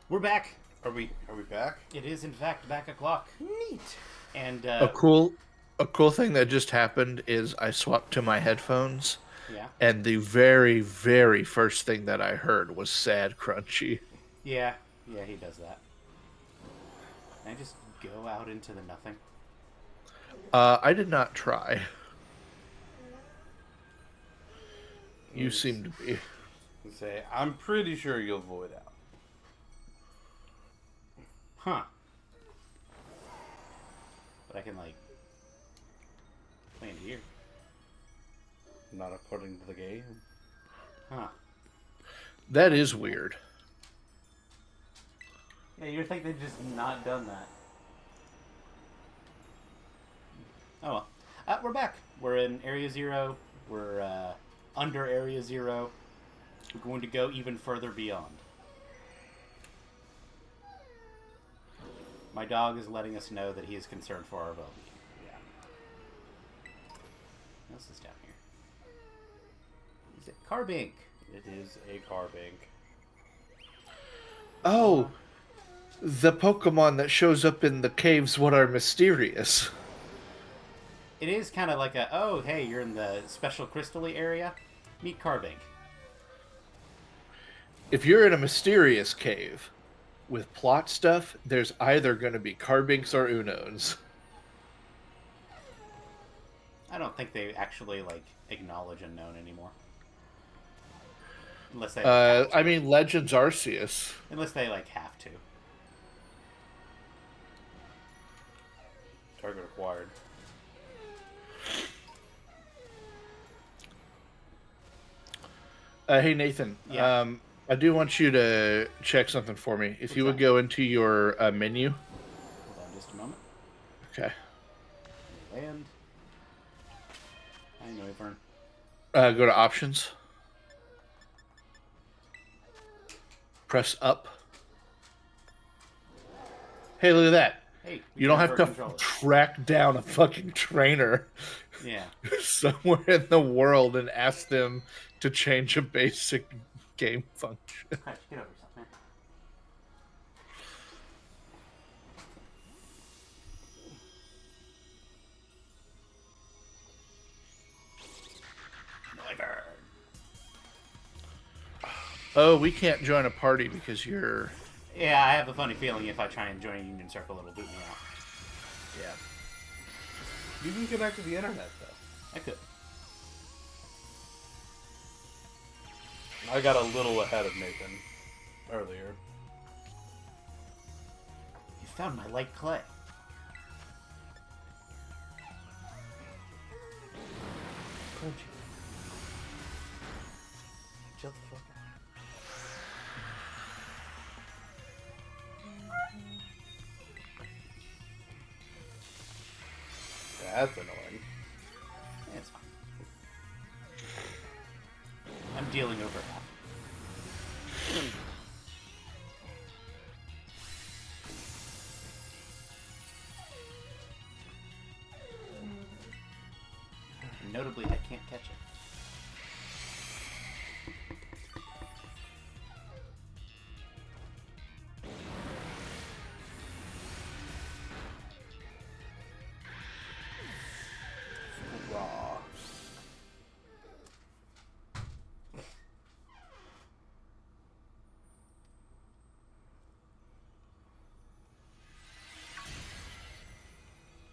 We're back. Are we back? It is in fact back o'clock. Neat. And A cool a cool thing that just happened is I swapped to my headphones yeah, and the very, very first thing that I heard was sad crunchy. yeah, yeah, he does that. Can I just go out into the nothing? I did not try. You Let's seem to be. say I'm pretty sure you'll void out. Huh. But I can like land here. Not according to the game. Huh. That is weird. Yeah, you'd think they'd just not done that. Oh well. We're back. We're in Area Zero. We're under Area Zero. We're going to go even further beyond. My dog is letting us know that he is concerned for our well-being. Yeah. What else is down here? Is it Carbink? It is a car bank. Oh, the Pokemon that shows up in the caves what are mysterious. It is kind of like a, oh, hey, you're in the special crystally area. Meet Carbink. If you're in a mysterious cave with plot stuff, there's either going to be Carbinks or Unos. I don't think they actually, like, acknowledge Unknown anymore. Unless they, like, have I to. mean, Legends Arceus. Unless they, like, have to. Target acquired. Hey, Nathan. Yeah. I do want you to check something for me. If What's you would that? go into your menu. Hold on just a moment. Okay. Land. I know, Vern. Go to options. Press up. Hey, look at that. Hey, we You don't have transfer to controllers. track down a fucking trainer Yeah. somewhere in the world and ask them to change a basic game function. Scratch, get over yourself, man. Noivern. Oh, we can't join a party because you're. Yeah, I have a funny feeling if I try and join a Union Circle, it'll boot me out. Yeah. You can connect to the internet though. I could. I got a little ahead of Nathan earlier. You found my light clay. Crunchy. Chill the fuck out. That's annoying. Yeah, it's fine. I'm dealing over half. Notably, I can't catch it. Raw.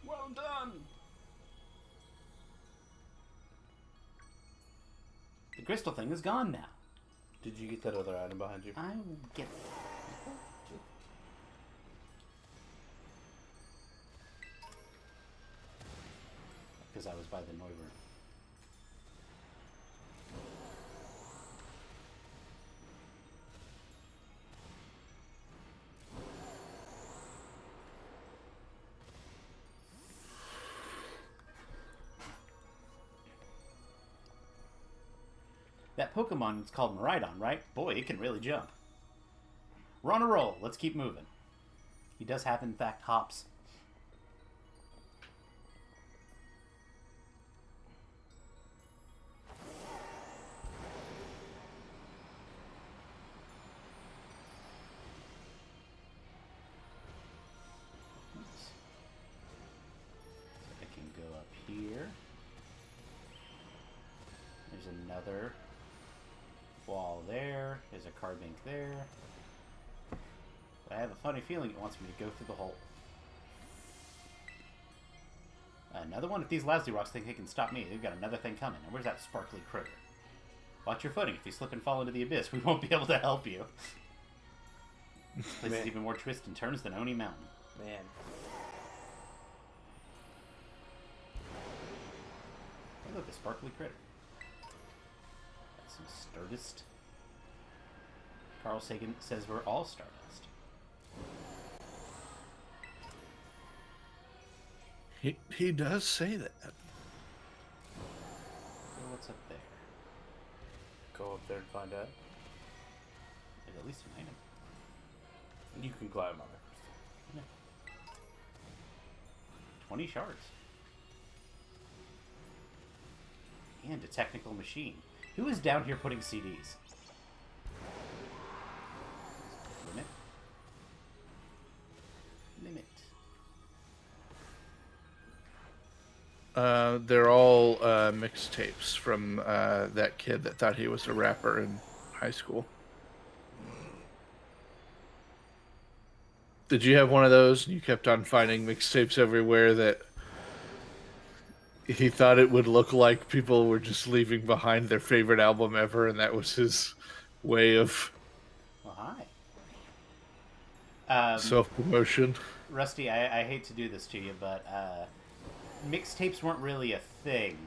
Well done! The crystal thing is gone now. Did you get that other item behind you? I will get it. Because I was by the Noivern. That Pokemon is called Miraidon, right? Boy, it can really jump. We're on a roll. Let's keep moving. He does have, in fact, hops. there. But I have a funny feeling it wants me to go through the hole. Another one? If these lousy rocks think they can stop me, they've got another thing coming. And where's that sparkly critter? Watch your footing. If you slip and fall into the abyss, we won't be able to help you. This place is even more twists and turns than Oni Mountain. Man. Oh, look, a sparkly critter. That's some Stardust. Carl Sagan says we're all Stardust. He does say that. So what's up there? Go up there and find out. There's at least an item. You can climb on it. 20 shards. And a technical machine. Who is down here putting CDs? Limit. Limit. They're all mixtapes from that kid that thought he was a rapper in high school. Did you have one of those? You kept on finding mixtapes everywhere that he thought it would look like people were just leaving behind their favorite album ever, and that was his way of Well, hi. self-promotion. Rusty, I hate to do this to you, but mixtapes weren't really a thing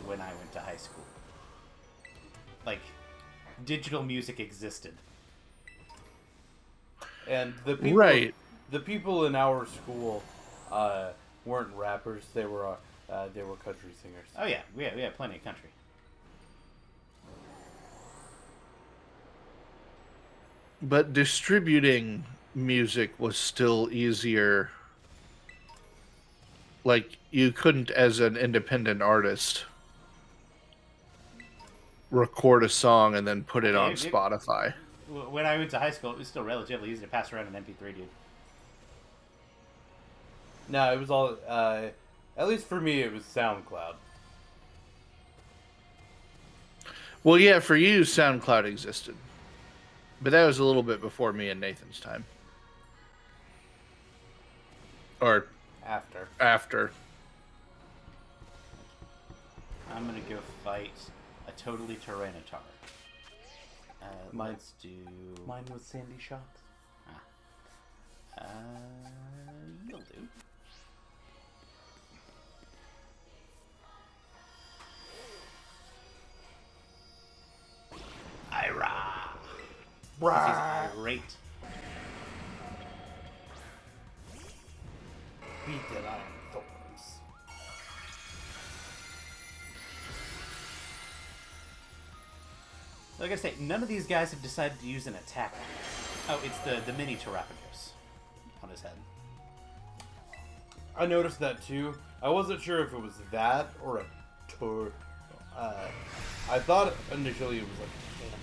when I went to high school. Like, digital music existed. And the people, the people in our school weren't rappers. They were country singers. Oh yeah, we had plenty of country. But distributing music was still easier. Like, you couldn't, as an independent artist, record a song and then put it on Spotify. When I went to high school, it was still relatively easy to pass around an MP3, dude. No, it was all, at least for me, it was SoundCloud. Well, yeah, for you, SoundCloud existed. But that was a little bit before me and Nathan's time. Or after. I'm gonna go fight a totally Tyranitar. Let's do... Mine was Sandy Shocks. You'll do. Ira! This is irate. Beat it on thorns. Like I say, none of these guys have decided to use an attack. Oh, it's the mini Terrapagos on his head. I noticed that too. I wasn't sure if it was that or a tour. I thought initially it was like a cannon.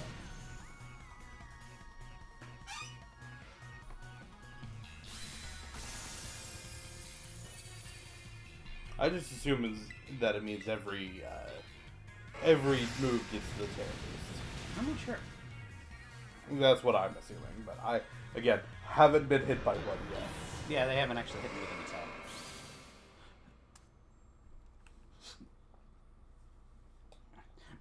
I just assume that it means every move gets the terror boost. I'm not sure. That's what I'm assuming, but I, again, haven't been hit by one yet. Yeah, they haven't actually hit me with an attack.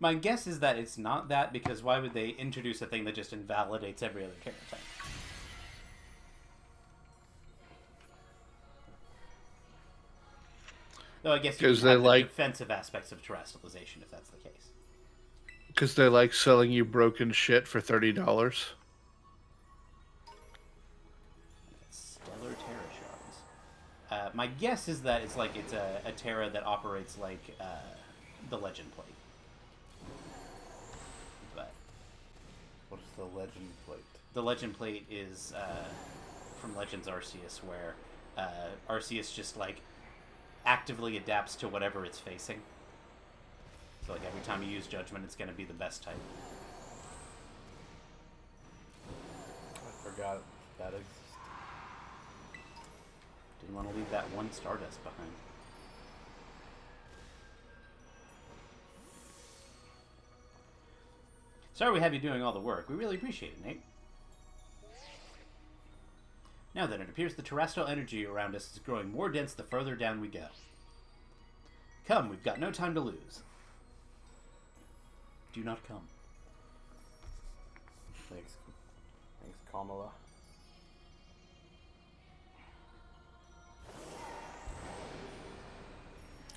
My guess is that it's not that, because why would they introduce a thing that just invalidates every other character type? Though I guess you can have the defensive aspects of terrestrialization if that's the case. Because they like selling you broken shit for $30. Stellar Terra shards. My guess is that it's a Terra that operates like the Legend Plate. But what is the Legend Plate? The Legend Plate is from Legends Arceus, where Arceus just like actively adapts to whatever it's facing. So like every time you use Judgment, it's going to be the best type. I forgot that exists. Didn't want to leave that one Stardust behind. Sorry we have you doing all the work. We really appreciate it, Nate. Now then, it appears the terrestrial energy around us is growing more dense the further down we go. Come, we've got no time to lose. Do not come. Thanks, Kamala.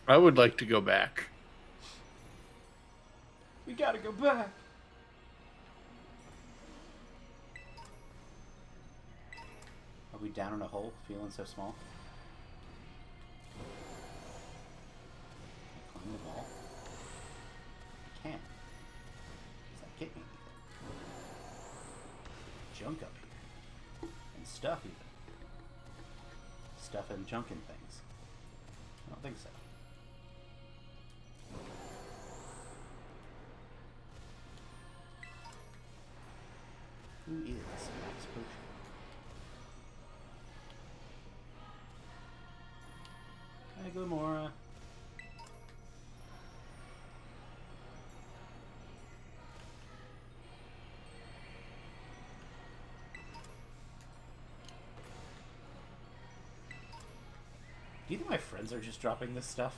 I would like to go back. We gotta go back. Are we down in a hole, feeling so small? Can I climb the wall? I can't. Does that get me anything? Junk up here. And stuff even. Stuff and junk and things. I don't think so. Who is Max Potion? Hi, Glamora. Do you think my friends are just dropping this stuff?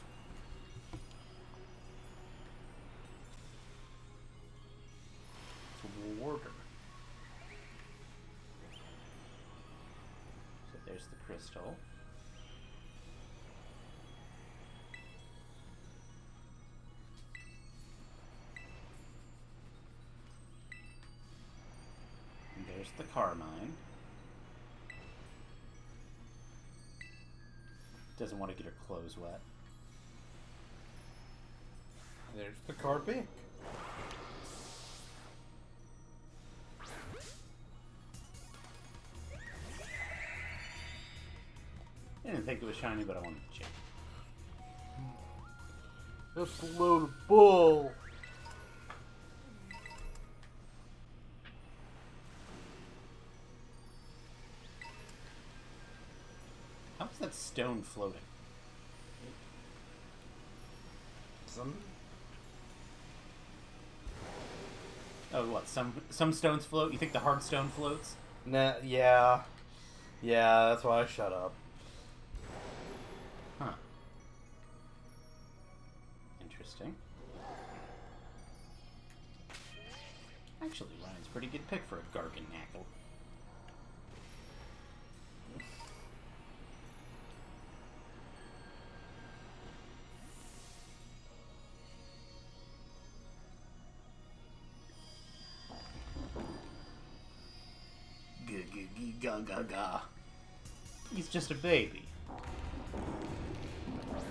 It's a warder. So there's the crystal. And there's the carmine. Doesn't want to get her clothes wet. There's the carpet. I didn't think it was shiny, but I wanted to check. That's a load of bull. How is that stone floating? Oh, what? Some stones float? You think the hard stone floats? Nah, yeah. Yeah, that's why I shut up. Huh. Interesting. Actually, Ryan's a pretty good pick for a Garganacl. Ga. He's just a baby.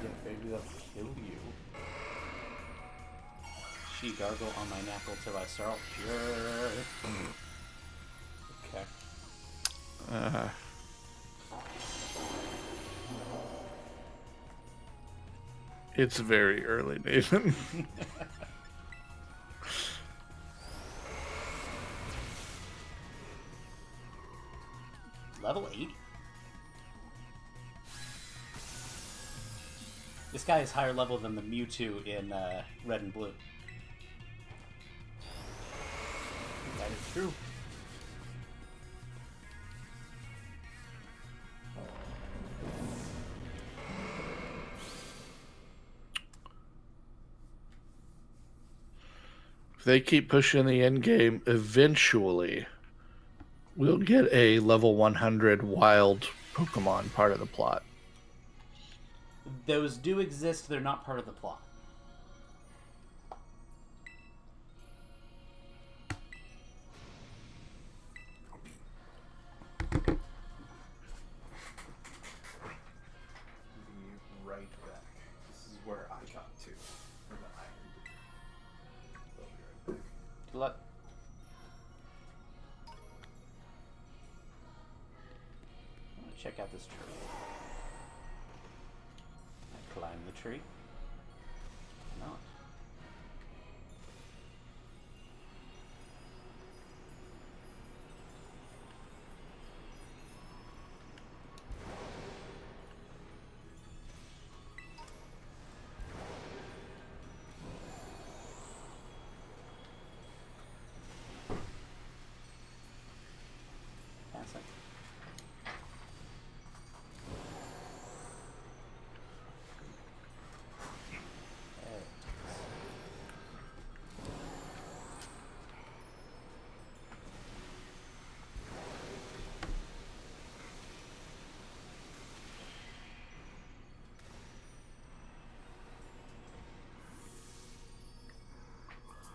Yeah, baby, that'll kill you. She gargle on my knackle till I start pure. Okay. It's very early, Nathan. Level 80? This guy is higher level than the Mewtwo in Red and Blue. That is true. If they keep pushing the end game, eventually we'll get a level 100 wild Pokemon part of the plot. Those do exist, they're not part of the plot. Be right back. This is where I got to. For the iron. I'll be right back. Good luck. I want to check out this tree. I climb the tree. Not.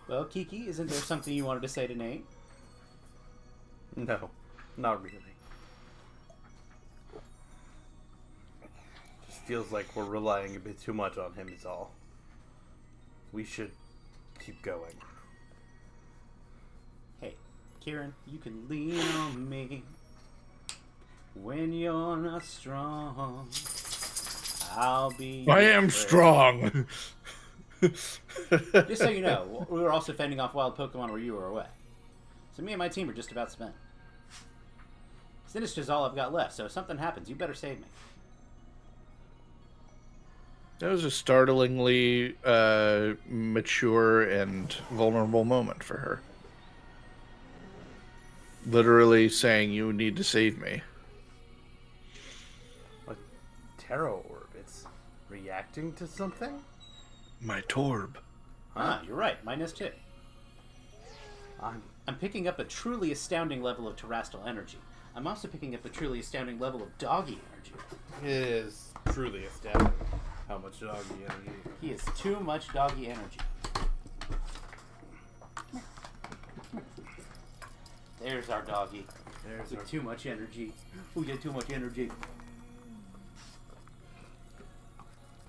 Well, Kiki, isn't there something you wanted to say to Nate? No, not really. Just feels like we're relying a bit too much on him is all. We should keep going. Hey, Kieran, you can lean on me when you're not strong. I'll be. I am strong. Just so you know, we were also fending off wild Pokemon where you were away. So me and my team are just about spent. Sinister's all I've got left, so if something happens, you better save me. That was a startlingly mature and vulnerable moment for her. Literally saying, you need to save me. What Taro Orb? It's reacting to something? My Torb. Ah, you're right. Mine is too. I'm picking up a truly astounding level of terrestrial energy. I'm also picking up a truly astounding level of doggy energy. It is truly astounding how much doggy energy. He has too much doggy energy. There's our doggy. There's With our... too much energy. We get too much energy.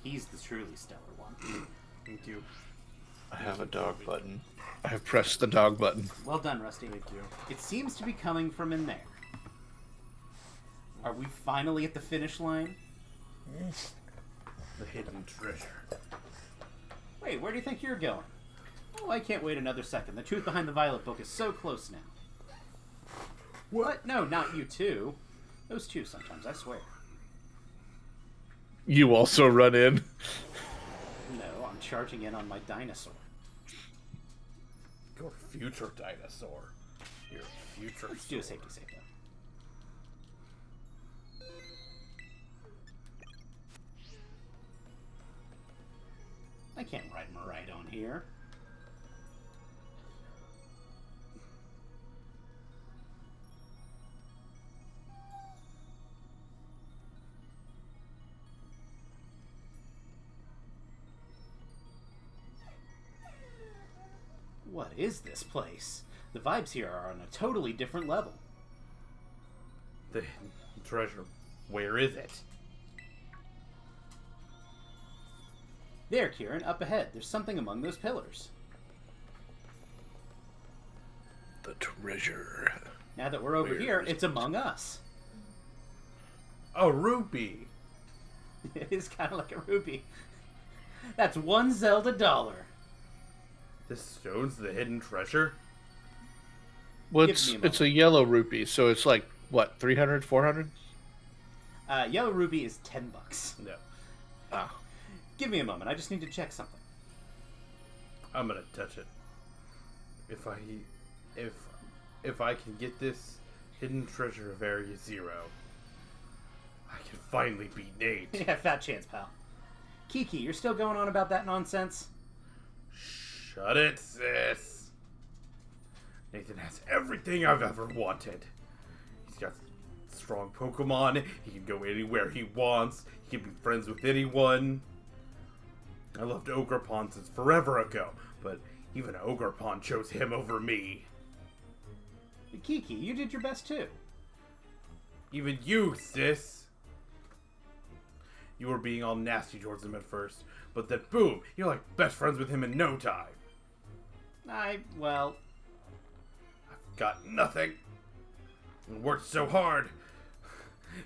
He's the truly stellar one. Thank you. I have a dog button. I have pressed the dog button. Well done, Rusty. Thank you. It seems to be coming from in there. Are we finally at the finish line? The hidden treasure. Wait, where do you think you're going? Oh, I can't wait another second. The truth behind the Violet Book is so close now. What? No, not you two. Those two sometimes, I swear. You also run in. No, I'm charging in on my dinosaur. Your future dinosaur. Your future. Let's do a safety save, though. I can't ride Maridon on here. What is this place? The vibes here are on a totally different level. The hidden treasure. Where is it? There, Kieran, up ahead. There's something among those pillars. The treasure. Now that we're over Where here, is it's among us. A rupee. It is kind of like a rupee. That's one Zelda dollar. This stone's the hidden treasure? Well, Give me a it's a yellow rupee, so it's like, what, 300, 400? Yellow rupee is $10. No. Ah. Give me a moment. I just need to check something. I'm gonna touch it. If I can get this hidden treasure of Area Zero, I can finally beat Nate. Yeah, fat chance, pal. Kiki, you're still going on about that nonsense? Shut it, sis. Nathan has everything I've ever wanted. He's got strong Pokemon. He can go anywhere he wants. He can be friends with anyone. I loved Ogerpon since forever ago, but even Ogerpon chose him over me. Kiki, you did your best too. Even you, sis. You were being all nasty towards him at first, but then boom, you're like best friends with him in no time. Well... I've got nothing. I worked so hard.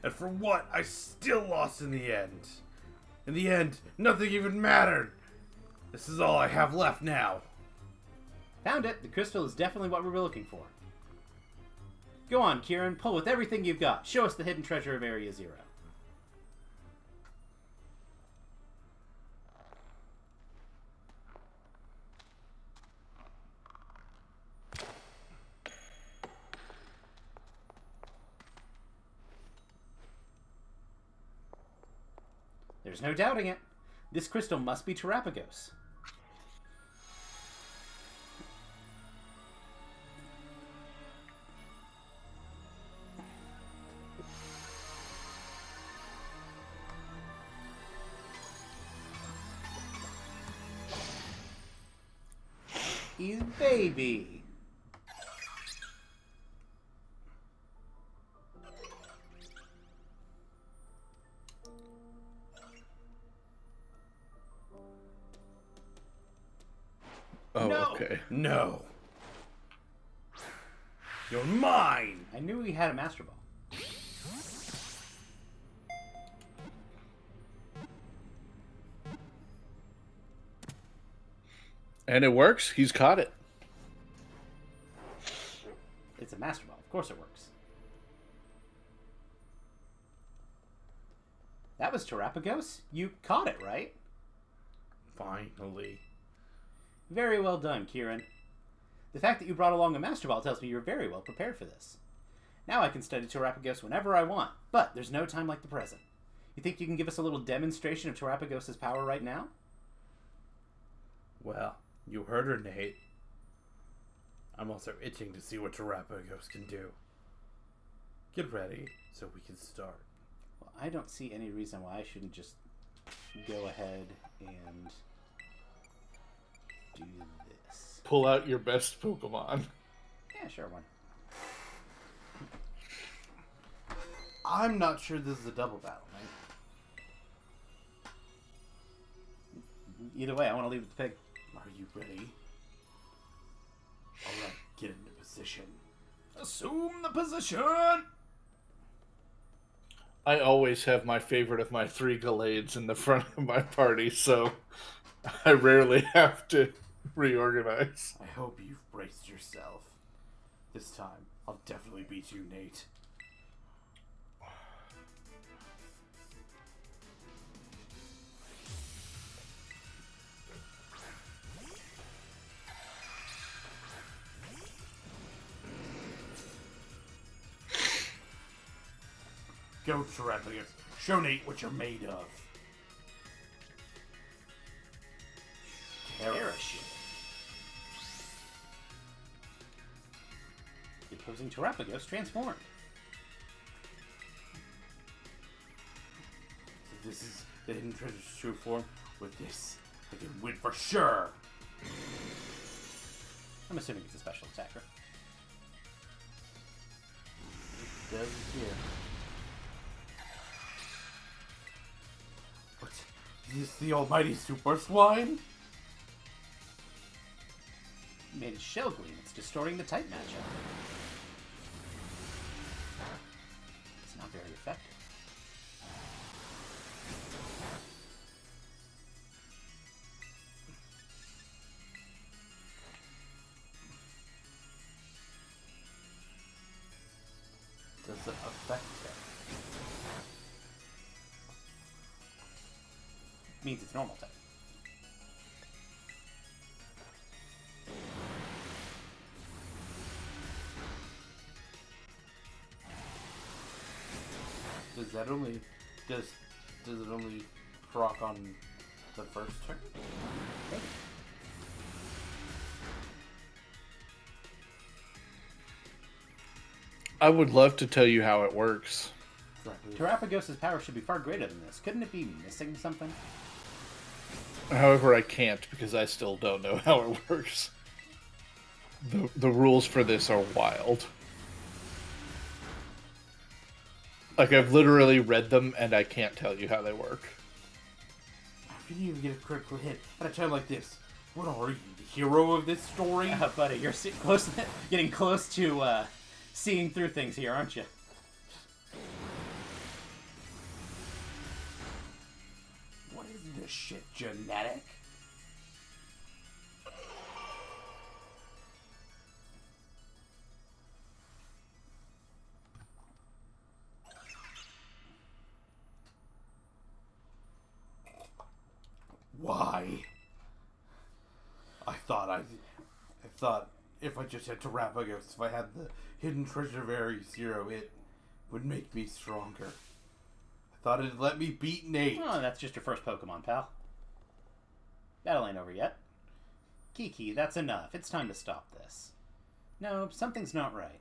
And for what? I still lost in the end. In the end, nothing even mattered. This is all I have left now. Found it. The crystal is definitely what we were looking for. Go on, Kieran. Pull with everything you've got. Show us the hidden treasure of Area Zero. There's no doubting it. This crystal must be Terrapagos. Kiki's baby. Oh, No. okay. No. You're mine. I knew he had a Master Ball. And it works. He's caught it. It's a Master Ball. Of course it works. That was Terapagos? You caught it, right? Finally. Very well done, Kieran. The fact that you brought along a Master Ball tells me you're very well prepared for this. Now I can study Terapagos whenever I want, but there's no time like the present. You think you can give us a little demonstration of Terapagos' power right now? Well, you heard her, Nate. I'm also itching to see what Terapagos can do. Get ready so we can start. Well, I don't see any reason why I shouldn't just go ahead and do this. Pull out your best Pokemon. Yeah, sure, one. I'm not sure this is a double battle, mate. Either way, I want to leave with the pig. Are you ready? Alright, get into position. Assume the position! I always have my favorite of my 3 Gallades in the front of my party, so I rarely have to reorganize. I hope you've braced yourself. This time, I'll definitely beat you, Nate. Go, Terapagos. Show Nate what you're made of. Parachute. The opposing Terapagos transformed. So this is the Hidden Treasure's true form. With this, I can win for sure. I'm assuming it's a special attacker. It does here. What? Is this the almighty Super Swine? Made its shell gleam. It's distorting the type matchup. It's not very effective. Does it affect it? Means it's normal type. Does that only does it only proc on the first turn? Maybe. I would love to tell you how it works. Terapagos' power should be far greater than this. Couldn't it be missing something? However, I can't because I still don't know how it works. The rules for this are wild. Like, I've literally read them and I can't tell you how they work. How can you even get a critical hit at a time like this? What are you, the hero of this story? Buddy, you're getting close to seeing through things here, aren't you? What is this shit, genetic? Why? I thought if I just had Terapagos, if I had the Hidden Treasure Very Zero, it would make me stronger. I thought it'd let me beat Nate. Oh, that's just your first Pokemon, pal. Battle ain't over yet. Kiki, that's enough. It's time to stop this. No, something's not right.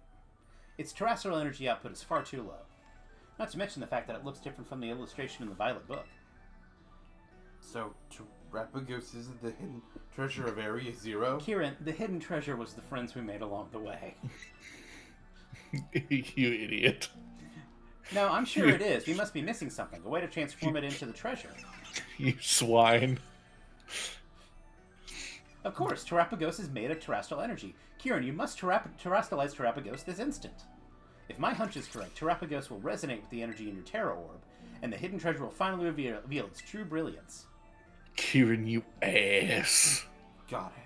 Its terrestrial energy output is far too low. Not to mention the fact that it looks different from the illustration in the Violet book. So, Terapagos isn't the hidden treasure of Area Zero? Kieran, the hidden treasure was the friends we made along the way. You idiot. No, I'm sure it is. We must be missing something. A way to transform it into the treasure. You swine. Of course, Terapagos is made of terrestrial energy. Kieran, you must terrestrialize Terapagos this instant. If my hunch is correct, Terapagos will resonate with the energy in your Terra Orb, and the hidden treasure will finally reveal its true brilliance. Kieran, you ass. Got it.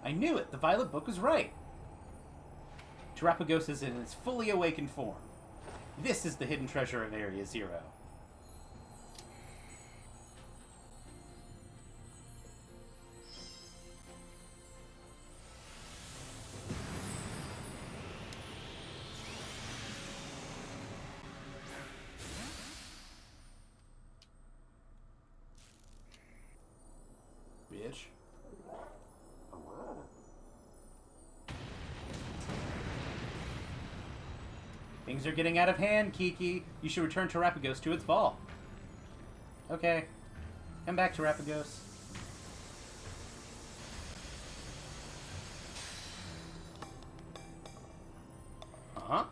I knew it! The Violet Book was right! Terapagos is in its fully awakened form. This is the hidden treasure of Area Zero. Bitch. Things are getting out of hand, Kiki. You should return Terapagos to its ball. Okay. Come back, Terapagos. Uh-huh.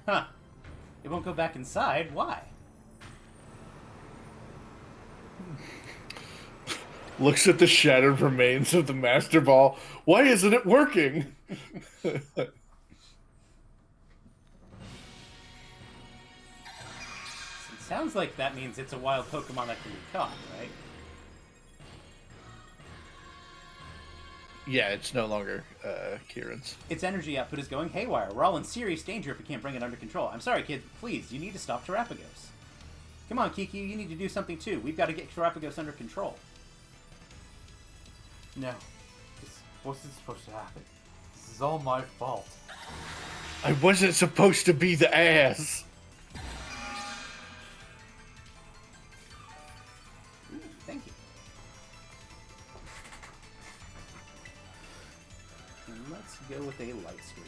Huh. It won't go back inside. Why? Looks at the shattered remains of the Master Ball. Why isn't it working? Sounds like that means it's a wild Pokemon that can be caught, right? Yeah, it's no longer Kieran's. Its energy output is going haywire. We're all in serious danger if we can't bring it under control. I'm sorry, kids. Please, you need to stop Terapagos. Come on, Kiki. You need to do something too. We've got to get Terapagos under control. No. This wasn't supposed to happen. This is all my fault. I wasn't supposed to be the ass. Thank you. And let's go with a light screen.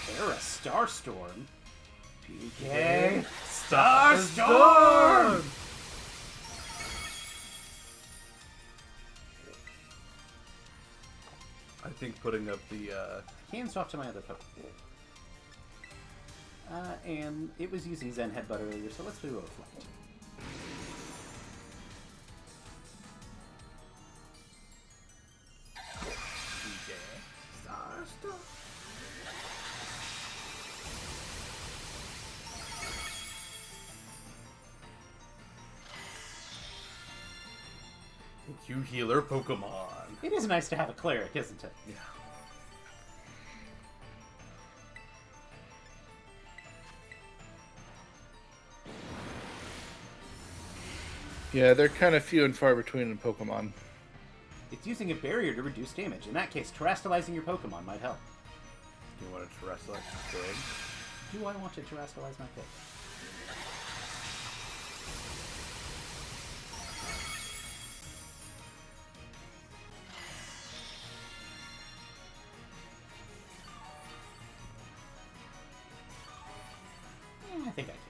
Terra Starstorm? PK Starstorm! I think putting up the, Hands off to my other Pokemon. And it was using Zen Headbutt earlier, so let's do a Reflect. Thank you, healer Pokemon. It is nice to have a cleric, isn't it? Yeah. Yeah, they're kind of few and far between in Pokemon. It's using a barrier to reduce damage. In that case, terrestrializing your Pokemon might help. Do you want to terrestrialize the pig? Do I want to terrestrialize my pig? I think I can.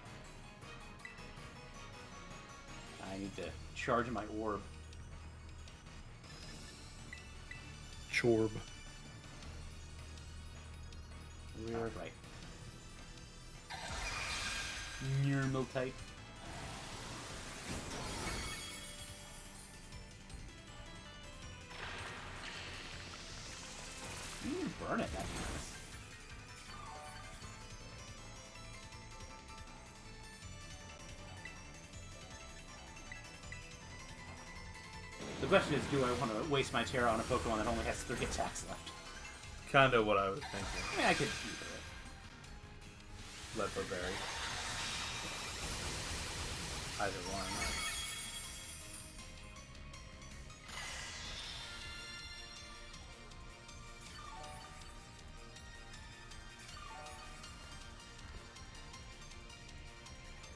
I need to charge my orb. Chorb. We're right. Normal type. You can burn it, that's nice. The question is, do I want to waste my Terra on a Pokemon that only has 3 attacks left? Kinda what I was thinking. I mean, I could either. Lepo Berry. Either one.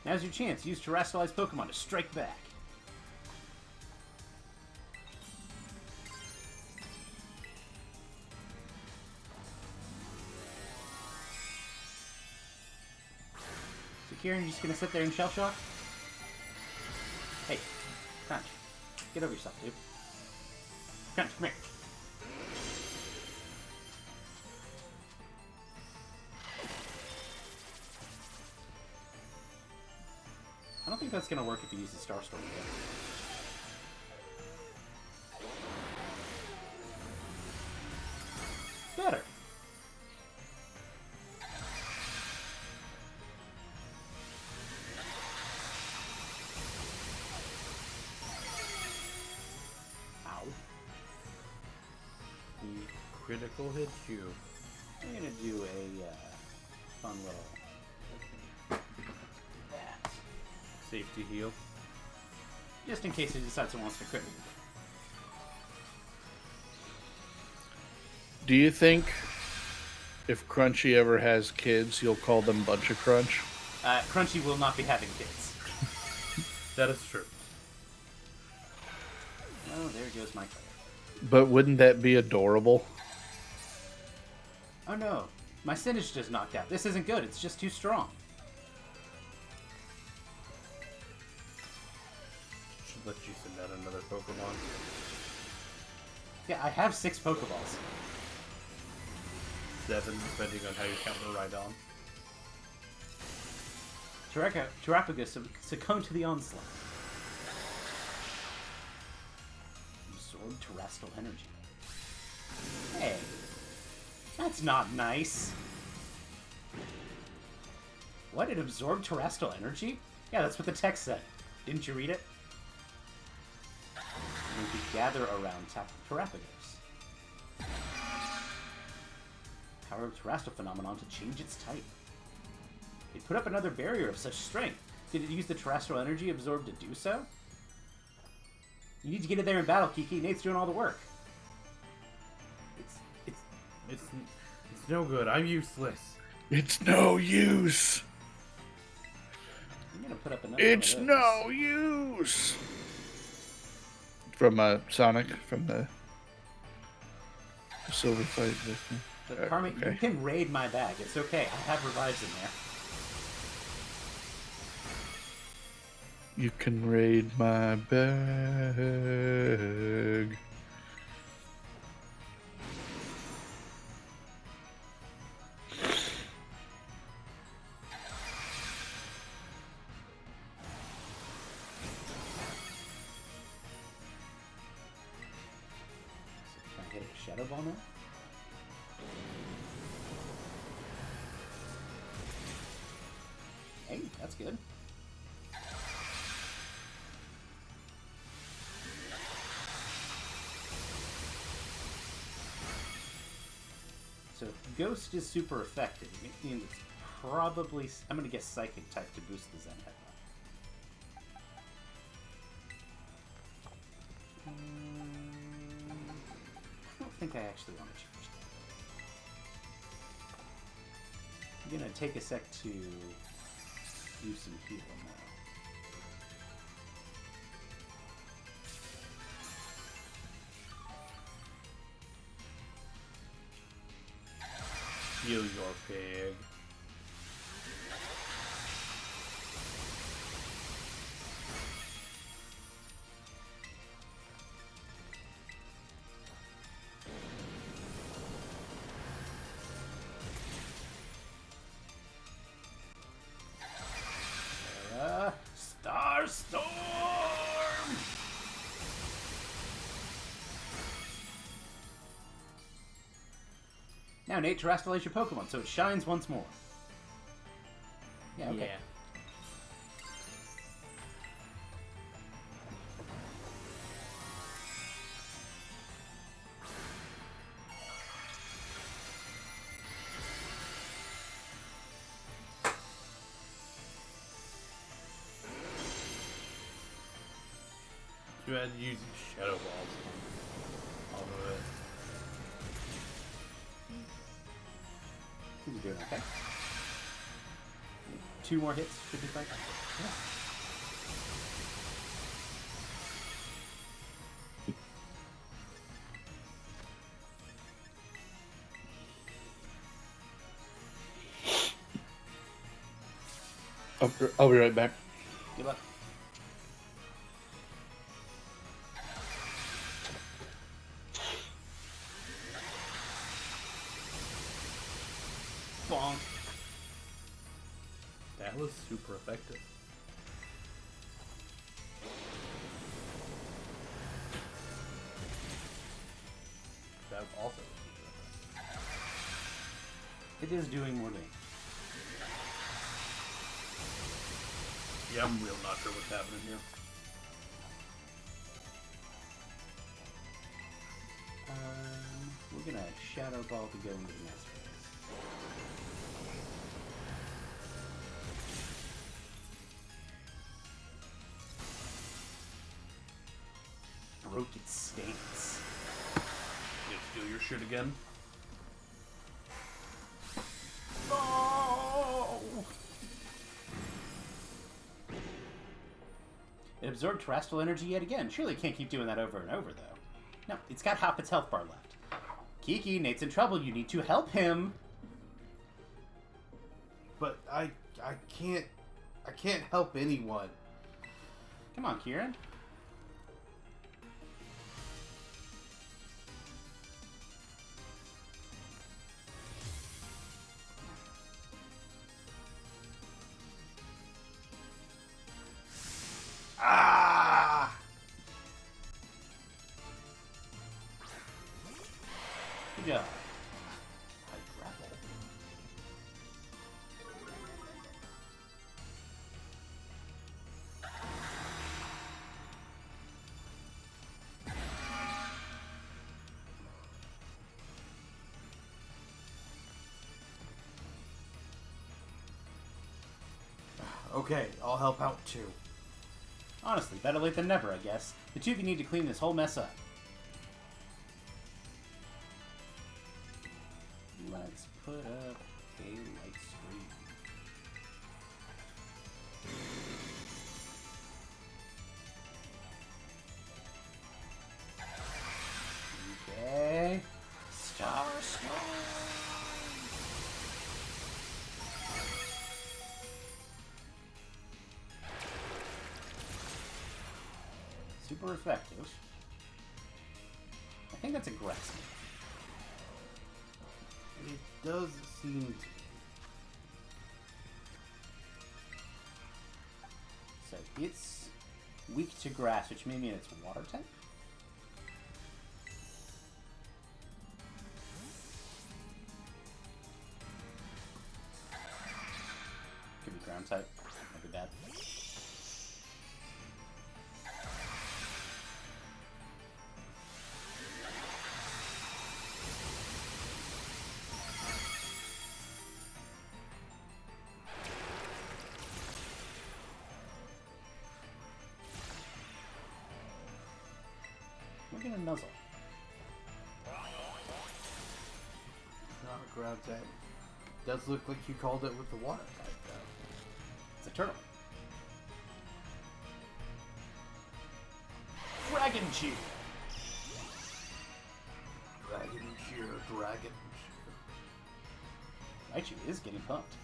Now's your chance. Use Terrestrialized Pokemon to strike back. So Kieran, you just gonna sit there and shell shock? Hey, Crunch. Get over yourself, dude. Crunch, come here. I don't think that's gonna work if you use the Star Storm again. Better. Ow. The critical hit you. I'm gonna do a fun little that. Safety heal. Just in case he decides he wants to crit me. Do you think if Crunchy ever has kids, you'll call them Bunch of Crunch? Crunchy will not be having kids. That is true. Oh, there goes my credit. But wouldn't that be adorable? Oh no, my Sinage just knocked out. This isn't good, it's just too strong. Should let you send out another Pokemon. Yeah, I have 6 Pokeballs. 7, depending on how you count the Rhydon. Terrapagus succumbed to the onslaught. Absorb terrestrial energy. Hey, that's not nice. What? It absorbed terrestrial energy? Yeah, that's what the text said. Didn't you read it? And we could gather around Terrapagos. Power of terrestrial phenomenon to change its type. It put up another barrier of such strength. Did it use the terrestrial energy absorbed to do so? You need to get in there in battle, Kiki. Nate's doing all the work. It's no good. I'm useless. It's no use. I'm gonna put up another It's one of those. no use. From Sonic, from the Silver Fight. But Carmen, okay. you can raid my bag. It's okay. I have revives in there. You can raid my bag. So can I hit a Shadow Ball now? Hey, that's good. So if Ghost is super effective, it means it's probably... I'm going to guess Psychic type to boost the Zen Headbutt. I don't think I actually want to change that. I'm going to take a sec to do some healing now. Heal your pig. Star Storm! Now, Nate, terrestrialize your Pokemon so it shines once more. Yeah, okay. You had to use Shadow Balls. All of it. He's doing okay. 2 more hits should be fine. I'll be right back. Good luck. Bonk. That was super effective. That also was super effective. It is doing more damage. Yeah, I'm real not sure what's happening here. We're gonna Shadow Ball to go into the Master Race. Broke its states. You steal your shit again? Oh! It absorbed terrestrial energy yet again. Surely it can't keep doing that over and over, though. No, it's got half its health bar left. Kiki, Nate's in trouble. You need to help him. But I can't help anyone. Come on, Kieran. Ah! Good job. I grapple. Okay, I'll help out too. Honestly, better late than never, I guess. The two of you need to clean this whole mess up. Let's put up a light screen. Okay. Star Storm! Super effective. I think that's aggressive. It does seem to. So it's weak to grass, which may mean it's water type. Could be ground type. That'd be bad. We're gonna nuzzle. Not a ground type. Does look like you called it with the water type though. It's a turtle. Dragon Cheer! Dragon cheer, dragon cheer. Raichu is getting pumped.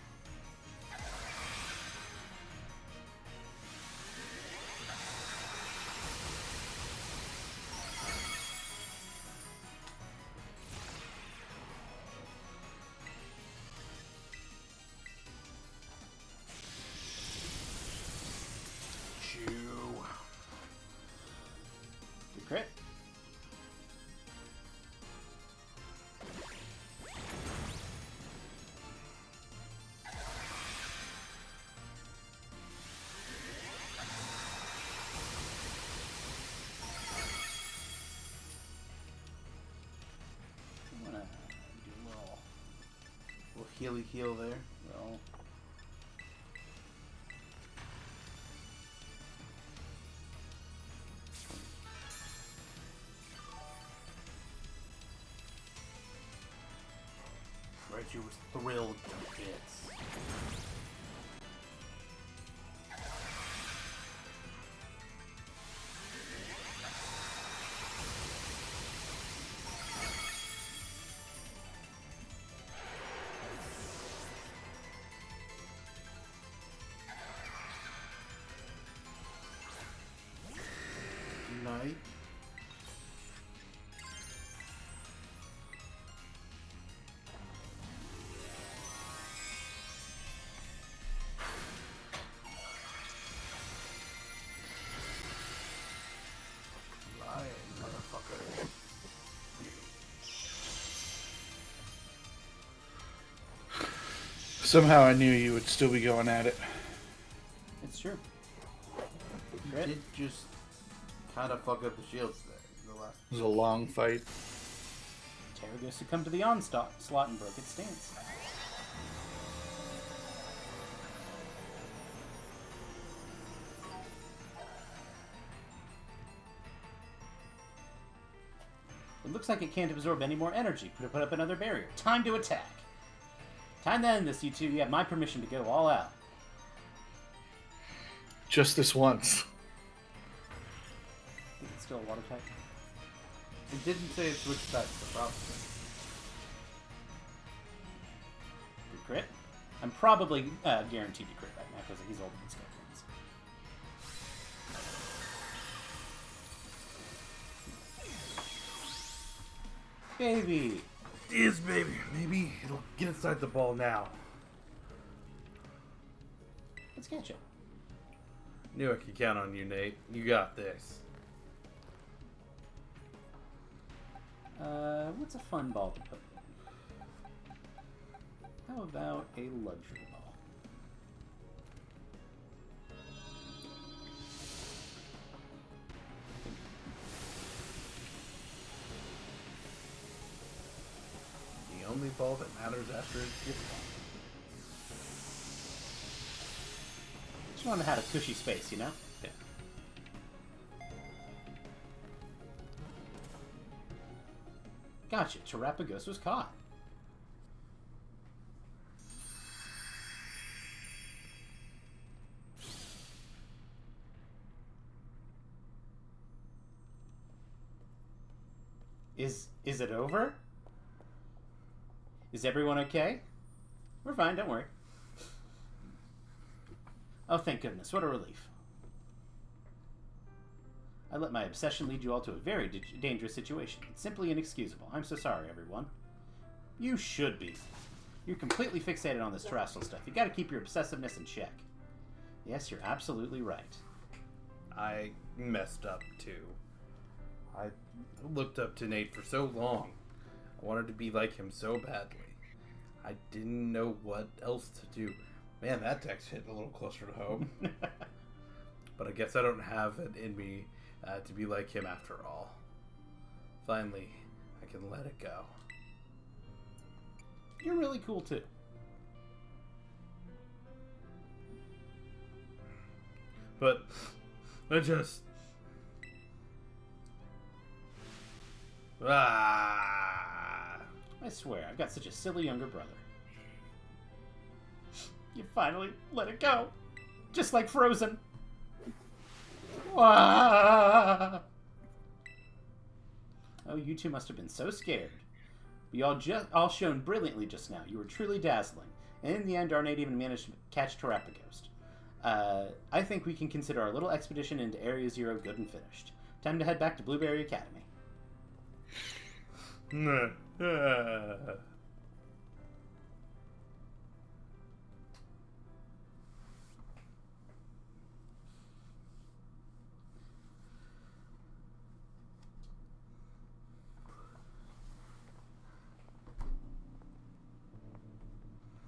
Chew. Good crit. I'm gonna do a Little healy heal there. little Raichu was thrilled to bits. Somehow I knew you would still be going at it. It's true. You Crit. did just kind of fuck up the shields there. In the last. It was a long fight. Terrago succumbed to the onslaught slot and broke its stance. It looks like it can't absorb any more energy. Put up another barrier. Time to attack. Time to end this, you two. You have my permission to go all out. Just this once. I think it's still a water type. It didn't say it switched back to the problem. Good crit. I'm probably guaranteed to crit right now because he's older than Scorpions. Baby! Yes, baby. Maybe it'll get inside the ball now. Let's catch it. Knew I could count on you, Nate. You got this. What's a fun ball to put in? How about a luxury ball? The only ball that matters after it gets Just wanted to have a cushy space, you know? yeah. Gotcha. Terrapagos was caught. Is it over? Is everyone okay? We're fine, don't worry. Oh, thank goodness. What a relief. I let my obsession lead you all to a very dangerous situation. It's simply inexcusable. I'm so sorry, everyone. You should be. You're completely fixated on this terrestrial stuff. You gotta keep your obsessiveness in check. Yes, you're absolutely right. I messed up too. I looked up to Nate for so long. I wanted to be like him so badly. I didn't know what else to do. Man, that text hit a little closer to home. But I guess I don't have it in me to be like him after all. Finally, I can let it go. You're really cool, too. But I just... I swear, I've got such a silly younger brother. You finally let it go. Just like Frozen. Wah! Oh, you two must have been so scared. But you all shone brilliantly just now. You were truly dazzling. And in the end, our Nate even managed to catch Terrapagos. I think we can consider our little expedition into Area Zero good and finished. Time to head back to Blueberry Academy.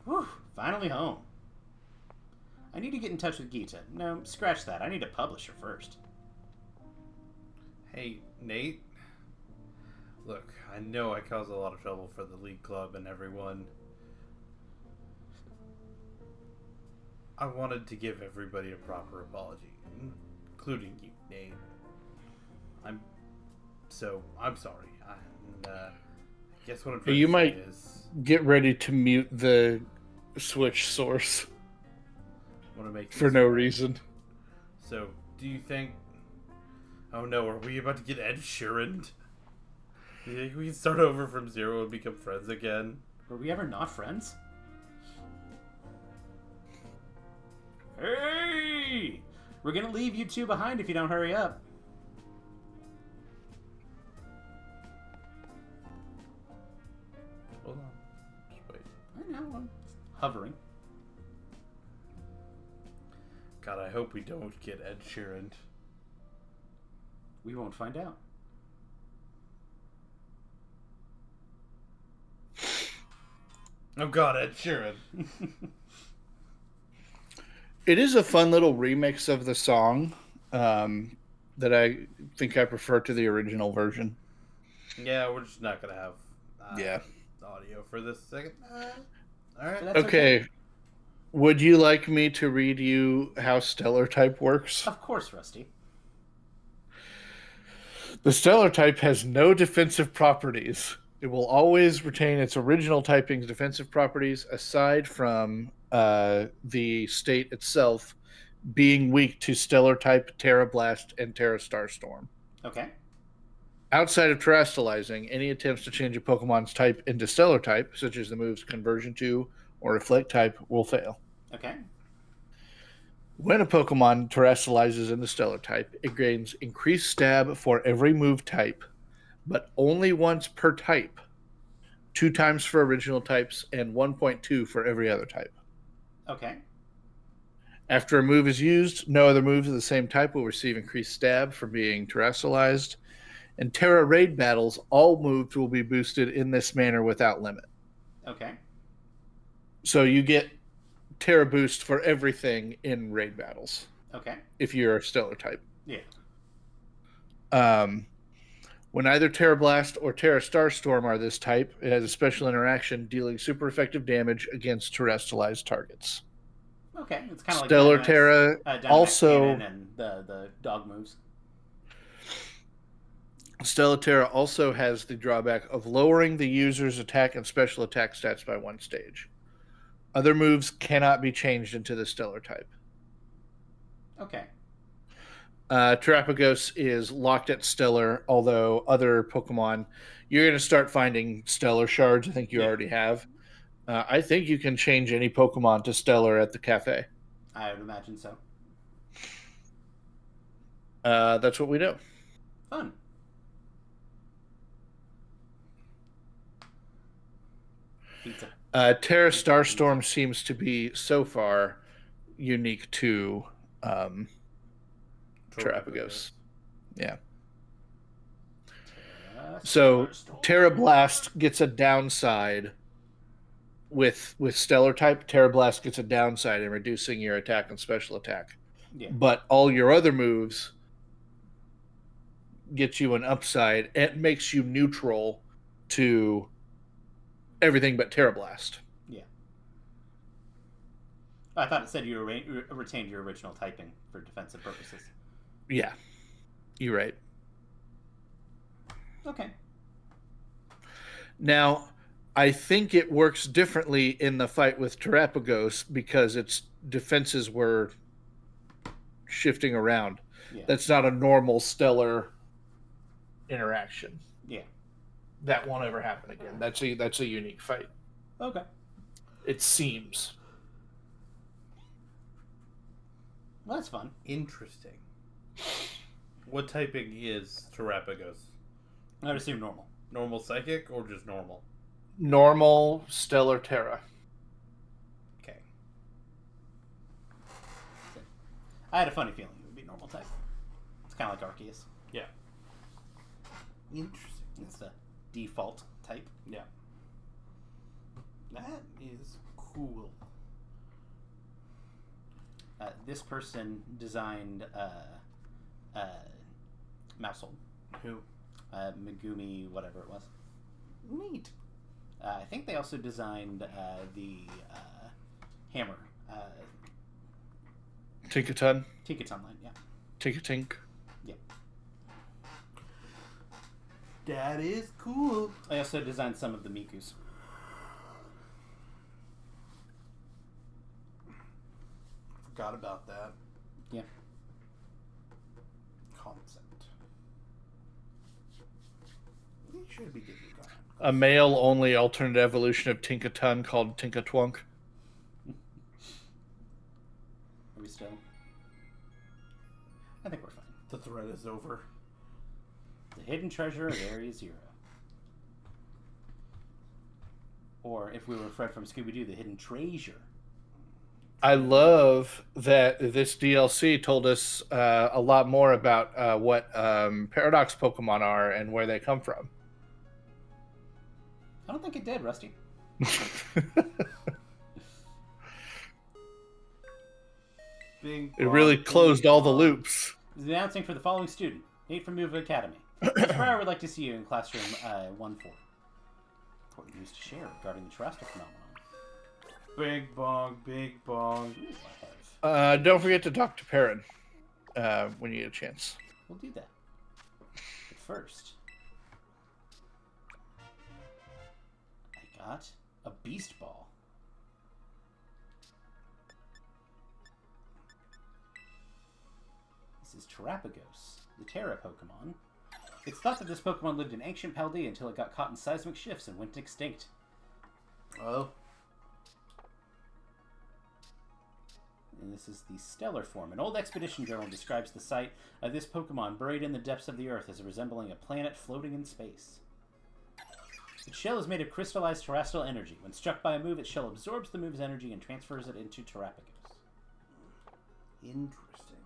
Whew, finally home. I need to get in touch with Gita. No, scratch that. I need a publisher first. Hey, Nate. Look, I know I caused a lot of trouble for the League Club and everyone. I wanted to give everybody a proper apology, including you, Nate. I'm sorry. And, I guess what I'm trying You to might say is... get ready to mute the Switch source want to make for no reason. So, do you think... Oh no, are we about to get Ed Sheeran? Do you think we can start over from zero and become friends again? Were we ever not friends? Hey! We're gonna leave you two behind if you don't hurry up. Hold on. Just wait. I know, I'm hovering. God, I hope we don't get Ed Sheeran. We won't find out. Oh god, Ed Sheeran. It is a fun little remix of the song that I think I prefer to the original version. Yeah, we're just not gonna have Yeah. audio for this second. All right. But that's Okay. Would you like me to read you how stellar type works? Of course, Rusty. The stellar type has no defensive properties. It will always retain its original typing's defensive properties, aside from the state itself being weak to stellar type, Terra Blast, and Terra Starstorm. Okay. Outside of terrestrializing, any attempts to change a Pokemon's type into stellar type, such as the move's conversion to or reflect type, will fail. Okay. When a Pokemon terrestrializes into stellar type, it gains increased stab for every move type, but only once per type. 2 times for original types and 1.2 for every other type. Okay. After a move is used, no other moves of the same type will receive increased stab for being terrestrialized. In Terra Raid battles, all moves will be boosted in this manner without limit. Okay. So you get Terra boost for everything in raid battles Okay. if you're a stellar type. Yeah. When either Terra Blast or Terra Starstorm are this type, it has a special interaction dealing super effective damage against terrestrialized targets. Okay. It's kind of like Stellar Dynamax, Terra Dynamax also Cannon and the dog moves. Stellar Terra also has the drawback of lowering the user's attack and special attack stats by 1 stage. Other moves cannot be changed into the stellar type. Okay. Terapagos is locked at stellar, although other Pokemon, you're going to start finding stellar shards. I think you already have. I think you can change any Pokemon to stellar at the cafe. I would imagine so. That's what we do. Fun. Pizza. Terra Starstorm seems to be so far unique to Terapagos. Yeah. So Terra Blast gets a downside with Stellar type. Terra Blast gets a downside in reducing your attack and special attack. Yeah. But all your other moves get you an upside. It makes you neutral to everything but Terra Blast. Yeah. I thought it said you retained your original typing for defensive purposes. Yeah. You're right. Okay. Now, I think it works differently in the fight with Terapagos because its defenses were shifting around. Yeah. That's not a normal stellar interaction. Yeah. That won't ever happen again. That's a unique fight. Okay. It seems. Well, that's fun. Interesting. What typing is Terapagos? I would assume normal. Normal psychic or just normal? Normal stellar Terra. Okay. I had a funny feeling it would be normal type. It's kind of like Arceus. Yeah. Interesting. It's the default type. Yeah. That is cool. This person designed Mousehold. Who? Megumi, whatever it was. Neat. I think they also designed the hammer. Tinkaton. Tinkaton line, yeah. Tinkatink. Yep. That is cool. I also designed some of the Mikus. Forgot about that Yeah. concept. We should be getting going. A male-only alternate evolution of Tinkaton called Tinkatwunk. Are we still? I think we're fine. The thread is over. The hidden treasure of Area Zero. Or, if we were Fred from Scooby-Doo, the hidden treasure. I love that this DLC told us a lot more about what Paradox Pokemon are and where they come from. I don't think it did, Rusty. Bing It bong, really bing closed all the bong. loops. Is announcing for the following student, Nate from Move Academy. Miss Breyer would like to see you in classroom 1-4. Important news to share regarding the terrestrial phenomenon. Bing bong, bing bong. Ooh, I have. Don't forget to talk to Perrin when you get a chance. We'll do that. But first, I got a beast ball. This is Terrapagos, the Terra Pokemon. It's thought that this Pokemon lived in ancient Paldea until it got caught in seismic shifts and went extinct. Oh. And this is the stellar form. An old expedition journal describes the sight of this Pokemon buried in the depths of the earth as resembling a planet floating in space. Its shell is made of crystallized terrestrial energy. When struck by a move, its shell absorbs the move's energy and transfers it into Terrapagos. Interesting.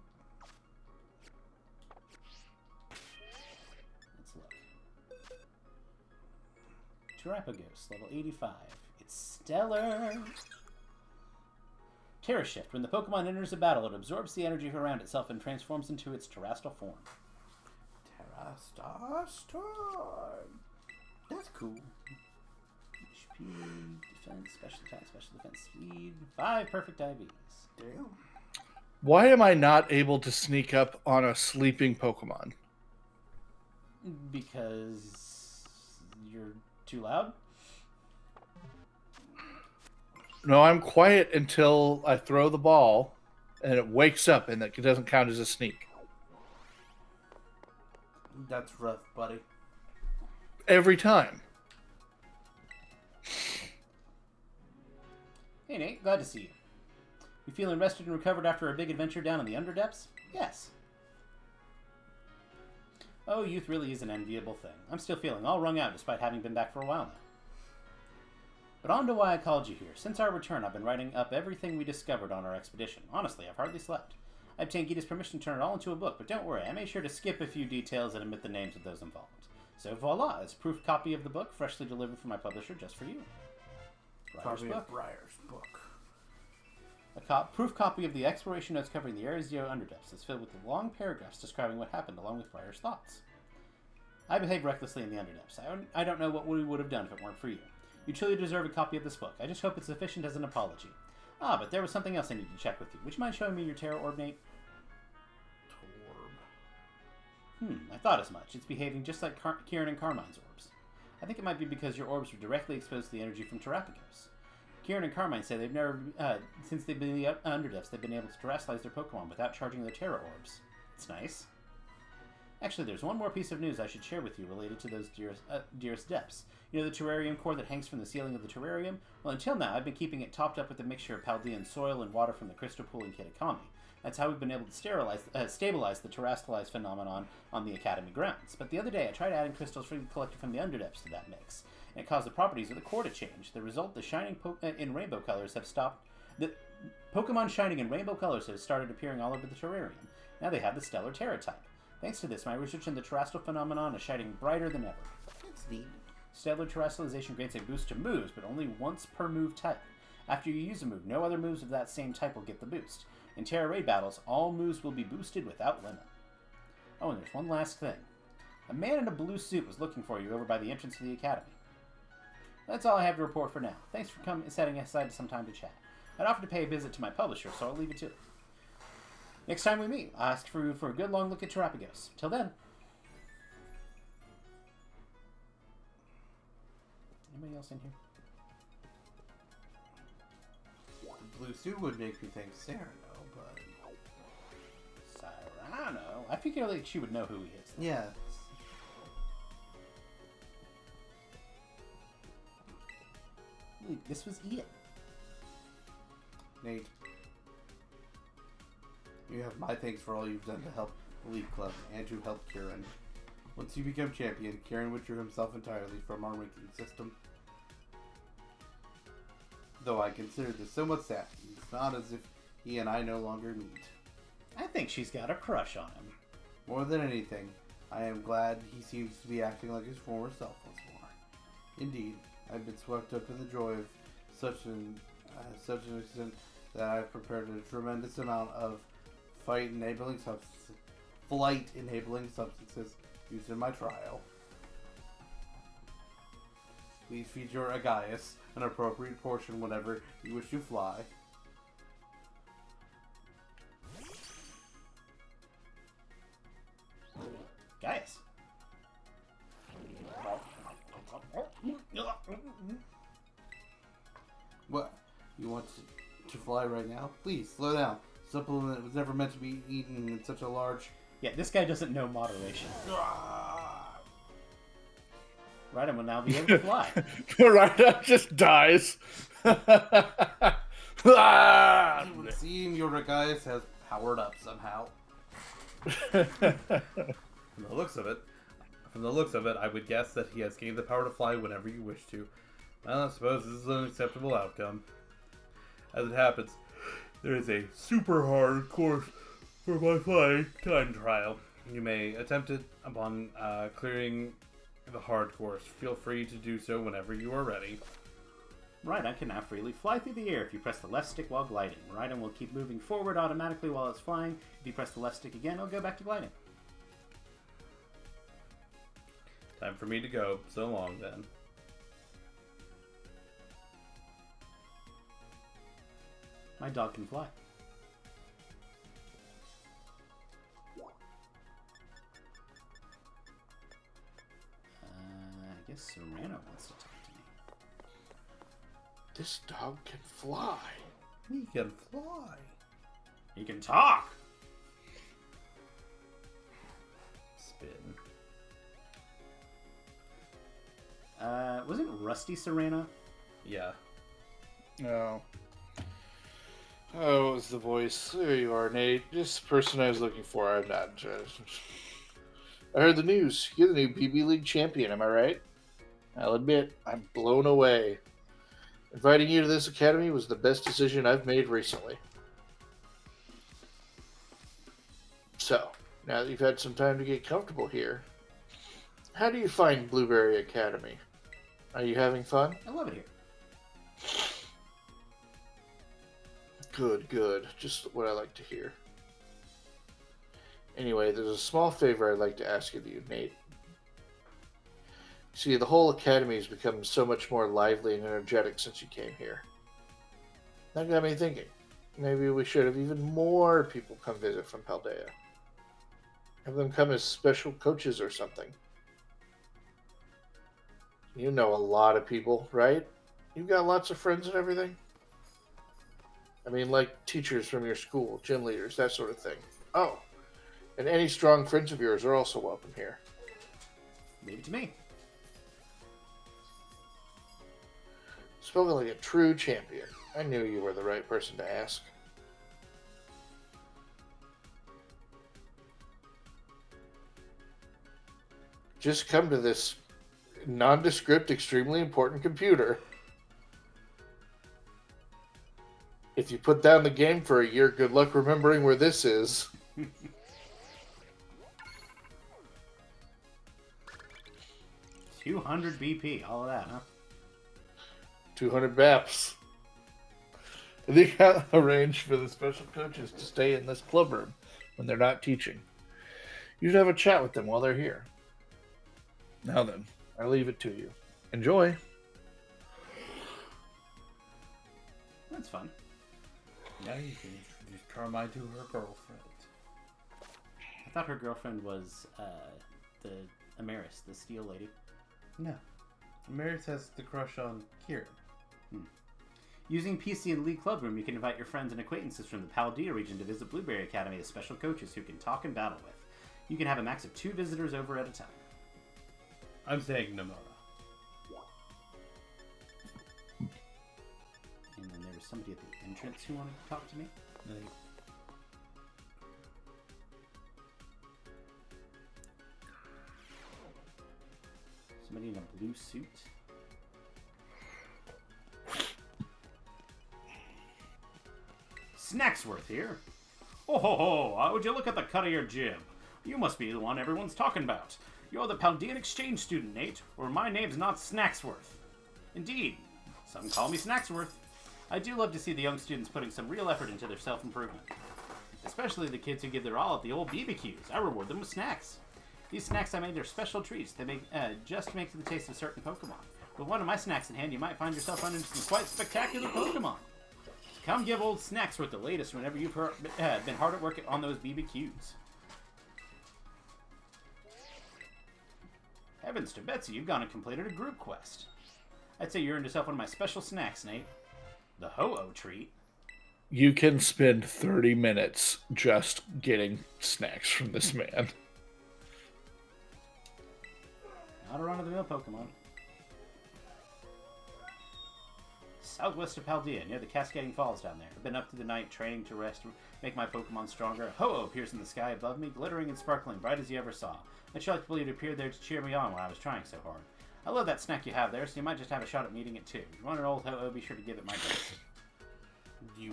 Let's look. Terrapagos, level 85. It's stellar! Terra Shift. When the Pokemon enters a battle, it absorbs the energy around itself and transforms into its terrestrial form. Terra Star Storm. That's cool. HP, defense, special attack, special defense, speed. 5 perfect IVs. Damn. Why am I not able to sneak up on a sleeping Pokemon? Because you're too loud? No, I'm quiet until I throw the ball, and it wakes up, and that doesn't count as a sneak. That's rough, buddy. Every time. Hey Nate, glad to see you. You feeling rested and recovered after a big adventure down in the Underdepths? Yes. Oh, youth really is an enviable thing. I'm still feeling all wrung out despite having been back for a while now. But on to why I called you here. Since our return, I've been writing up everything we discovered on our expedition. Honestly, I've hardly slept. I obtained Gita's permission to turn it all into a book, but don't worry, I made sure to skip a few details and omit the names of those involved. So voila, it's a proof copy of the book, freshly delivered from my publisher just for you. Briar's Copy book. of Briar's book. A proof copy of the exploration notes covering the Arizio Underdepths is filled with long paragraphs describing what happened along with Briar's thoughts. I behaved recklessly in the Underdepths. I don't know what we would have done if it weren't for you. You truly deserve a copy of this book. I just hope it's sufficient as an apology. Ah, but there was something else I need to check with you. Would you mind showing me your Terra Orb, Nate? Torb. I thought as much. It's behaving just like Kieran and Carmine's orbs. I think it might be because your orbs were directly exposed to the energy from Terrapagos. Kieran and Carmine say they've never, since they've been in the Underdepths, they've been able to terrestrialize their Pokemon without charging their Terra Orbs. It's nice. Actually, there's one more piece of news I should share with you related to those dearest depths. You know the terrarium core that hangs from the ceiling of the terrarium? Well, until now, I've been keeping it topped up with a mixture of Paldean soil and water from the crystal pool in Kitakami. That's how we've been able to stabilize the terrestrialized phenomenon on the Academy grounds. But the other day, I tried adding crystals collected from the Underdepths to that mix, and it caused the properties of the core to change. The result, the shining in rainbow colors have stopped. The Pokemon shining in rainbow colors have started appearing all over the terrarium. Now they have the Stellar Terra type. Thanks to this, my research in the terrestrial phenomenon is shining brighter than ever. That's neat. Stellar terrestrialization grants a boost to moves, but only once per move type. After you use a move, no other moves of that same type will get the boost. In Terra Raid battles, all moves will be boosted without limit. Oh, and there's one last thing. A man in a blue suit was looking for you over by the entrance to the academy. That's all I have to report for now. Thanks for setting aside some time to chat. I'd offered to pay a visit to my publisher, so I'll leave it to it. Next time we meet, I'll ask for a good long look at Terrapagos. Till then. Anybody else in here? The blue suit would make me think Sarah, but... Cyrano? I figure like she would know who he is. Yeah. Wait, this was Ian. Nate. You have my thanks for all you've done to help the League Club and to help Kieran. Once you become champion, Kieran withdrew himself entirely from our ranking system. Though I consider this somewhat sad, it's not as if he and I no longer meet. I think she's got a crush on him. More than anything, I am glad he seems to be acting like his former self once more. Indeed, I've been swept up in the joy of such an extent that I've prepared a tremendous amount of flight-enabling substances used in my trial. Please feed your Agaius an appropriate portion whenever you wish to fly. Gaius. What? You want to fly right now? Please, slow down. Supplement was never meant to be eaten in such a large... Yeah, this guy doesn't know moderation. Raiden will now be able to fly. Raiden just dies. It would seem your Agaius has powered up somehow. From the looks of it, I would guess that he has gained the power to fly whenever you wish to. Well, I suppose this is an acceptable outcome. As it happens, there is a super hard course for my flying time trial. You may attempt it upon clearing the hard course. Feel free to do so whenever you are ready. Raiden can now freely fly through the air if you press the left stick while gliding. Raiden will keep moving forward automatically while it's flying. If you press the left stick again, it'll go back to gliding. Time for me to go. So long, then. My dog can fly. I guess Serrano wants to talk to me. This dog can fly. He can fly. He can talk! Spin. Wasn't Rusty Serrano? Yeah. No. Oh, what was the voice? There you are, Nate. Just the person I was looking for. I'm not. I heard the news. You're the new BB League champion, am I right? I'll admit, I'm blown away. Inviting you to this academy was the best decision I've made recently. So, now that you've had some time to get comfortable here, how do you find Blueberry Academy? Are you having fun? I love it here. Good, good. Just what I like to hear. Anyway, there's a small favor I'd like to ask of you, Nate. See, the whole academy has become so much more lively and energetic since you came here. That got me thinking. Maybe we should have even more people come visit from Paldea. Have them come as special coaches or something. You know a lot of people, right? You've got lots of friends and everything? I mean, like teachers from your school, gym leaders, that sort of thing. Oh, and any strong friends of yours are also welcome here. Leave it to me. Spoken like a true champion. I knew you were the right person to ask. Just come to this nondescript, extremely important computer. If you put down the game for a year, good luck remembering where this is. 200 BP, all of that, huh? 200 BAPs. And they got arranged for the special coaches to stay in this club room when they're not teaching. You should have a chat with them while they're here. Now then, I leave it to you. Enjoy. That's fun. Now you can introduce Carmine to her girlfriend. I thought her girlfriend was the Amaris, the steel lady. No. Maris has the crush on Kieran. Using PC and League Club Room, you can invite your friends and acquaintances from the Paldea region to visit Blueberry Academy as special coaches who can talk and battle with. You can have a max of 2 visitors over at a time. I'm saying Nomura. And then there was somebody at the entrance who wanted to talk to me. Somebody in a blue suit. Snacksworth here. Oh ho ho, would you look at the cut of your jib? You must be the one everyone's talking about. You're the Paldean exchange student, Nate, or my name's not Snacksworth. Indeed. Some call me Snacksworth. I do love to see the young students putting some real effort into their self-improvement. Especially the kids who give their all at the old BBQs. I reward them with snacks. These snacks I made are special treats. They make just to make to the taste of certain Pokemon. With one of my snacks in hand, you might find yourself running into some quite spectacular Pokemon. Come give old Snacksworth the latest whenever you've been hard at work on those BBQs. Heavens to Betsy, you've gone and completed a group quest. I'd say you earned yourself one of my special snacks, Nate. The Ho-Oh treat. You can spend 30 minutes just getting snacks from this man. Not a run-of-the-mill Pokemon. Southwest of Paldea, near the Cascading Falls down there. I've been up through the night training to rest, make my Pokemon stronger. Ho-Oh appears in the sky above me, glittering and sparkling, bright as you ever saw. I'd sure like to believe it appeared there to cheer me on when I was trying so hard. I love that snack you have there, so you might just have a shot at meeting it too. If you want an old Ho-Oh, be sure to give it my best.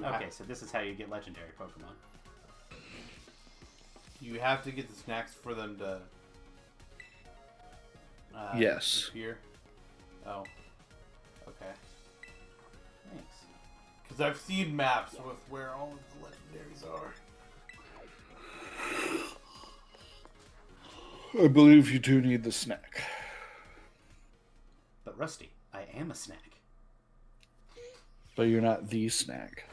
Okay, so this is how you get legendary Pokemon. You have to get the snacks for them to... Yes. Appear. Oh. Okay. Thanks. Because I've seen maps with where all of the legendaries are. I believe you do need the snack. But Rusty, I am a snack. But you're not the snack.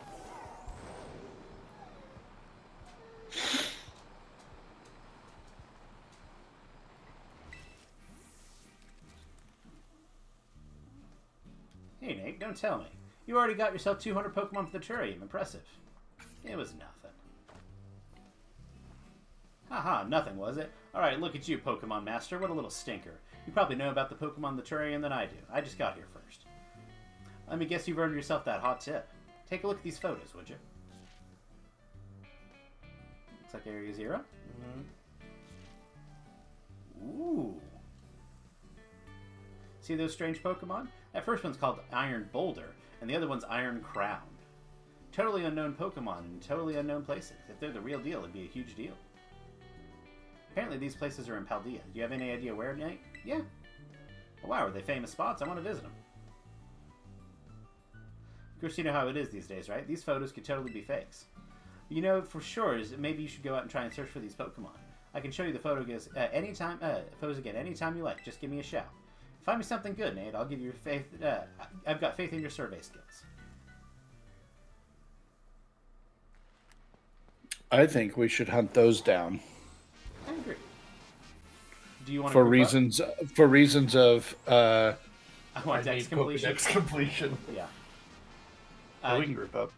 Hey Nate, don't tell me. You already got yourself 200 Pokemon for the terrarium. Impressive. It was nothing. Haha, nothing was it? Alright, look at you, Pokemon Master. What a little stinker. You probably know about the Pokemon in the terrarium than I do. I just got here first. Let me guess you've earned yourself that hot tip. Take a look at these photos, would you? Looks like Area 0. Mm-hmm. Ooh. See those strange Pokemon? That first one's called Iron Boulder, and the other one's Iron Crown. Totally unknown Pokemon in totally unknown places. If they're the real deal, it'd be a huge deal. Apparently these places are in Paldea. Do you have any idea where, Nate? Yeah. Well, wow, are they famous spots? I want to visit them. Of course, you know how it is these days, right? These photos could totally be fakes. You know for sure is that maybe you should go out and try and search for these Pokemon. I can show you the photos again anytime you like. Just give me a shout. Find me something good, Nate. I'll give you faith. I've got faith in your survey skills. I think we should hunt those down. I agree. Do you want for to reasons of I want Dex need completion. Pokedex completion. Yeah. We can group up.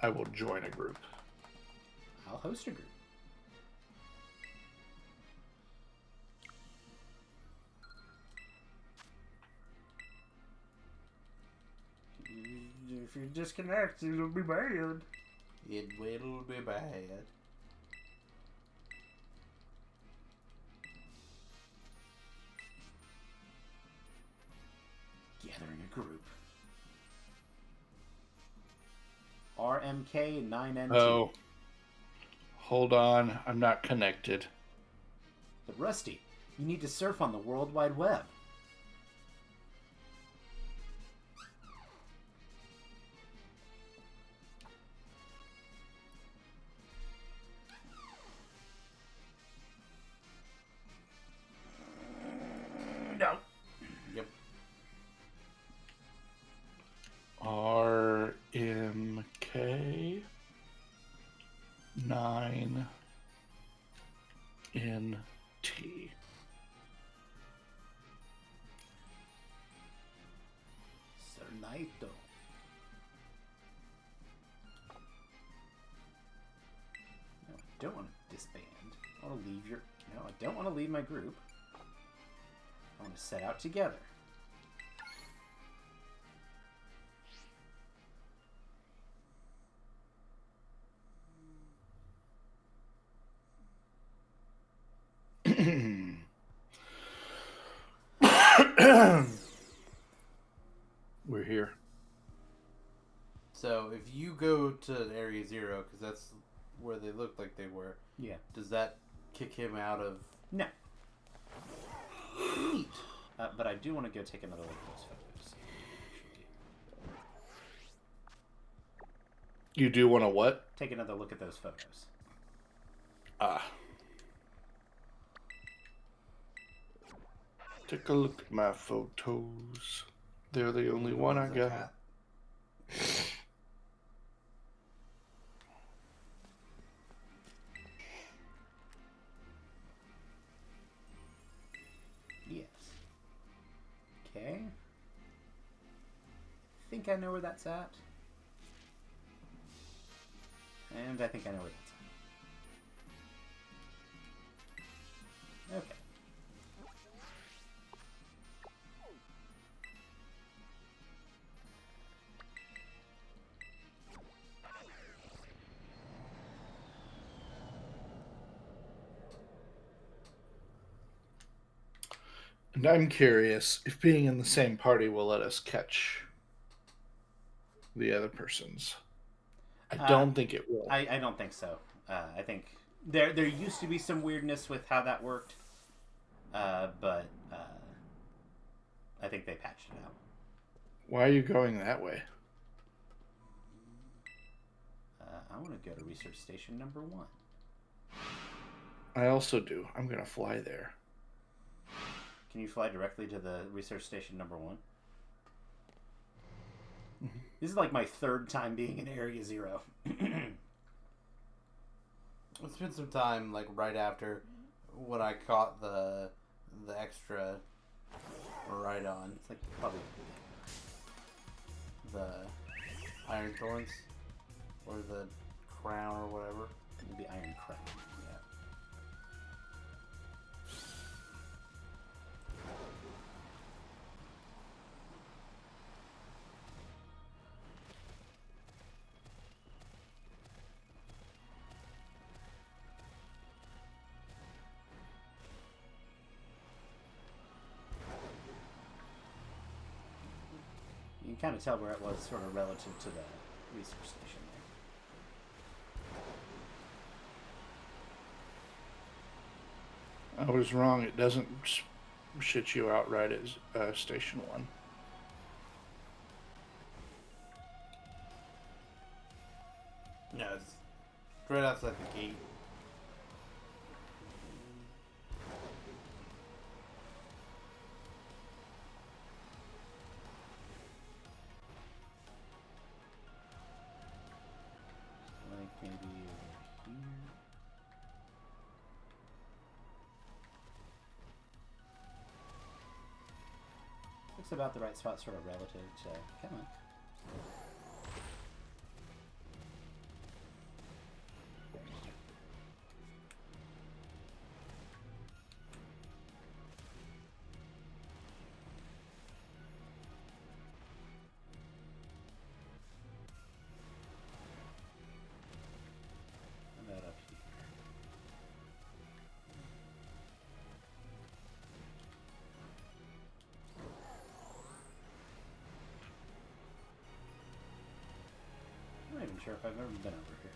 I will join a group. I'll host a group. If you disconnect, it'll be bad. It will be bad. Gathering a group. RMK9NT. Oh. Hold on. I'm not connected. But Rusty, you need to surf on the World Wide Web. No. Yep. RMK 9NT. Cernaito. No, I don't want to disband. I want to leave your... No, I don't want to leave my group. I want to set out together. We're here. So if you go to Area 0, because that's where they looked like they were. Yeah. Does that kick him out of? No. Neat. But I do want to go take another look at those photos. You do want to what? Take another look at those photos. Take a look at my photos. They're the only one I got. Yes. Okay. I think I know where that's at. And I think I know where that's at. Okay. And I'm curious if being in the same party will let us catch the other persons. I don't think it will. I don't think so. I think there used to be some weirdness with how that worked, but I think they patched it out. Why are you going that way? I want to go to research station number 1. I also do. I'm going to fly there. Can you fly directly to the research station number 1? Mm-hmm. This is like my 3rd time being in Area 0. I spent some time like right after when I caught the extra right on. It's like probably the Iron Thorns or the Crown or whatever. maybe Iron Crown. Yeah. You can kind of tell where it was sort of relative to the research station there. I was wrong. It doesn't shit you out right at Station 1. No, it's right outside the gate. Like maybe over here. Looks about the right spot, sort of relative to. Come on. How about up here? I'm not even sure if I've ever been over here.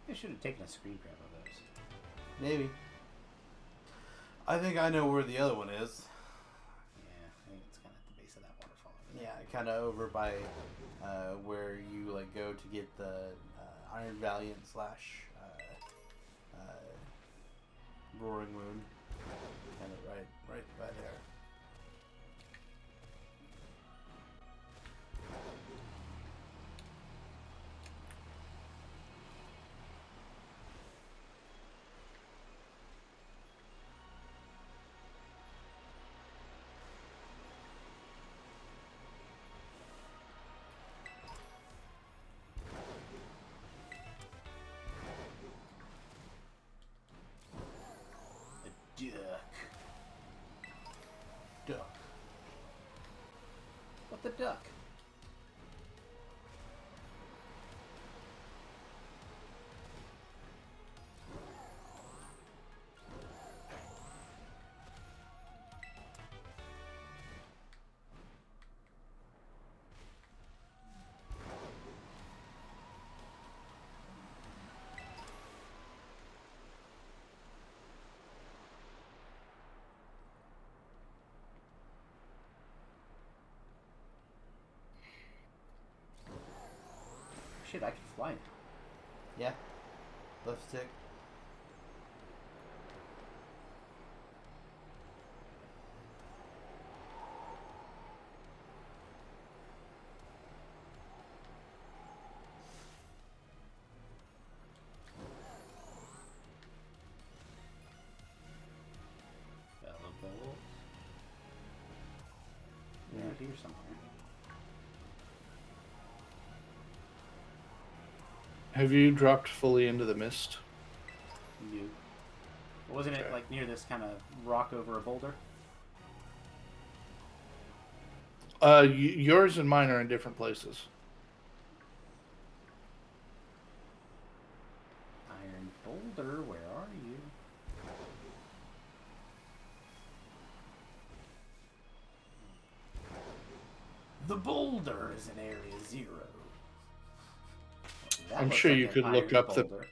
I should have taken a screen grab of those. Maybe. I think I know where the other one is. Yeah, I think it's kind of at the base of that waterfall. Over there. Yeah, kind of over by where you like go to get the Iron Valiant / Roaring Moon. Kind of right by there. Duck. with the duck. Shit, I can fly now. Yeah. Left stick. Bolt. Yeah, here somewhere. Have you dropped fully into the mist? New. Wasn't it like near this kind of rock over a boulder? Yours and mine are in different places. Iron boulder, where are you? The boulder is in area 0. That I'm looks sure like you an could look iron up the. boulder.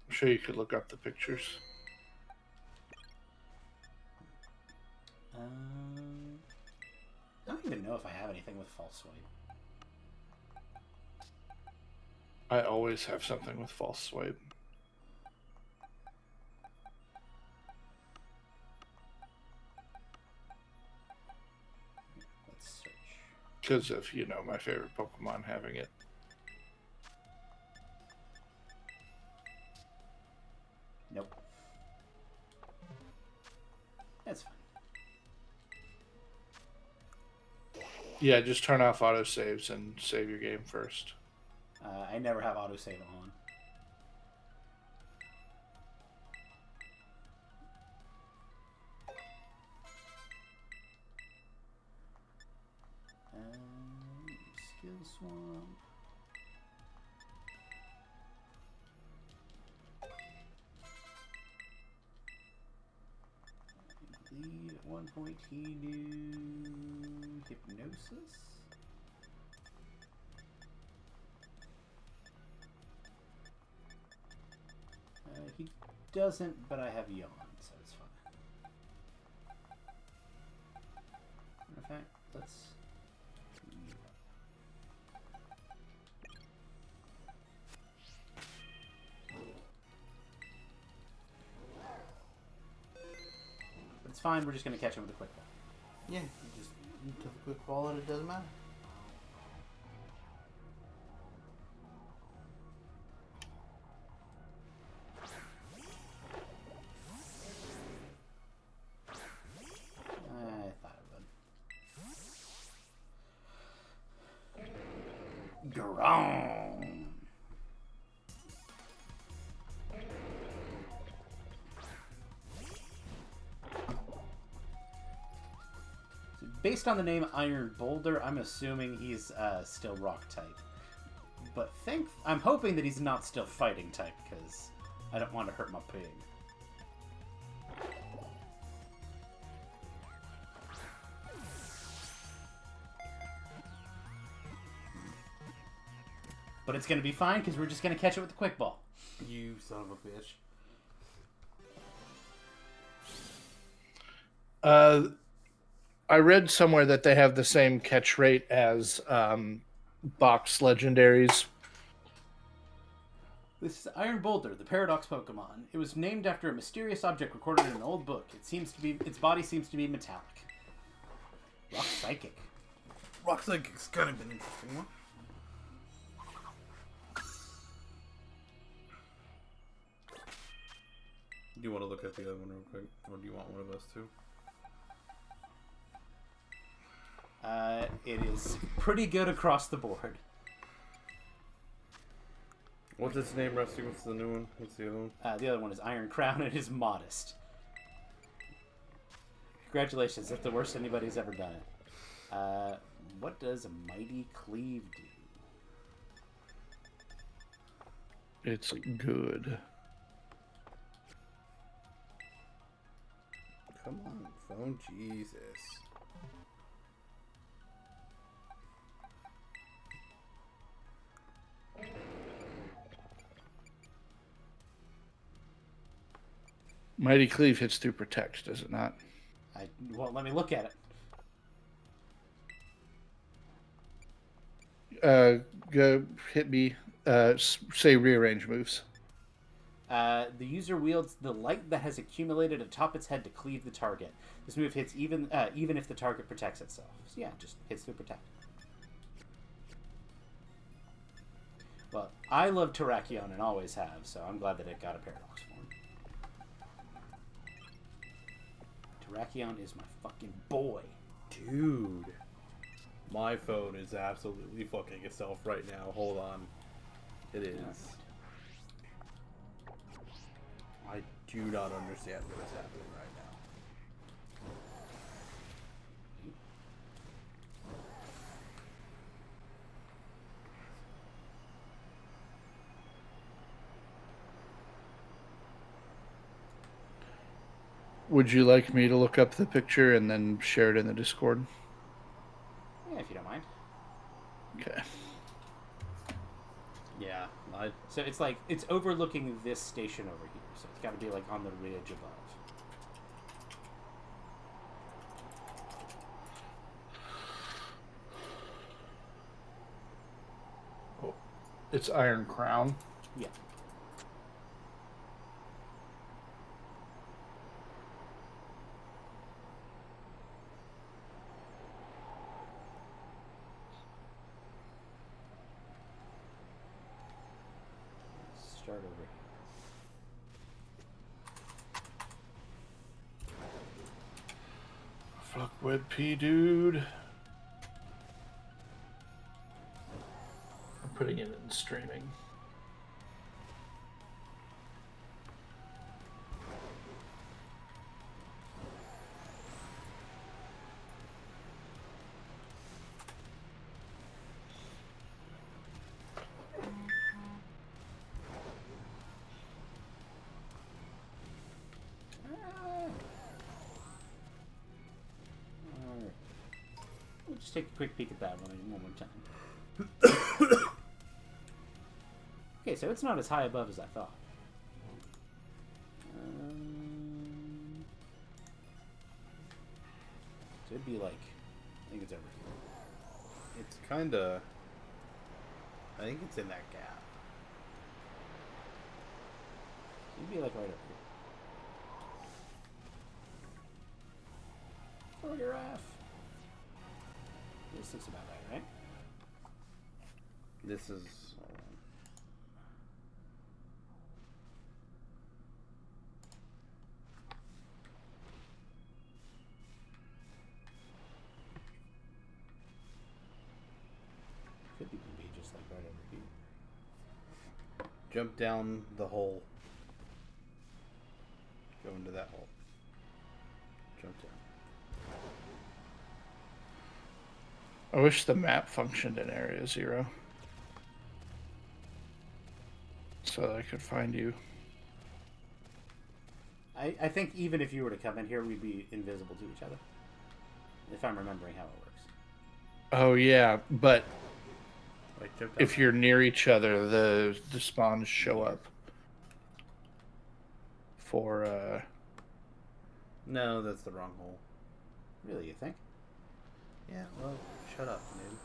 I'm sure you could look up the pictures. I don't even know if I have anything with false swipe. I always have something with false swipe. Let's search. Because of, my favorite Pokemon having it. Nope. That's fine. Yeah, just turn off autosaves and save your game first. I never have autosave on. Skill swamp. Lead at one point he knew hypnosis. He doesn't, but I have yawn, so it's fine. In fact, let's. It's fine. We're just gonna catch him with a quick ball. Yeah, you just took a quick ball and it doesn't matter. I thought it would. Grom. Based on the name Iron Boulder, I'm assuming he's still rock type. But I'm hoping that he's not still fighting type, because I don't want to hurt my pig. But it's going to be fine, because we're just going to catch it with the quick ball. You son of a bitch. I read somewhere that they have the same catch rate as box legendaries. This is Iron Boulder, the Paradox Pokemon. It was named after a mysterious object recorded in an old book. Its body seems to be metallic. Rock Psychic. Rock Psychic's kind of an interesting one. Do you want to look at the other one real quick? Or do you want one of us to? It is pretty good across the board. What's its name, Rusty? What's the new one? What's the other one? The other one is Iron Crown and it is modest. Congratulations, that's the worst anybody's ever done it. What does Mighty Cleave do? It's good. Come on, phone. Jesus. Mighty Cleave hits through Protect, does it not? I won't let me look at it. Go hit me. Say rearrange moves. The user wields the light that has accumulated atop its head to cleave the target. This move hits even if the target protects itself. So yeah, just hits through Protect. Well, I love Terrakion and always have, so I'm glad that it got a Paradox form. Terrakion is my fucking boy. Dude. My phone is absolutely fucking itself right now. Hold on. It is. I do not understand what is happening right now. Would you like me to look up the picture and then share it in the Discord? Yeah, if you don't mind. Okay. Yeah. So it's like, it's overlooking this station over here. So it's got to be like on the ridge above. Oh, it's Iron Crown. Yeah. Start over here. Fuck with P, dude. I'm putting it in streaming. We'll just take a quick peek at that one more time. Okay, so it's not as high above as I thought. So it'd be like, I think it's over here. It's kind of... I think it's in that gap. It'd be like right over here. Photograph. This looks about right, right? This is... Could even be just like right over here. Jump down the hole. Go into that hole. Jump down. I wish the map functioned in Area 0. So that I could find you. I think even if you were to come in here, we'd be invisible to each other. If I'm remembering how it works. Oh yeah, but Like, jump down if you're near each other, the spawns show up. For No, that's the wrong hole. Really, you think? Yeah, well, shut up, dude.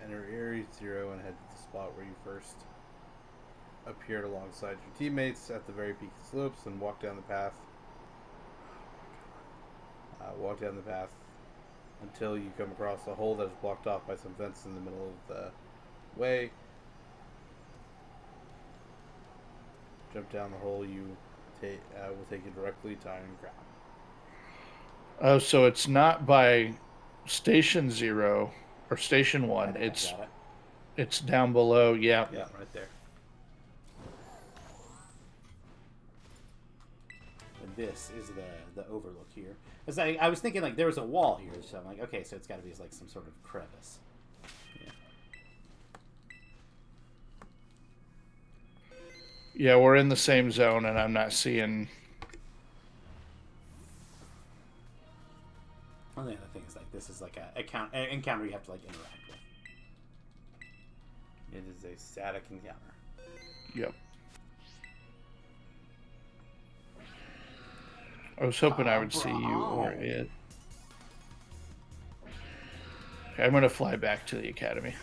Enter Area 0 and head to the spot where you first appeared alongside your teammates at the very peak of slopes and walk down the path. Walk down the path until you come across a hole that is blocked off by some fence in the middle of the way. Jump down the hole. You will take you directly to iron ground. Oh, so it's not by Station 0 or Station 1. I think I got it. It's down below. Yeah. Yeah, right there. And this is the overlook here. As I was thinking, like, there was a wall here, so I'm like, okay, so it's got to be like some sort of crevice. Yeah, we're in the same zone, and I'm not seeing. Well, the other thing is, like, this is like an encounter you have to, like, interact with. It is a static encounter. Yep. I was hoping I would see you or it. Okay, I'm going to fly back to the academy.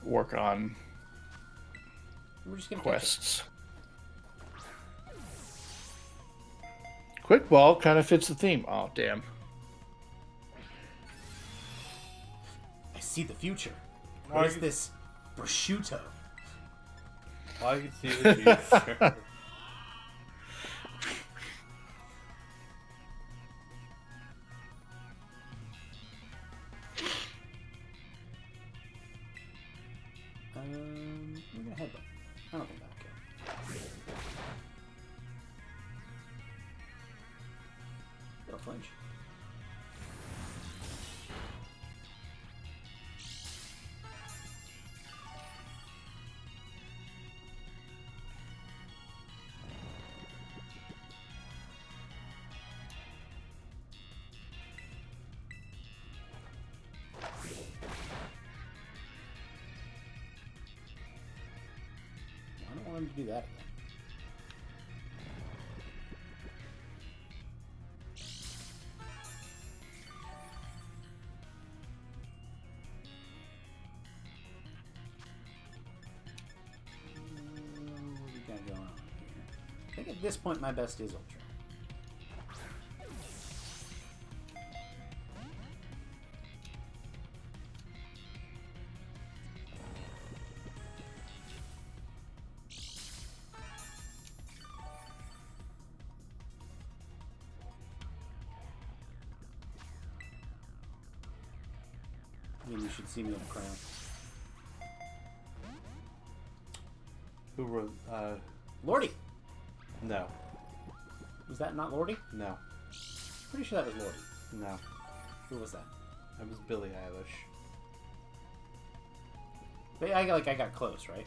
Work on We're just gonna quests. Quick ball kind of fits the theme. Oh, damn. I see the future. What is this prosciutto? I can see the future. We're gonna headbutt. I don't think that'll kill. It'll flinch. I don't want him to do that again. What we got going on here? I think at this point my best is Ultra. I mean, you should see me in a crown. Who wrote? Lordy! No, Was that not Lordy? no, Pretty sure that was Lordy. no. Who was that? That was Billie Eilish. But I got close, right?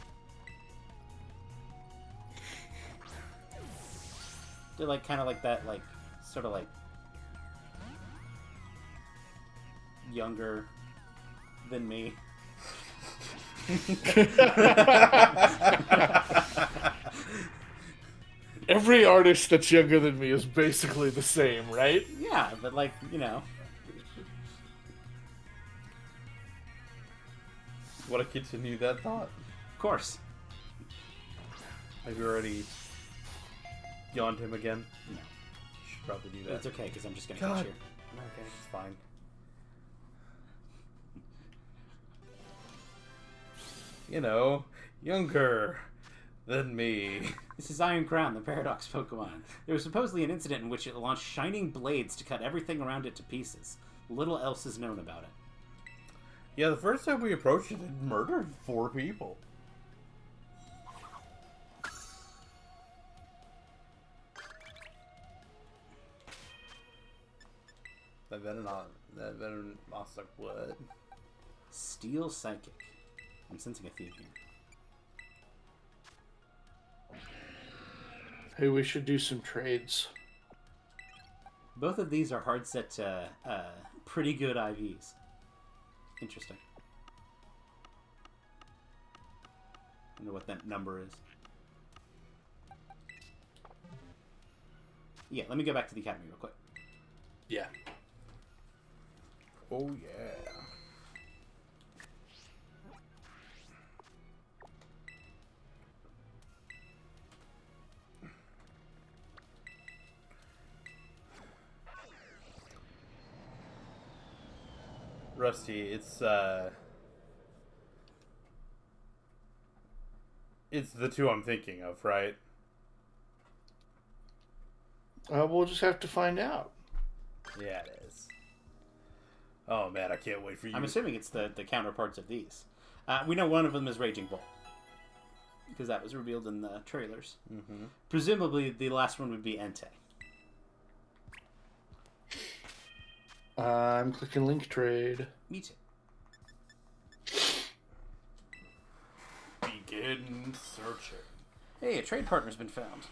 They're like kind of like that, like sort of like younger than me. Every artist that's younger than me is basically the same, right? Yeah, but like, you know. Want to continue that thought? Of course. Have you already yawned him again? No. Should probably do that. It's okay, because I'm just going to God. hit you. Okay, it's fine. You know, younger than me. This is Iron Crown, the Paradox Pokemon. There was supposedly an incident in which it launched shining blades to cut everything around it to pieces. Little else is known about it. Yeah, the first time we approached it, it murdered 4 people. That venom must like what? Steel Psychic. I'm sensing a theme here. Hey, we should do some trades. Both of these are hard set to pretty good IVs. Interesting. Wonder what that number is. Yeah, let me go back to the academy real quick. Yeah. Oh yeah. Rusty, it's the two I'm thinking of, right? We'll just have to find out. Yeah, it is. Oh man, I can't wait for you. I'm assuming it's the counterparts of these. We know one of them is Raging Bull, because that was revealed in the trailers. Mm-hmm. Presumably, the last one would be Entei. I'm clicking link trade. Me too. Begin searching. Hey, a trade partner's been found.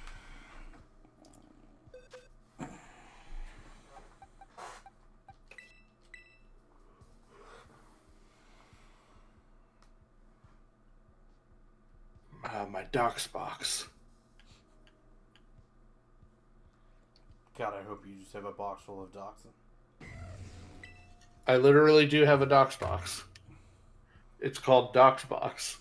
My docs box. God, I hope you just have a box full of Dachshund. I literally do have a docs box. It's called docs box.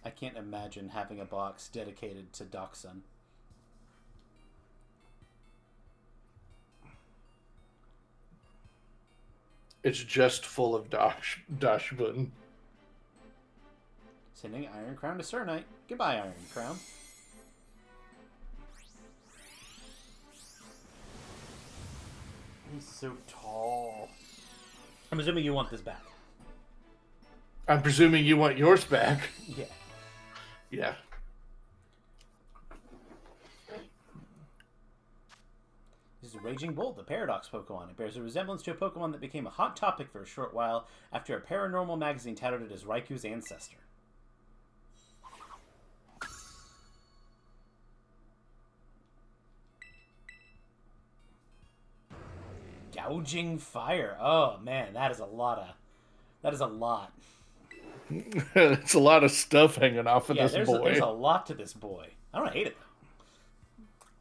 I can't imagine having a box dedicated to Dachshund. It's just full of Dachshund. Sending Iron Crown to Sir Knight. Goodbye, Iron Crown. He's so tall. I'm assuming you want this back. I'm presuming you want yours back. Yeah. Yeah. This is Raging Bull, the Paradox Pokemon. It bears a resemblance to a Pokemon that became a hot topic for a short while after a paranormal magazine touted it as Raiku's ancestor. Gouging Fire. Oh man, that is a lot. It's a lot of stuff hanging off of this boy. There's a lot to this boy. I don't hate it though.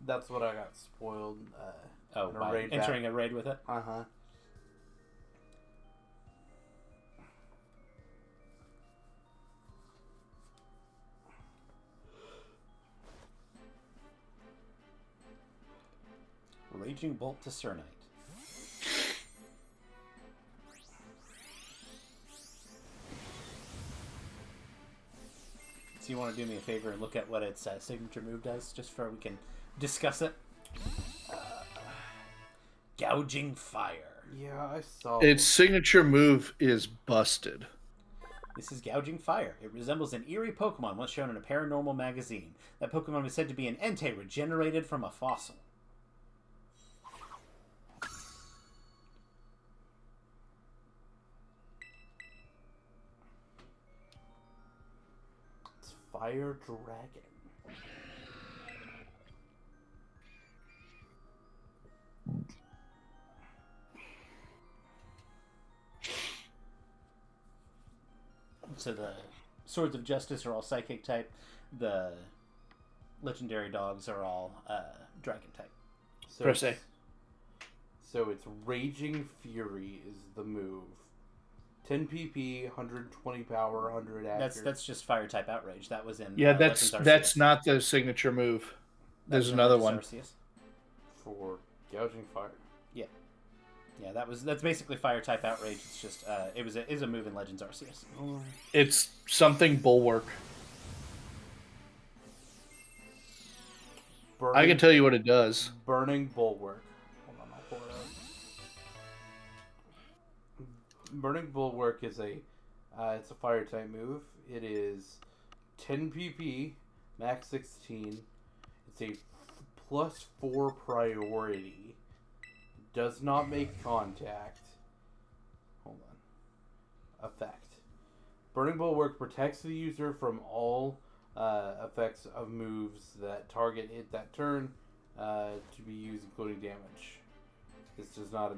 That's what I got spoiled. By entering a raid with it? Uh-huh. Raging Bolt to Sir Knight. So you want to do me a favor and look at what its signature move does, just so we can discuss it? Gouging Fire. Yeah, I saw Its signature move is busted. This is Gouging Fire. It resembles an eerie Pokemon once shown in a paranormal magazine. That Pokemon was said to be an Entei regenerated from a fossil. It's Fire Dragon. So the Swords of Justice are all Psychic type. The legendary dogs are all Dragon type. So Press A. So it's Raging Fury is the move. 10 PP, 120 power, 100 accuracy. That's just Fire type Outrage. That was in That's Legends Arceus. not the signature move. There's That's in another Legends one. Arceus. for Gouging Fire. Yeah, that's basically Fire type Outrage. It's just it is a move in Legends Arceus. It's something bulwark. I can tell you what it does. Burning Bulwark. Hold on, I'll pull it up. Burning Bulwark is it's a fire type move. It is 10 PP, max 16. It's a +4 priority. Does not make contact. Hold on. Effect. Burning Bulwark protects the user from all effects of moves that target it that turn to be used, including damage. This does not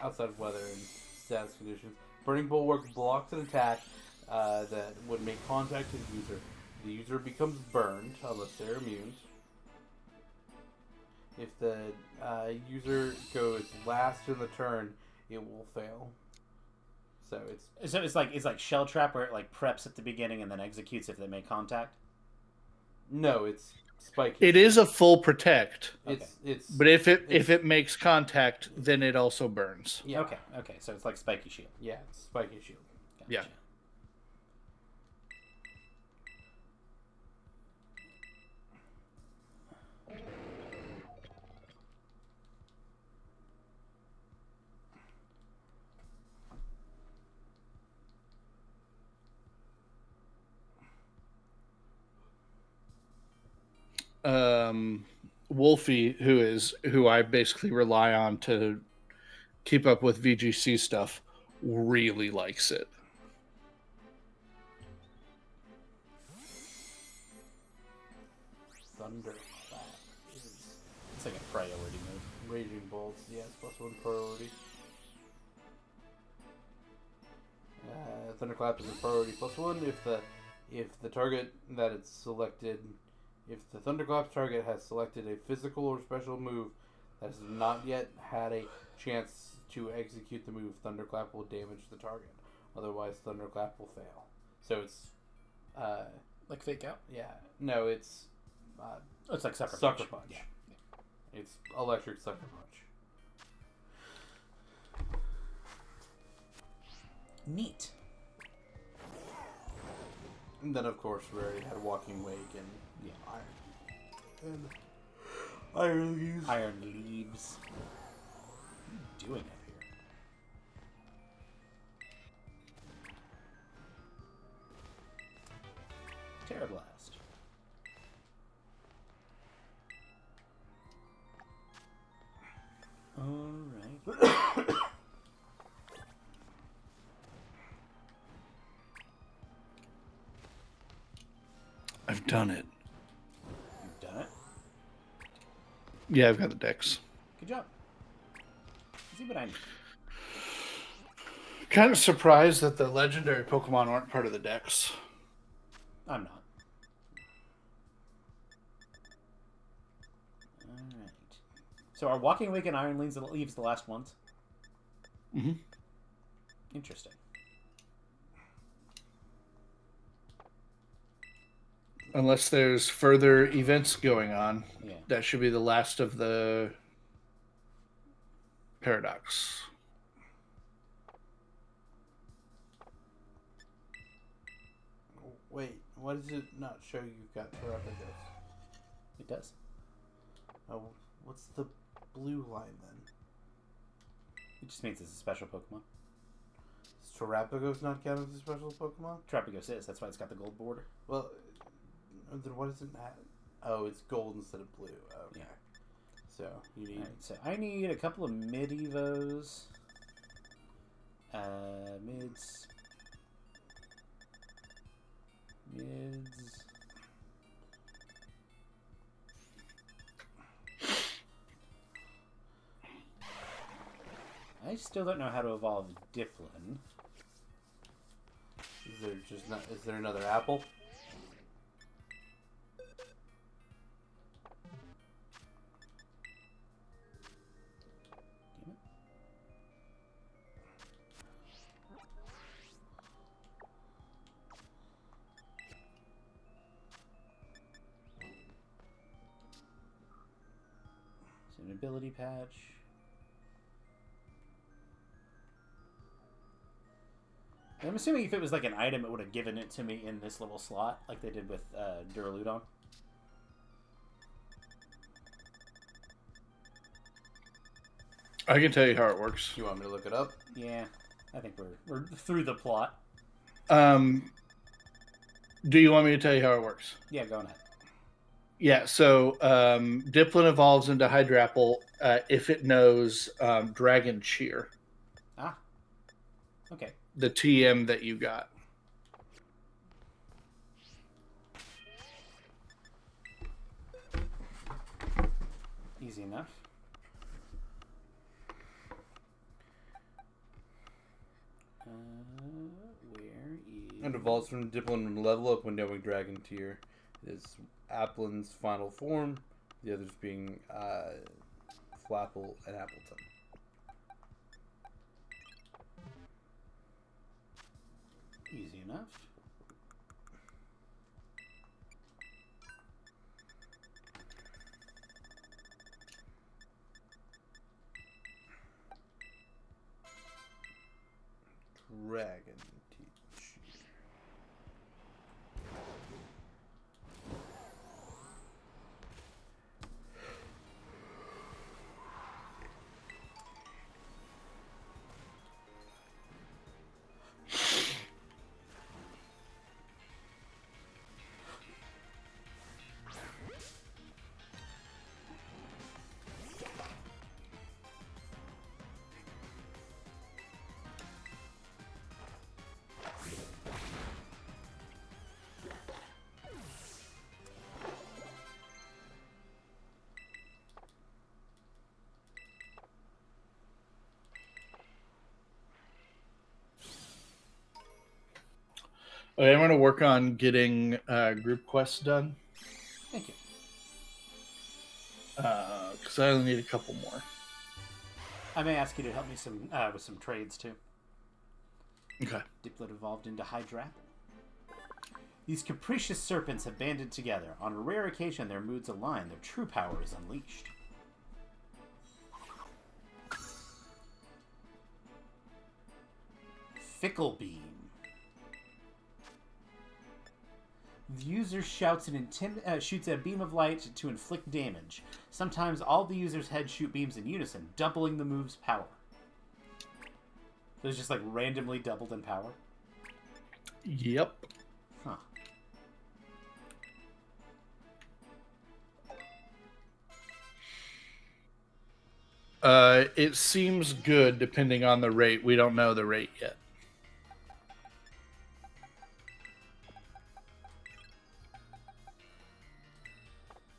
outside of weather and status conditions. Burning Bulwark blocks an attack that would make contact to the user. The user becomes burned unless they're immune. If the user goes last in the turn, it will fail. So it's like Shell Trap where it like preps at the beginning and then executes if they make contact. no, it's Spiky. It is a full protect, It's but if it makes contact, then it also burns. yeah. Okay, so it's like spiky shield. Yeah, it's spiky shield. Gotcha. Yeah. Wolfie, who I basically rely on to keep up with VGC stuff, really likes it. Thunderclap is It's like a priority move. Raging Bolts. Yes, +1 priority. Thunderclap is a priority +1 if the target that it's selected, if the Thunderclap's target has selected a physical or special move that has not yet had a chance to execute the move, Thunderclap will damage the target. Otherwise, Thunderclap will fail. So it's Like fake out? yeah, no, it's It's like sucker Sucker punch. Punch. Yeah. It's electric Sucker Punch. Neat. And then, of course, we already had Walking Wake and Yeah. Iron Leaves. Iron Leaves. What are you doing up here? Terra Blast. Alright. I've done it. You've done it. Yeah, I've got the decks. Good job. Let's see what I need. Kind of surprised that the legendary Pokemon aren't part of the decks. I'm not. Alright. So are Walking Awake and Iron Leaves the last ones? Mm-hmm. Interesting. Unless there's further events going on, Yeah. that should be the last of the Paradox. Wait, why does it not show you've got Terrapagos? It does. Oh, what's the blue line then? It just means it's a special Pokemon. Is Terrapagos not counted as a special Pokemon? Terrapagos is. That's why it's got the gold border. Well, then what does it have? Oh, it's gold instead of blue. Okay. Yeah. So, you need... Alright, so I need a couple of mid-evos. Mids. Mids. I still don't know how to evolve Dipplin. Is there another apple? Damn it. So an ability patch. I'm assuming if it was like an item, it would have given it to me in this little slot, like they did with Duraludon. I can tell you how it works. You want me to look it up? Yeah, I think we're through the plot. Do you want me to tell you how it works? Yeah, go ahead. Yeah, so Dipplin evolves into Hydrapple if it knows Dragon Cheer, Ah, okay. the TM that you got. Easy enough. Where is... And evolves from Dipplin and level up when knowing Dragon Tier. It is Applin's final form, the others being Flapple and Appleton. Easy enough. Dragon Teach. Okay, I'm going to work on getting group quests done. Thank you. Because I only need a couple more. I may ask you to help me with some trades too. Okay. Diplet evolved into Hydrapple. These capricious serpents have banded together. On a rare occasion, their moods align. Their true power is unleashed. Fickle Beam. The user shouts shoots a beam of light to inflict damage. Sometimes all the user's heads shoot beams in unison, doubling the move's power. So it's just like randomly doubled in power? Yep. Huh. It seems good depending on the rate. We don't know the rate yet.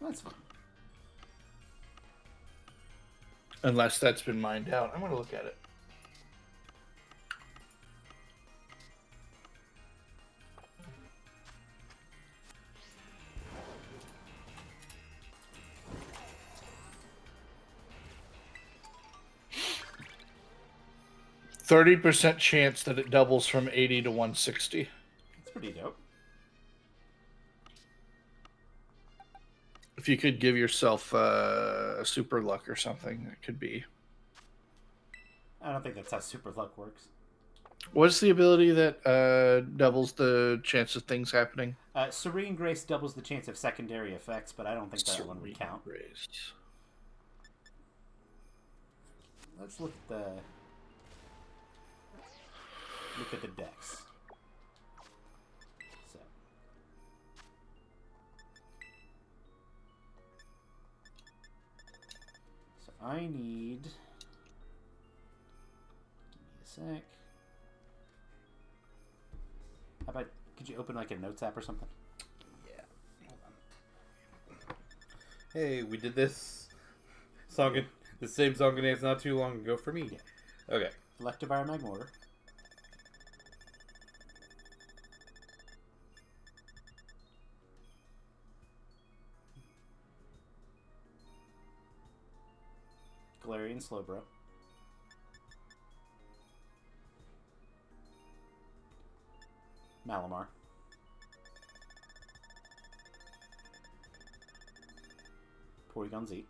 That's fine. Unless that's been mined out. I'm going to look at it. %30 chance that it doubles from 80 to 160. That's pretty dope. If you could give yourself a super luck or something, it could be. I don't think that's how super luck works. What's the ability that doubles the chance of things happening? Serene Grace doubles the chance of secondary effects, but I don't think that one would count. Grace. Let's look at the decks. So I need. Give me a sec. How about, could you open like a notes app or something? Yeah. Hold on. Hey, we did this song, the same song and dance not too long ago for me. Yeah. Okay. Electivire Magmortar. Galarian Slowbro. Malamar. Porygon Z.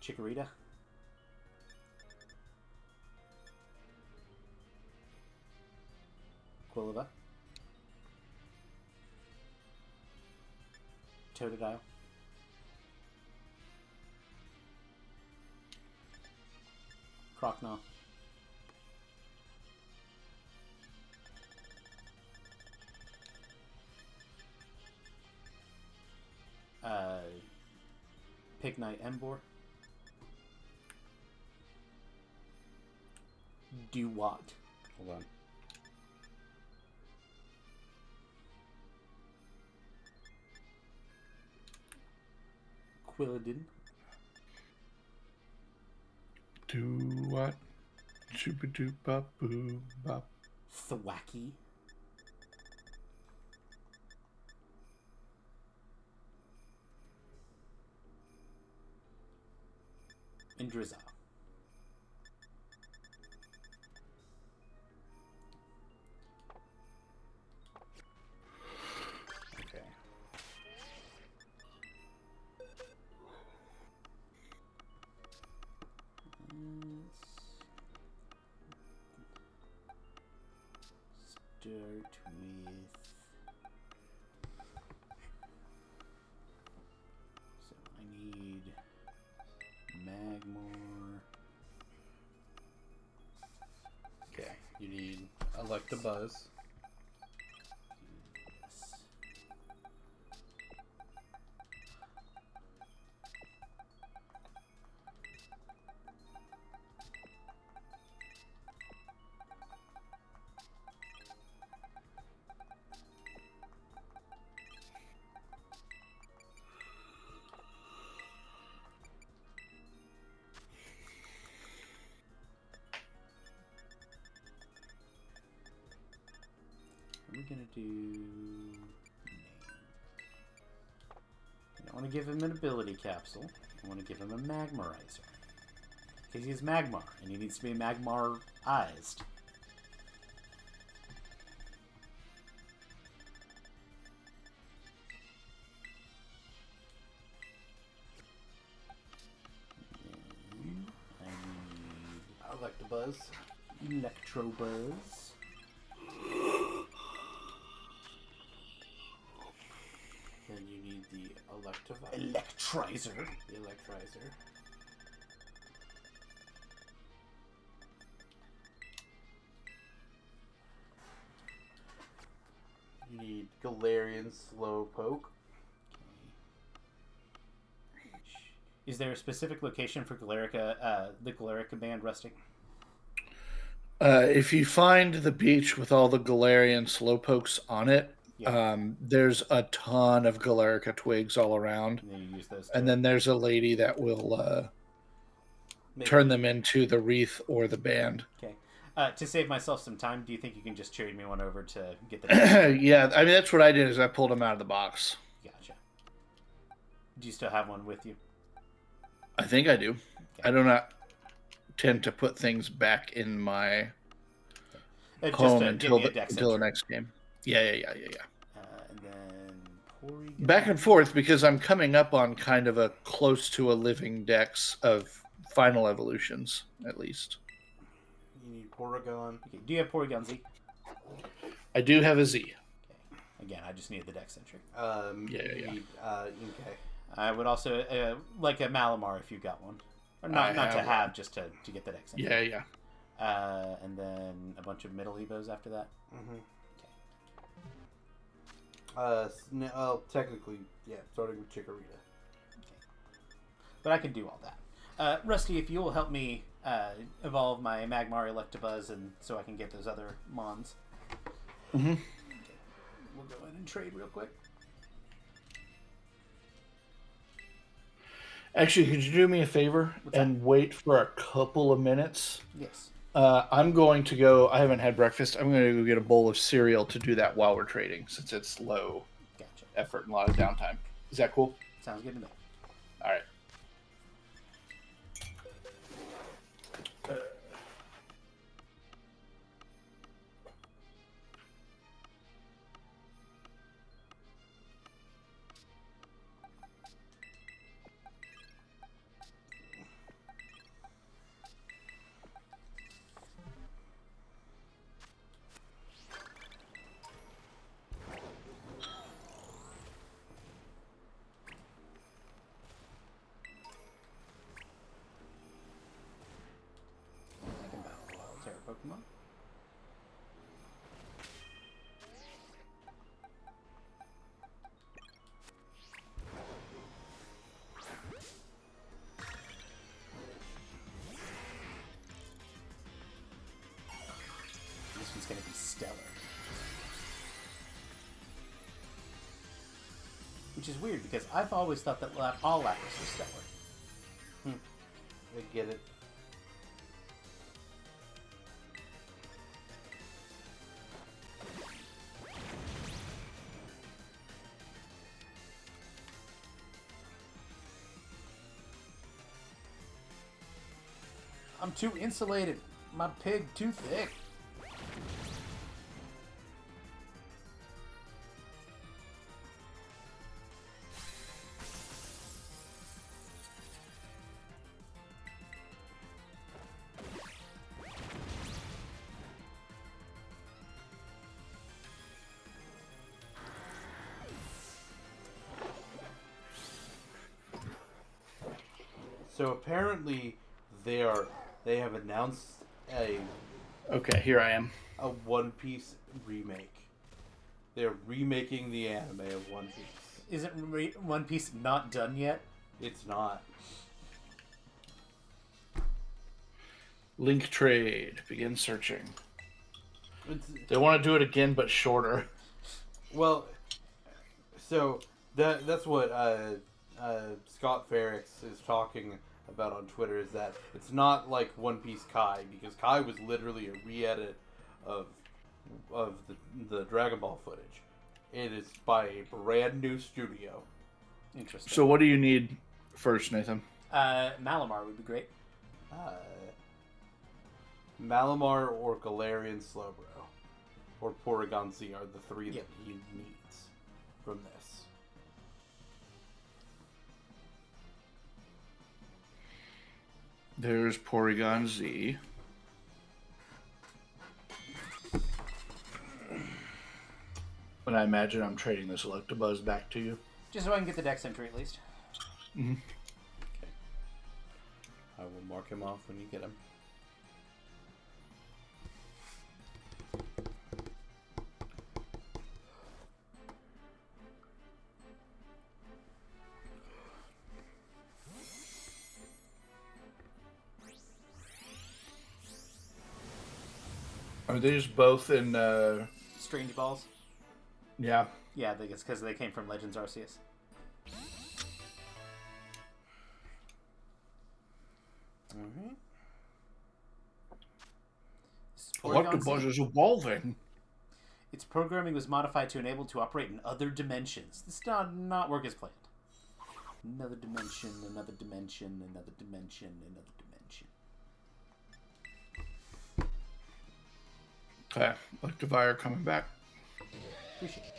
Chikorita. Quilava. Totodile. Croconaw. Pignite Embor. Duwat. Hold on. Quilladin. Do what? Shoopa doop bop boo bop. Thwacky. And Drizzle. Okay. Electabuzz. What are we gonna do? Name. I don't want to give him an ability capsule. I want to give him a Magmarizer. Because he's Magmar, and he needs to be Magmar-ized. I like the buzz. Electrobuzz. Then you need the Electivire. Electrizer. The Electrizer. You need Galarian Slowpoke. Is there a specific location for Galarica, the Galarica band, Rusty? If you find the beach with all the Galarian Slowpokes on it, Yeah. there's a ton of Galarica twigs all around. And then you use those. And then there's a lady that will turn them into the wreath or the band. Okay. To save myself some time, do you think you can just trade me one over to get the... Yeah, I mean, that's what I did is I pulled them out of the box. Gotcha. Do you still have one with you? I think I do. Okay. I do not tend to put things back in my Just home to until give me a dex the entry. next game. Yeah. And then Porygon. Back and forth because I'm coming up on kind of a close to a living dex of final evolutions, at least. You need Porygon. Okay. Do you have Porygon Z? I do have a Z. Okay. Again, I just needed the dex entry. You need Inkay. I would also like a Malamar if you got one. Or not to have, just to get the dex entry. Yeah. And then a bunch of middle Evos after that. Okay. Technically, yeah, starting with Chikorita. Okay. But I can do all that. Rusty, if you will help me evolve my Magmar Electabuzz and so I can get those other Mons. Mm-hmm. Okay. We'll go in and trade real quick. Actually, could you do me a favor and wait for a couple of minutes? Yes. I'm going to go. I haven't had breakfast. I'm going to go get a bowl of cereal to do that while we're trading, since it's low Gotcha. effort and a lot of downtime. Is that cool? Sounds good to me. All right. I can battle a wild Terra Pokemon. This one's going to be stellar. Which is weird because I've always thought that all Lapras were stellar. I get it. I'm too insulated. My pig too thick. So apparently they have announced a Okay, here I am. A One Piece remake. They're remaking the anime of One Piece. Isn't One Piece not done yet? It's not. Link trade. Begin searching. It's, They want to do it again, but shorter. well, so that's what Scott Ferrix is talking about on Twitter. Is that it's not like One Piece Kai, because Kai was literally a re-edit of the Dragon Ball footage. It is by a brand new studio. Interesting. So what do you need first, Nathan? Malamar would be great. Malamar or Galarian Slowbro or Porygon Z are the three that he needs from this. There's Porygon Z. And I imagine I'm trading this Electabuzz back to you. Just so I can get the dex entry at least. Mm-hmm. Okay. I will mark him off when you get him. Are these both in, Strange balls. yeah. Yeah, I think it's because they came from Legends Arceus. Alright. Electabuzz is evolving. Its programming was modified to enable to operate in other dimensions. This did not work as planned. Another dimension, another dimension, another dimension, another dimension. Okay, Electivire coming back. Appreciate it.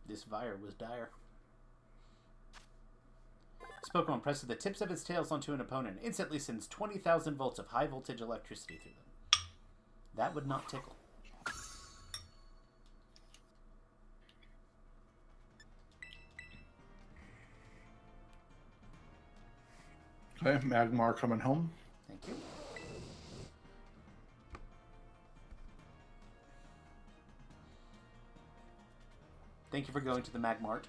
This Vire was dire. This Pokemon presses the tips of its tails onto an opponent and instantly sends 20,000 volts of high voltage electricity through them. That would not tickle. Okay, Magmar coming home. Thank you. Thank you for going to the Magmart.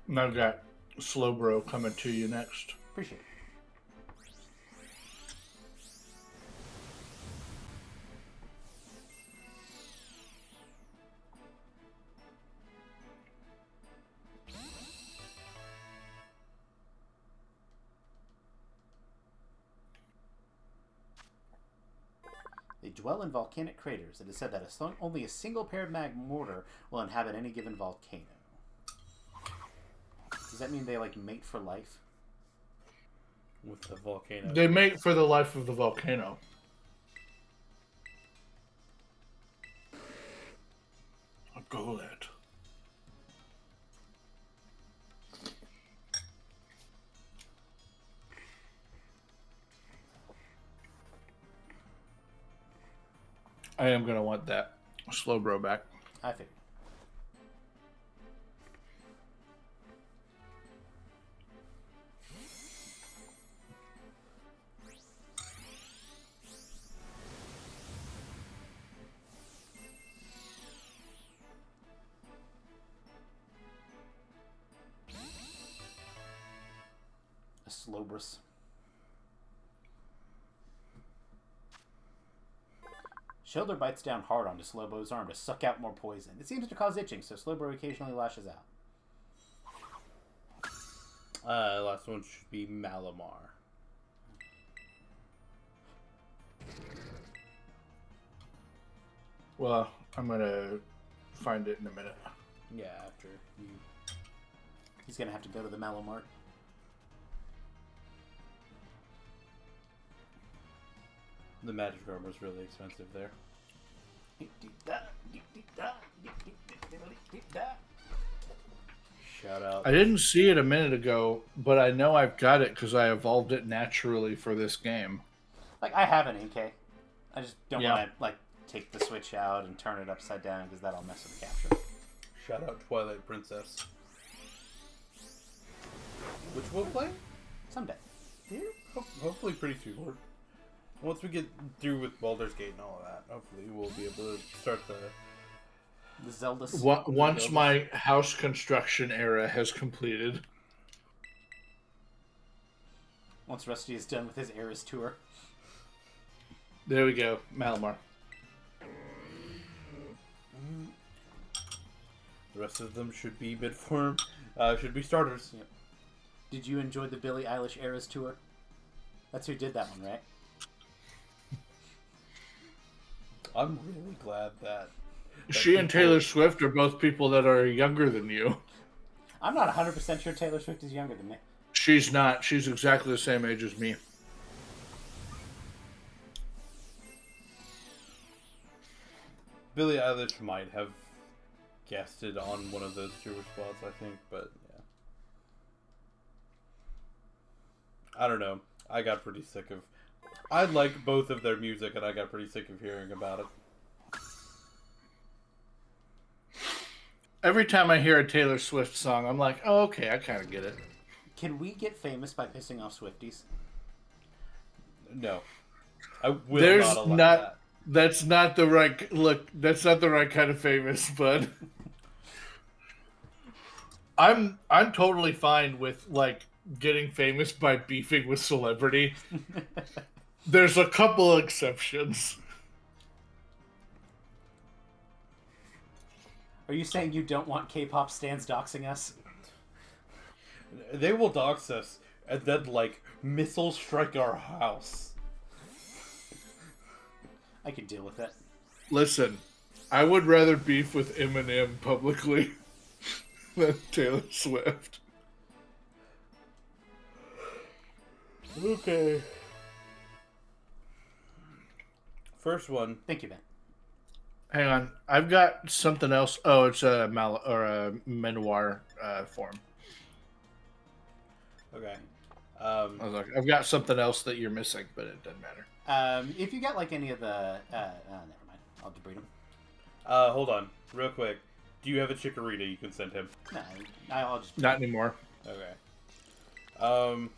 And I've got Slowbro coming to you next. Appreciate it. They dwell in volcanic craters. It is said that only a single pair of mortar will inhabit any given volcano. Does that mean they like mate for life? With the volcano. They mate for the life of the volcano. A Golett. I am going to want that Slowbro back. I figured. A Slowbris. Shoulder bites down hard onto Slowbo's arm to suck out more poison. It seems to cause itching, so Slowbo occasionally lashes out. Last one should be Malamar. Well, I'm gonna find it in a minute. Yeah, after you. He's gonna have to go to the Malamart. The magic armor is really expensive there. Shout out. I didn't see it a minute ago, but I know I've got it because I evolved it naturally for this game. Like, I have an AK. I just don't Yeah. want to, like, take the Switch out and turn it upside down because that'll mess with the capture. Shout out Twilight Princess. Which we'll play? Someday. Yeah, hopefully pretty soon. Once we get through with Baldur's Gate and all of that, hopefully we'll be able to start the... The Zelda. Once my house construction era has completed. Once Rusty is done with his Eras tour. There we go, Malamar. The rest of them should be mid-form, should be starters. Yep. Did you enjoy the Billie Eilish Eras tour? That's who did that one, right? I'm really glad that... She and Taylor Swift are both people that are younger than you. I'm not 100% sure Taylor Swift is younger than me. She's not. She's exactly the same age as me. Billie Eilish might have guested on one of those Jewish spots, I think, but yeah. I don't know. I got pretty sick of... I like both of their music, and I got pretty sick of hearing about it. Every time I hear a Taylor Swift song, I'm like, oh, okay, I kind of get it. Can we get famous by pissing off Swifties? No. I will There's not allow not... that. That's not the right... Look, that's not the right kind of famous, but... I'm totally fine with, like, getting famous by beefing with celebrity. There's a couple exceptions. Are you saying you don't want K-pop stans doxing us? They will dox us, and then, like, missiles strike our house. I can deal with it. Listen, I would rather beef with Eminem publicly than Taylor Swift. Okay. First one. Thank you, Ben. Hang on, I've got something else. Oh, it's a Manoir form. Okay. I was like, I've got something else that you're missing, but it doesn't matter. If you got like any of the, never mind. I'll debreed them. Hold on, real quick. Do you have a Chikorita you can send him? No, I'll just. Not anymore. Okay. I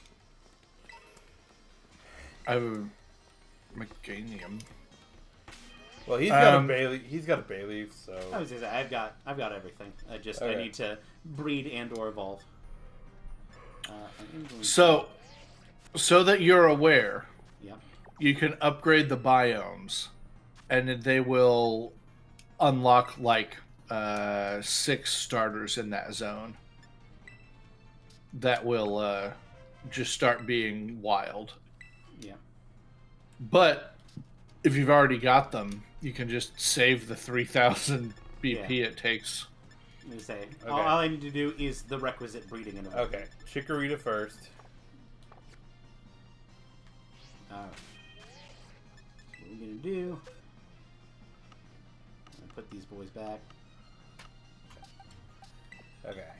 have a Meganium. Well, he's got a Bailey. He's got a Bayleaf, so. I was gonna say I've got everything. I Okay. need to breed and or evolve. So that you're aware, Yeah. you can upgrade the biomes, and then they will unlock like 6 starters in that zone that will just start being wild. Yeah. But if you've already got them, you can just save the 3,000 BP Yeah. it takes. Let me say, Okay. all I need to do is the requisite breeding and evolving. Okay, Chikorita first. Alright. What we're gonna do? I'm gonna put these boys back. Okay.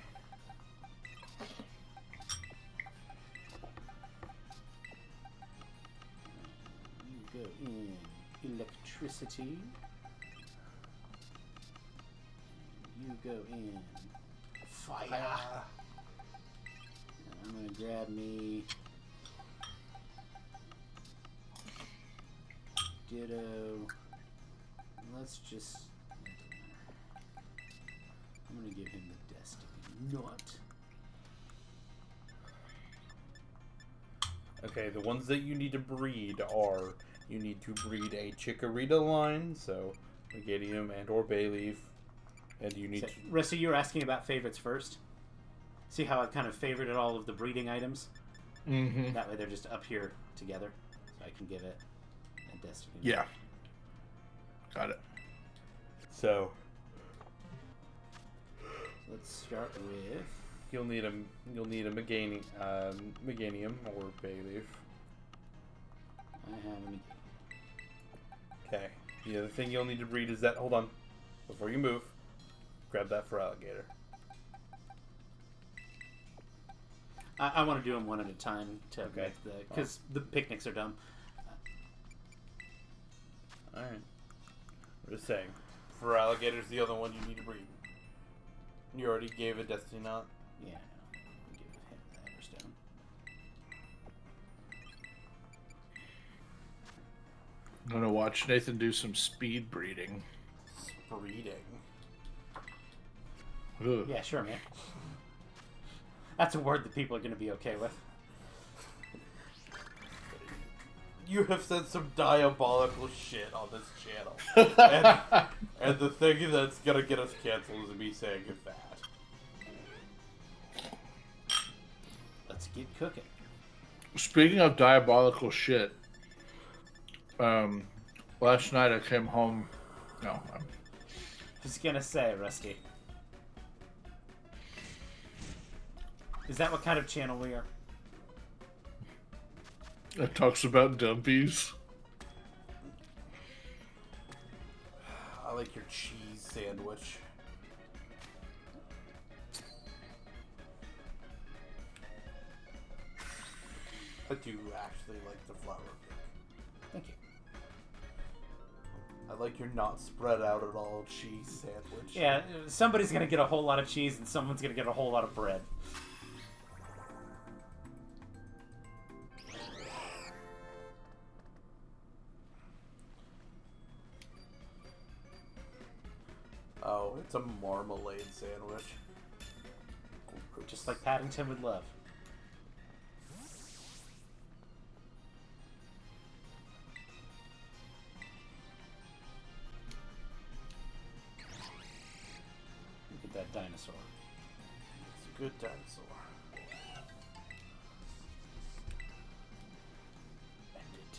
You go in electricity. You go in fire. And I'm gonna grab me Ditto. Let's just. I'm gonna give him the Destiny Nut. Okay, the ones that you need to breed are You need to breed a Chikorita line, so Meganium and or Bayleaf. And you need So, to... Rusty, you were asking about favorites first. See how I've kind of favorited all of the breeding items? Mm-hmm. That way they're just up here together. So I can give it a Destiny. Yeah. Got it. So, Let's start with... you'll need a Meganium or Bayleaf. I have... Okay. The other thing you'll need to breed is that... Hold on. Before you move, grab that for alligator. I want to do them one at a time to Okay. make the... Because the picnics are dumb. Alright. I'm just saying. For alligator's the other one you need to breed. You already gave a Destiny Knot. Yeah, no. I'll give him the Everstone. I'm gonna watch Nathan do some speed breeding. Breeding. Ugh. Yeah, sure, man. That's a word that people are going to be okay with. You have said some diabolical shit on this channel. and the thing that's gonna get us canceled is me saying that. Let's get cooking. Speaking of diabolical shit, last night I came home. No, I was going to say, Rusty. Is that what kind of channel we are? it talks about dumpies. I like your cheese sandwich. I do actually like the flour cake. Thank you. I like your not spread out at all cheese sandwich. Yeah, somebody's going to get a whole lot of cheese and someone's going to get a whole lot of bread. Oh, it's a marmalade sandwich. Just like Paddington would love. Look at that dinosaur. It's a good dinosaur. End it.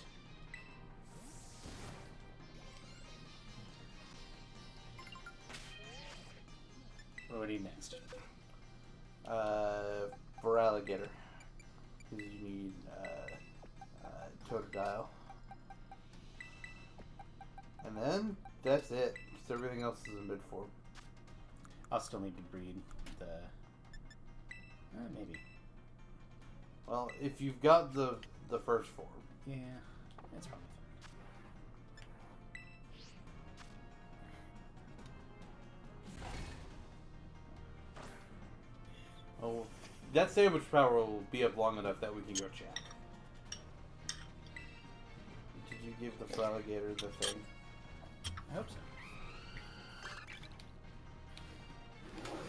What do you need next? For alligator, you need Totodile. And then that's it. Because everything else is in mid form. I'll still need to breed the... maybe. Well, if you've got the first form. Yeah, that's probably Oh, that sandwich power will be up long enough that we can go chat. Did you give the alligator the thing? I hope so.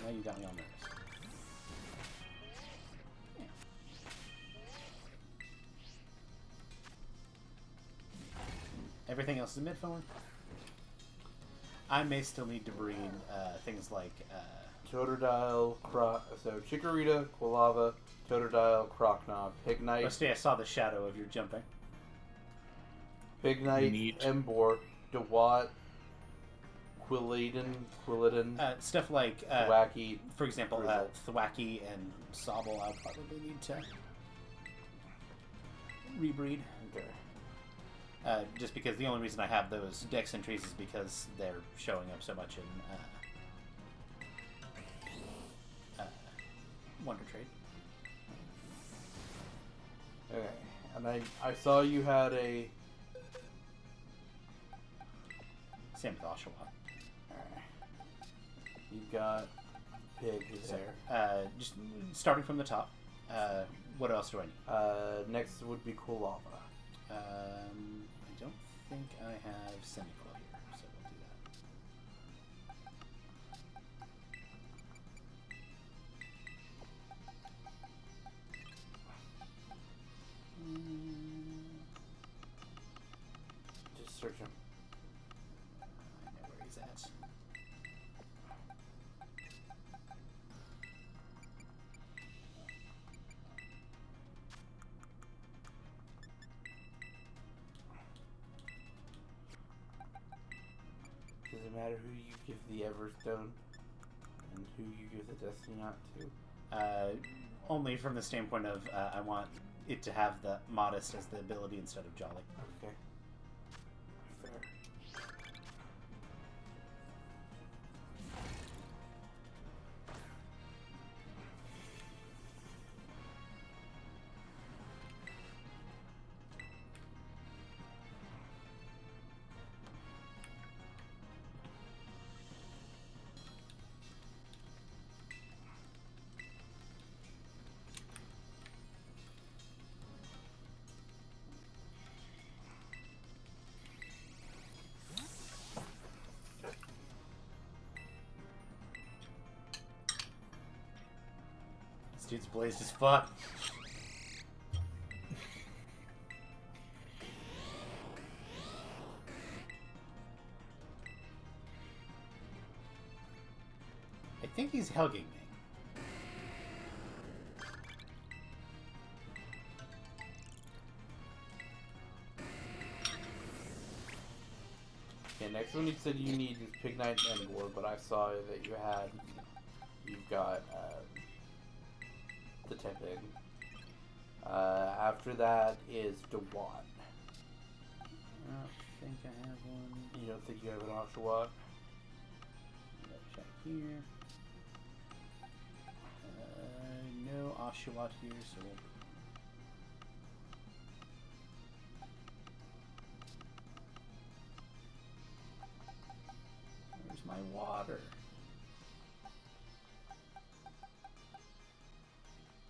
Now you got me all nervous. Yeah. Everything else is mid-form. I may still need to breed things like... Totodile, so Chikorita, Quilava, Totodile, Crocnop, Pignite, Rusty, I saw the shadow of your jumping. Pignite, Neat. Embor, Dewott, Quilladin, Stuff like... Thwacky. for example, Grizzle. Thwacky and Sobble, I'll probably need to rebreed. Okay. Just because the only reason I have those Dex entries is because they're showing up so much in Wonder Trade. Okay. And I saw you had a... Same with Oshawott. You got Pig So, there. just starting from the top. What else do I need? Next would be Quilava. I don't think I have Semiquil here, so we'll do that. matter who you give the Everstone and who you give the Destiny Knot to? Only from the standpoint of I want it to have the modest as the ability instead of jolly. Okay. Fair. This dude's blazed as fuck. I think he's hugging me. Okay, next one you said you need is Pig Knight and Endwar, but I saw that you've got the Tepig. After that is Dewat. I don't think I have one. You don't think you have an Oshawott? Let's check here. No Oshawott here, so we'll... Where's my water?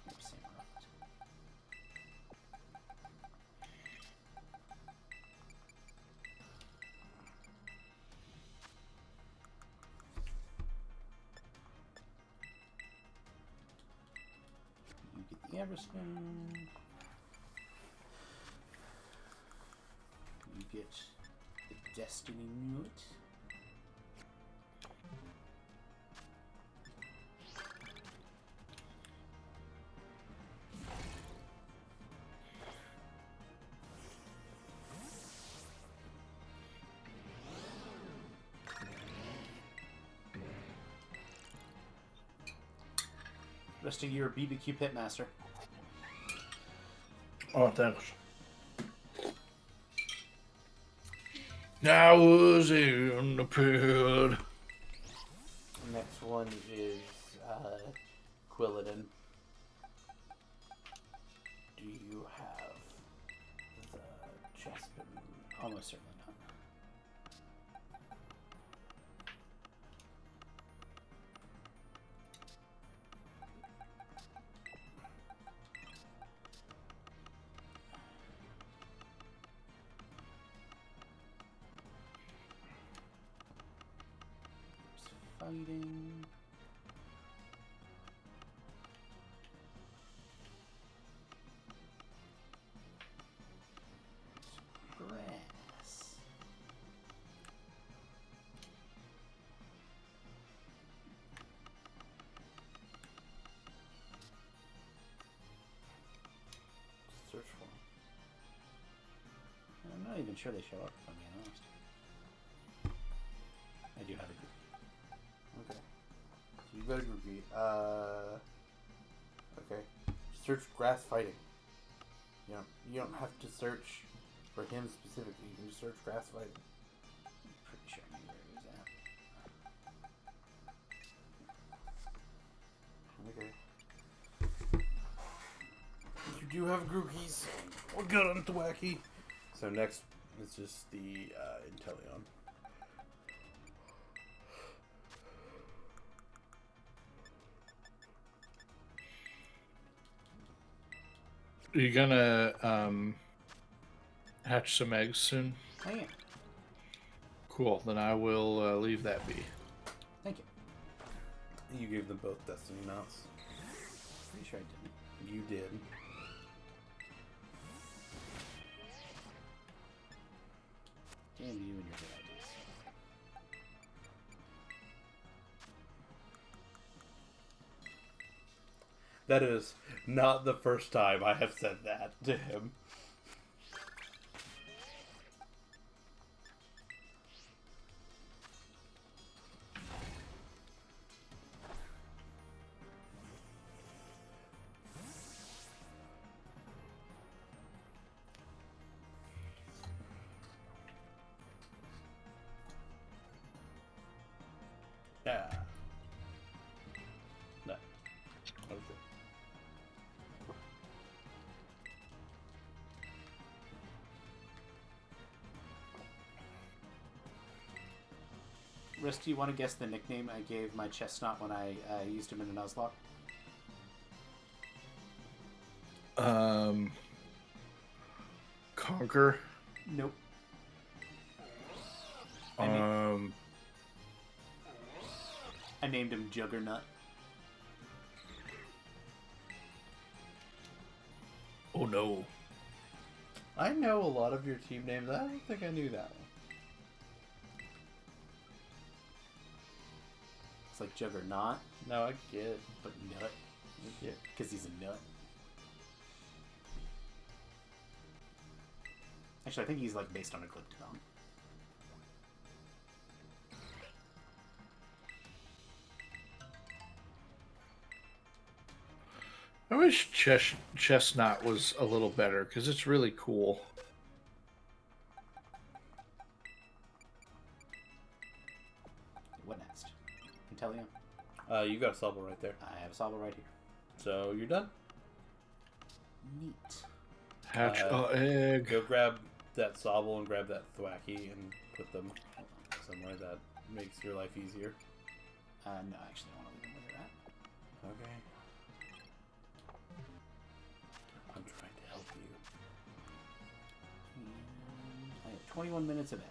Oops, same route. You get the Everstone. You get the Destiny Newt. Rest of your BBQ Pitmaster. Oh, thanks. I was in the pit. Next one is Quilladin. Do you have the Chespin? Almost certainly not. Fighting. Grass. Search for them. I'm not even sure they show up, if I'm being honest. I do have a group. Okay. So you got a groupie. Okay. Search grass fighting. You don't have to search for him specifically. You can just search grass fighting. I'm pretty sure I knew where he was at. Okay. You do have groupies. We'll get on to wacky. So next is just the Inteleon. Are you gonna hatch some eggs soon? I am. Cool. Then I will leave that be. Thank you. You gave them both Destiny Mounts. Pretty sure I didn't. You did. Damn you and your good ideas. That is not the first time I have said that to him. Risk, do you want to guess the nickname I gave my chestnut when I used him in the Nuzlocke? Conquer. Nope. I named him Juggernaut. Oh no. I know a lot of your team names. I don't think I knew that one. It's like Juggernaut, No, I get it. but nut. I get it. Because he's a nut. Actually, I think he's like based on a Glyptodon. I wish Chestnut was a little better because it's really cool. What next? Intellium? You got a Sobble right there. I have a Sobble right here. So you're done. Neat. Hatch egg. Go grab that Sobble and grab that Thwacky and put them somewhere that makes your life easier. No, actually, I want to leave them where they're at. Okay. I'm trying to help you. I have 21 minutes of egg.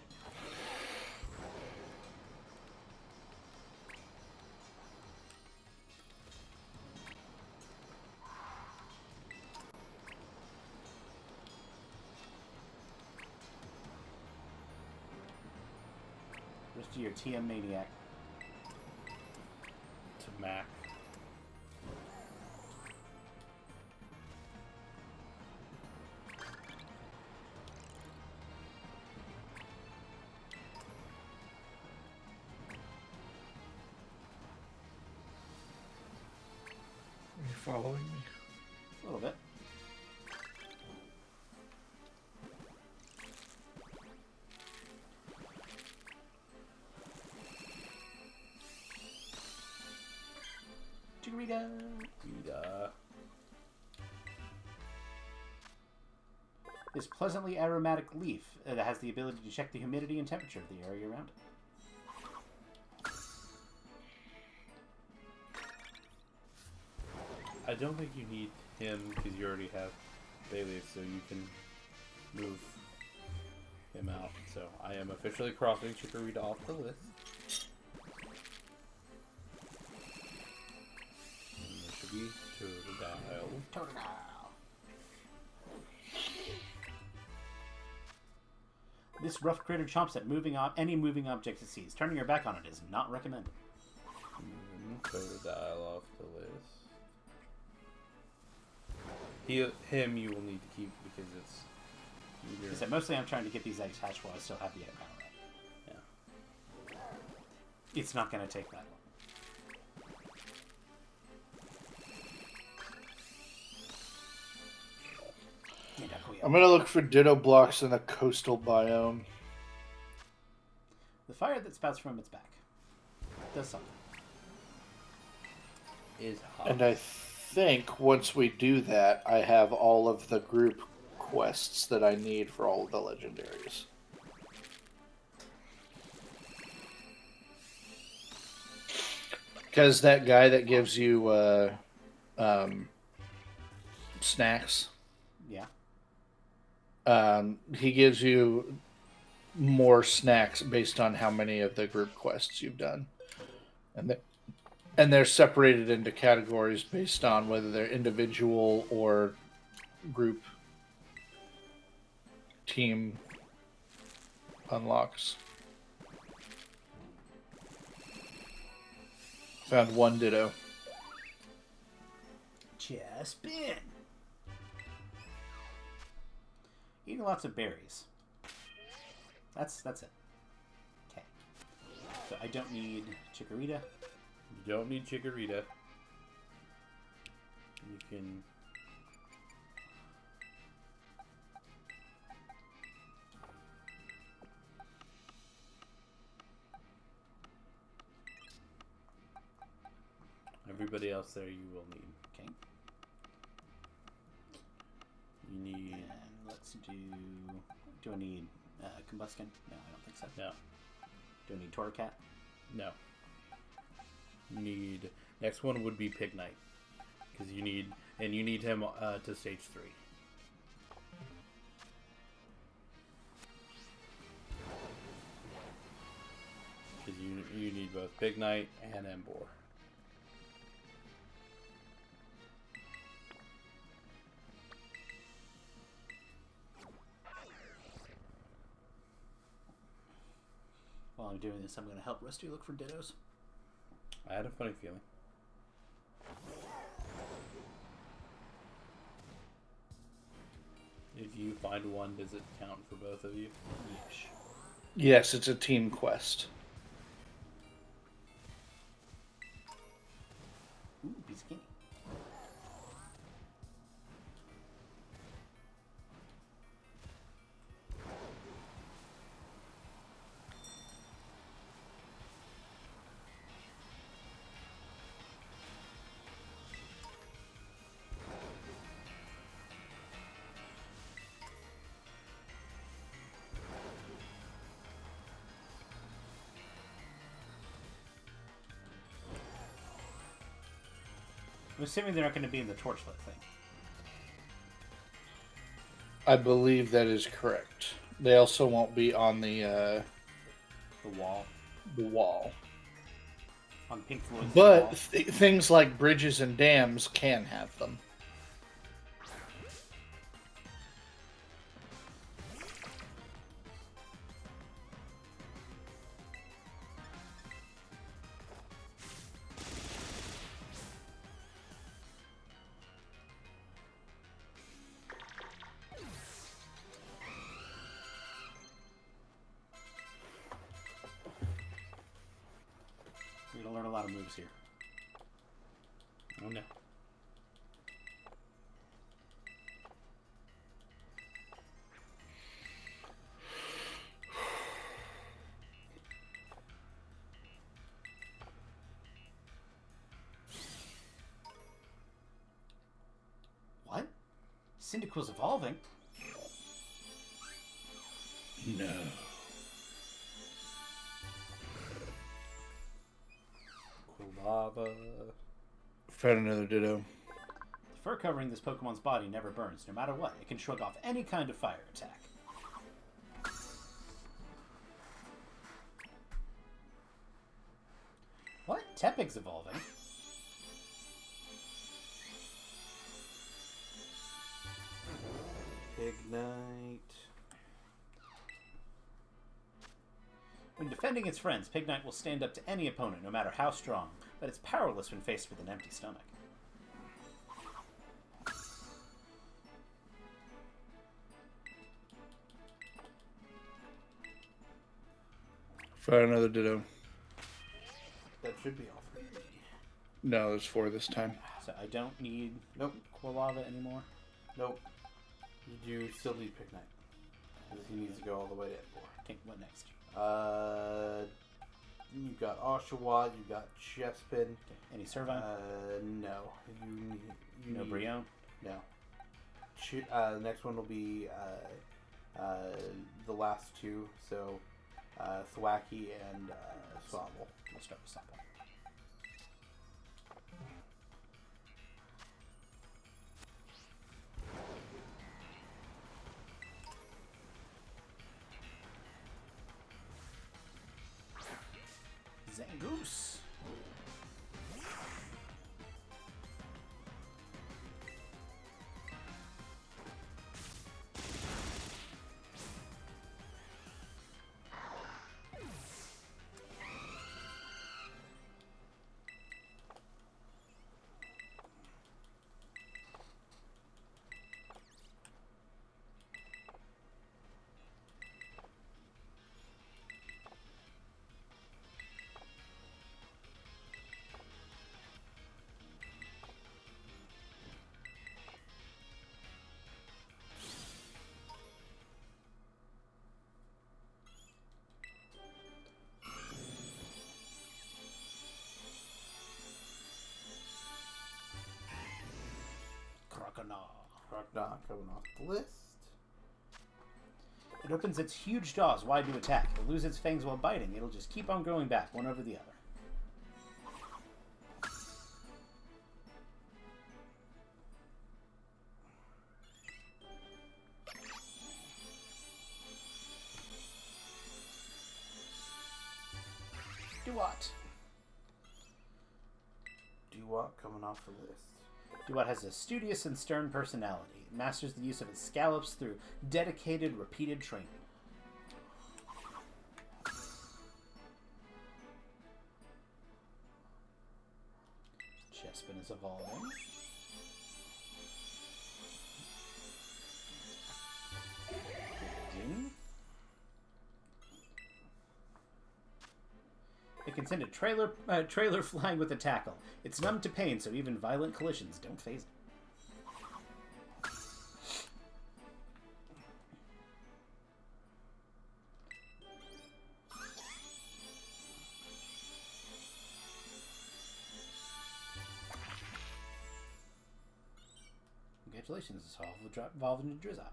Rest of your TM Maniac. To Mac. Are you following me? A little bit. Chikorita! This pleasantly aromatic leaf that has the ability to check the humidity and temperature of the area around it. I don't think you need him because you already have Bailey, so you can move him out. So I am officially crossing Chikorita off the list. And there should be Totodile. Totodile! This rough critter chomps at any moving object it sees. Turning your back on it is not recommended. Totodile off the list. Him you will need to keep because it's either... Except mostly I'm trying to get these eggs hatched while I still have the egg power up. Yeah. It's not going to take that long. I'm gonna look for ditto blocks in the coastal biome. The fire that spouts from its back does something. Is hot. And I think once we do that, I have all of the group quests that I need for all of the legendaries. Because that guy that gives you snacks, Yeah. he gives you more snacks based on how many of the group quests you've done. And they're separated into categories based on whether they're individual or group team unlocks. Found one ditto. Just been. Eating lots of berries. That's it. Okay. So I don't need Chikorita. You don't need Chikorita. You can... Everybody else there you will need. Okay. You need... And let's do... Do I need Combuskin? No, I don't think so. No. Do I need Torracat? No. Need next one would be Pig Knight, because you need him to stage 3. Because you need both Pig Knight and Embor. While I'm doing this, I'm going to help Rusty look for dittos. I had a funny feeling. If you find one, does it count for both of you? Yes. Yes, it's a team quest. Ooh, piece of candy. I'm assuming they're not going to be in the torchlit thing. I believe that is correct. They also won't be on the wall. wall. On Pink Floyd's But wall. things like bridges and dams can have them. We're going to learn a lot of moves here. Oh no. What? Cyndaquil's evolving? No. Lava. Found another ditto. The fur covering this Pokemon's body never burns, no matter what. It can shrug off any kind of fire attack. What? Tepig's evolving? Ignite. When defending its friends, Pignite will stand up to any opponent, no matter how strong, but it's powerless when faced with an empty stomach. Found another ditto. That should be all 3. No, there's 4 this time. So I don't need Nope. Quilava anymore. Nope. You do still need Pig Knight. Because he needs to go all the way to Embor. Okay, what next? You got Oshawott, you got Chespin. Okay. Any Servine? No. You no need, Brion? No. The next one will be the last 2. So Thwacky and Sobble. We'll start with Sobble. Zangoose. Croconaw coming off the list. It opens its huge jaws wide to attack. It'll lose its fangs while biting. It'll just keep on growing back, one over the other. Duat. Duat coming off the list. Duat has a studious and stern personality. It masters the use of its scallops through dedicated, repeated training. Chespin is evolving. Digging. It can send a trailer flying with a tackle. It's numb to pain, so even violent collisions don't phase it. Congratulations, this will evolve into Drizzle.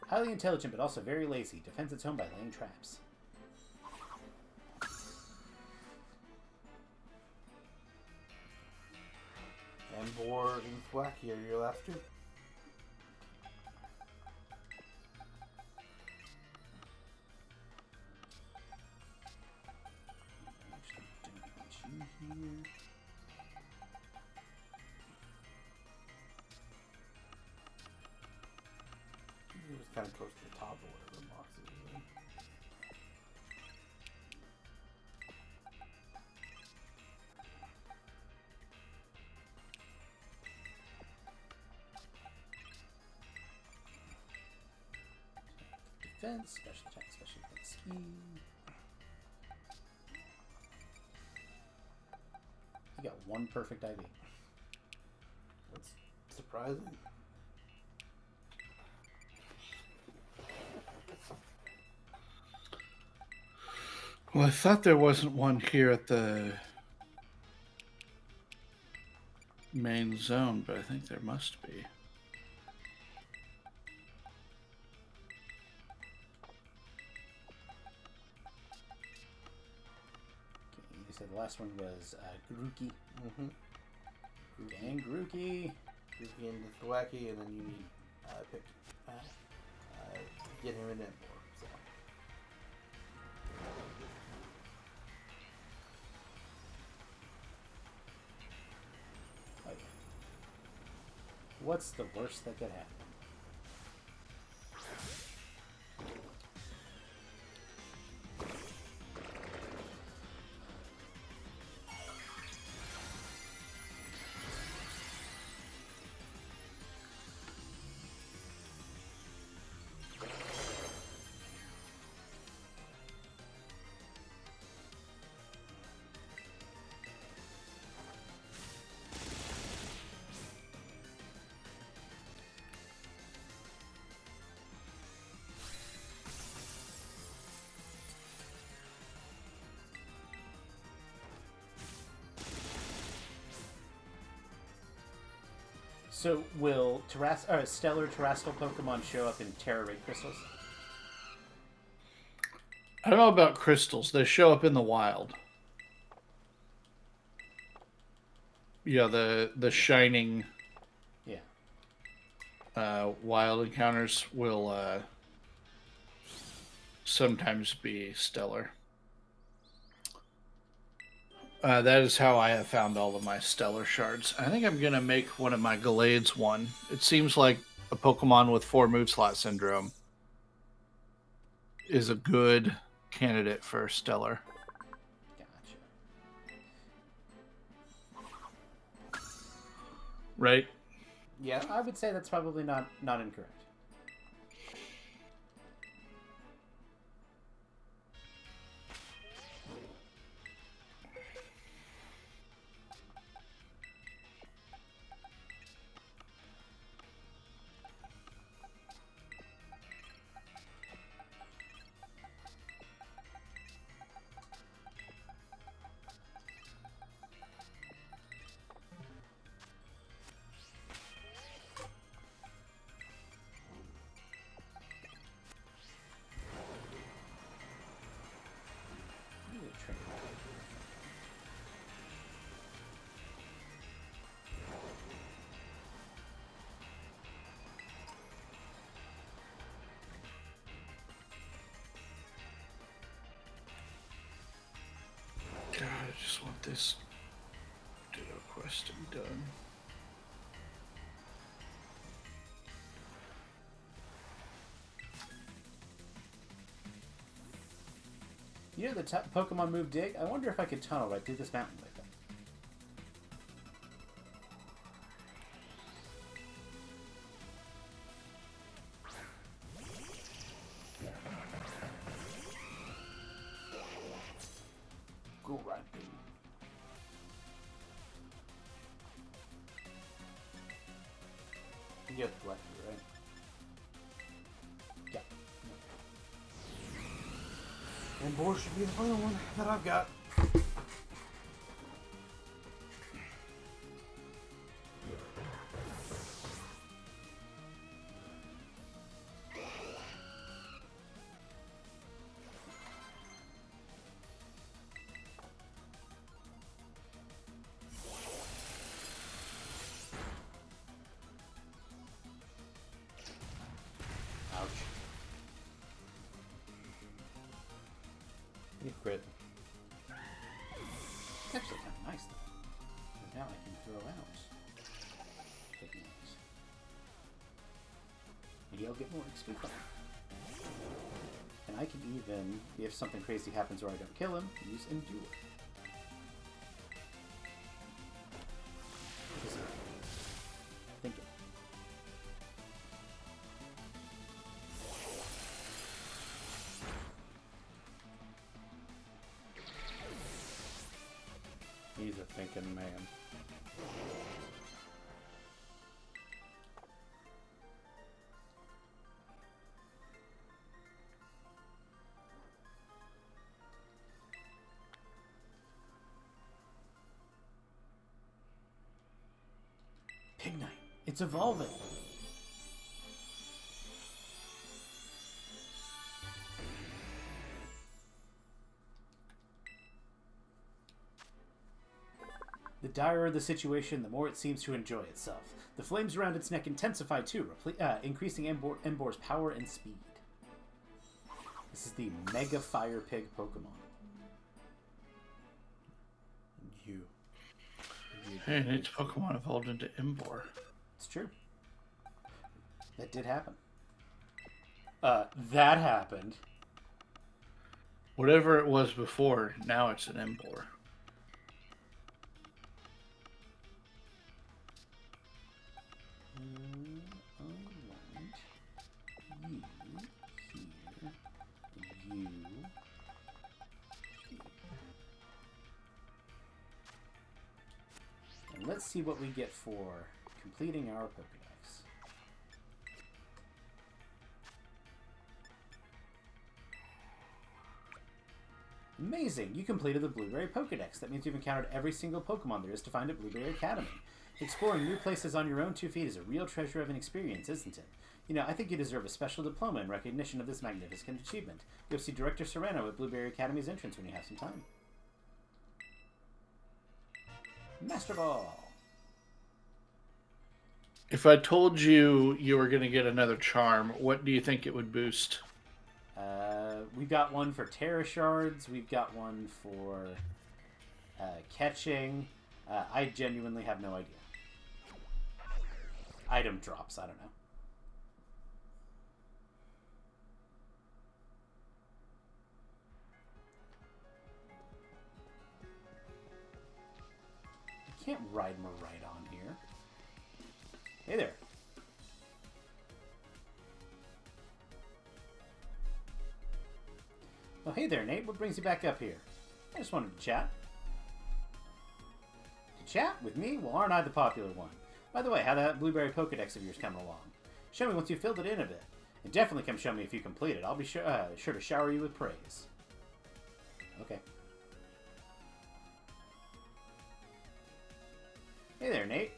Highly intelligent, but also very lazy. Defends its home by laying traps. Ambor and Thwacky are your last two. Actually, don't want you here. It was kind of close to the top of whatever the box is in. Defense, special attack, special defense speed. You got one perfect IV. That's surprising. Well, I thought there wasn't one here at the main zone, but I think there must be. Okay, you said the last one was Grookey. Mm-hmm. And Grookey. Grookey into Thwacky, and then you need pick get him in Ambor. So. Okay. What's the worst that could happen? So will stellar terrestrial Pokemon show up in Terra Raid crystals? I don't know about crystals. They show up in the wild. Yeah, the shining wild encounters will sometimes be stellar. That is how I have found all of my stellar shards. I think I'm going to make one of my Gallades one. It seems like a Pokemon with 4 move slot syndrome is a good candidate for stellar. Gotcha. Right? Yeah. I would say that's probably not incorrect. get this ditto quest done. You know the Pokemon move Dig? I wonder if I could tunnel right through this mountain with it. Go right through. You get the right, right? Yeah. And Boar should be the final one that I've got. Ouch. You crit. It's actually kind of nice, though. Because now I can throw out Pokemons. Maybe I'll get more XP from him. And I can even, if something crazy happens or I don't kill him, use Endure. Just thinking. He's a thinking man. Pignite. It's evolving. The direr the situation, the more it seems to enjoy itself. The flames around its neck intensify too, increasing Embor's power and speed. This is the Mega Fire Pig Pokemon. You. And its Pokemon evolved into Embor. It's true. That did happen. That happened. Whatever it was before, now it's an Embor. And let's see what we get for completing our Pokedex. Amazing! You completed the Blueberry Pokedex. That means you've encountered every single Pokemon there is to find at Blueberry Academy. Exploring new places on your own 2 feet is a real treasure of an experience, isn't it? You know, I think you deserve a special diploma in recognition of this magnificent achievement. Go see Director Serrano at Blueberry Academy's entrance when you have some time. Master Ball! If I told you you were going to get another charm, what do you think it would boost? We've got one for Terra Shards. We've got one for catching. I genuinely have no idea. Item drops, I don't know. You can't ride Marite on here. Hey there. Oh, hey there, Nate. What brings you back up here? I just wanted to chat. To chat with me? Well, aren't I the popular one? By the way, how that Blueberry Pokedex of yours coming along? Show me once you've filled it in a bit. And definitely come show me if you complete it. I'll be sure to shower you with praise. Okay. Hey there, Nate.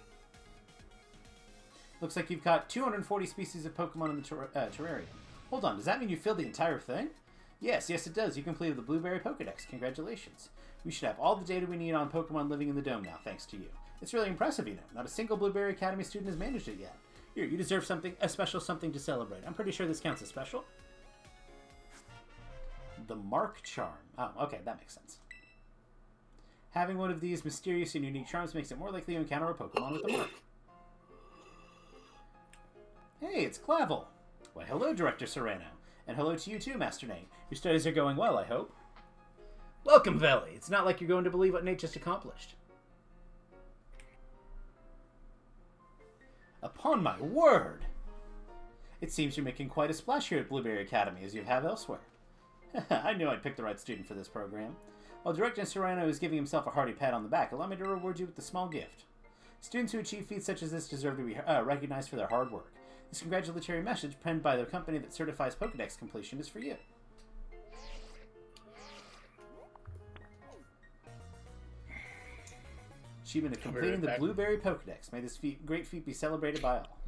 Looks like you've caught 240 species of Pokemon in the terrarium. Hold on, does that mean you filled the entire thing? Yes, it does. You completed the Blueberry Pokedex. Congratulations. We should have all the data we need on Pokemon living in the dome now, thanks to you. It's really impressive, you know. Not a single Blueberry Academy student has managed it yet. Here, you deserve a special something to celebrate. I'm pretty sure this counts as special. The Mark Charm. Oh, okay, that makes sense. Having one of these mysterious and unique charms makes it more likely to encounter a Pokemon with the mark. Hey, it's Clavel. Why, hello, Director Serrano. And hello to you too, Master Nate. Your studies are going well, I hope. Welcome, Veli. It's not like you're going to believe what Nate just accomplished. Upon my word! It seems you're making quite a splash here at Blueberry Academy, as you have elsewhere. I knew I'd pick the right student for this program. While Director Serrano is giving himself a hearty pat on the back, allow me to reward you with a small gift. Students who achieve feats such as this deserve to be recognized for their hard work. This congratulatory message, penned by the company that certifies Pokedex completion, is for you. Achievement of completing the Blueberry Pokedex. May this great feat be celebrated by all.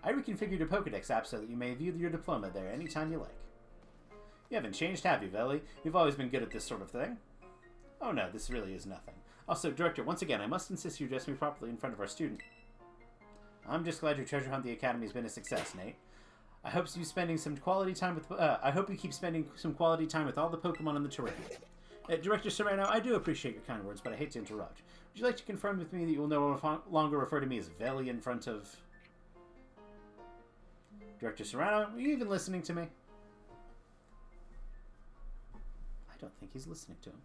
I reconfigured your Pokedex app so that you may view your diploma there anytime you like. You haven't changed, have you, Veli? You've always been good at this sort of thing. Oh no, this really is nothing. Also, Director, once again, I must insist you address me properly in front of our student. I'm just glad your treasure hunt at the Academy has been a success, Nate. I hope you spending some quality time with. I hope you keep spending some quality time with all the Pokemon in the terrain. Director Serrano, I do appreciate your kind words, but I hate to interrupt. Would you like to confirm with me that you will no longer refer to me as Veli in front of... Director Serrano, are you even listening to me? I don't think he's listening to him.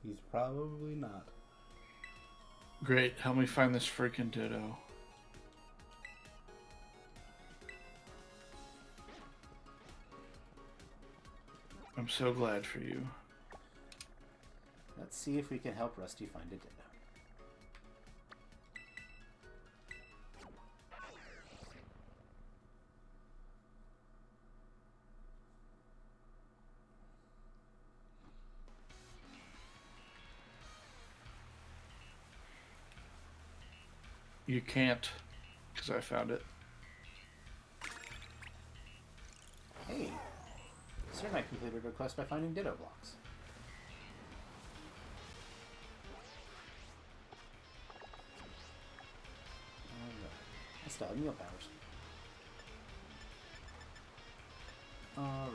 He's probably not. Great, help me find this freaking Ditto. I'm so glad for you. Let's see if we can help Rusty find a Ditto. You can't, because I found it. Hey, Sir Knight completed a quest by finding Ditto blocks. Alright. I still have meal powers. Alright.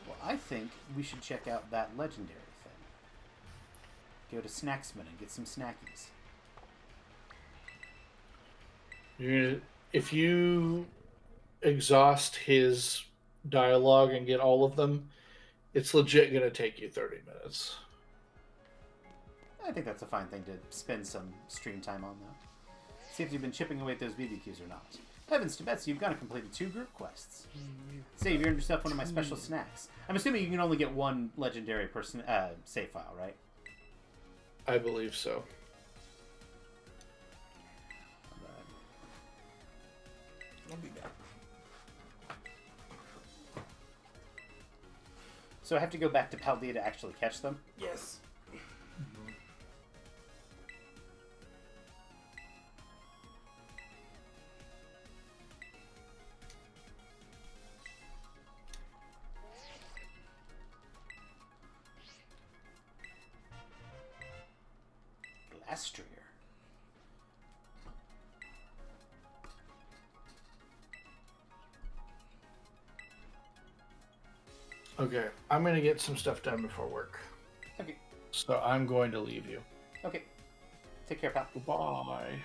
Well, I think we should check out that legendary thing. Go to Snacksman and get some snackies. If you exhaust his dialogue and get all of them, it's legit going to take you 30 minutes. I think that's a fine thing to spend some stream time on, though. See if you've been chipping away at those BBQs or not. Heavens to Betsy, you've got to complete 2 group quests. Save, you earned yourself one of my special snacks. I'm assuming you can only get one legendary person save file, right? I believe so. I'll be back. So I have to go back to Paldea to actually catch them? Yes. Glastrier. Okay, I'm going to get some stuff done before work. Okay. So I'm going to leave you. Okay. Take care, pal. Goodbye.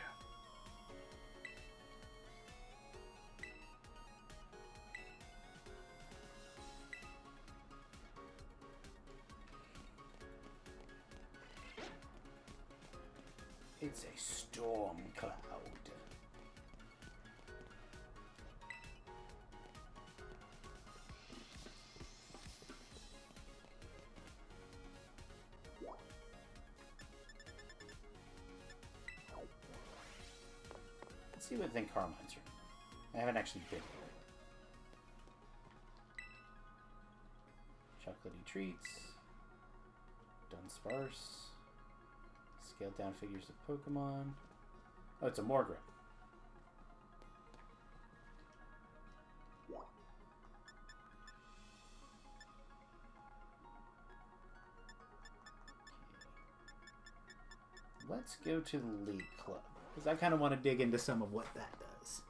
It's a storm cloud. Let's see what I think Carmine's room. I haven't actually been here. Chocolatey treats. Dunsparce. Scaled down figures of Pokemon. Oh, it's a Morgrem. Let's go to the League Club, because I kind of want to dig into some of what that does.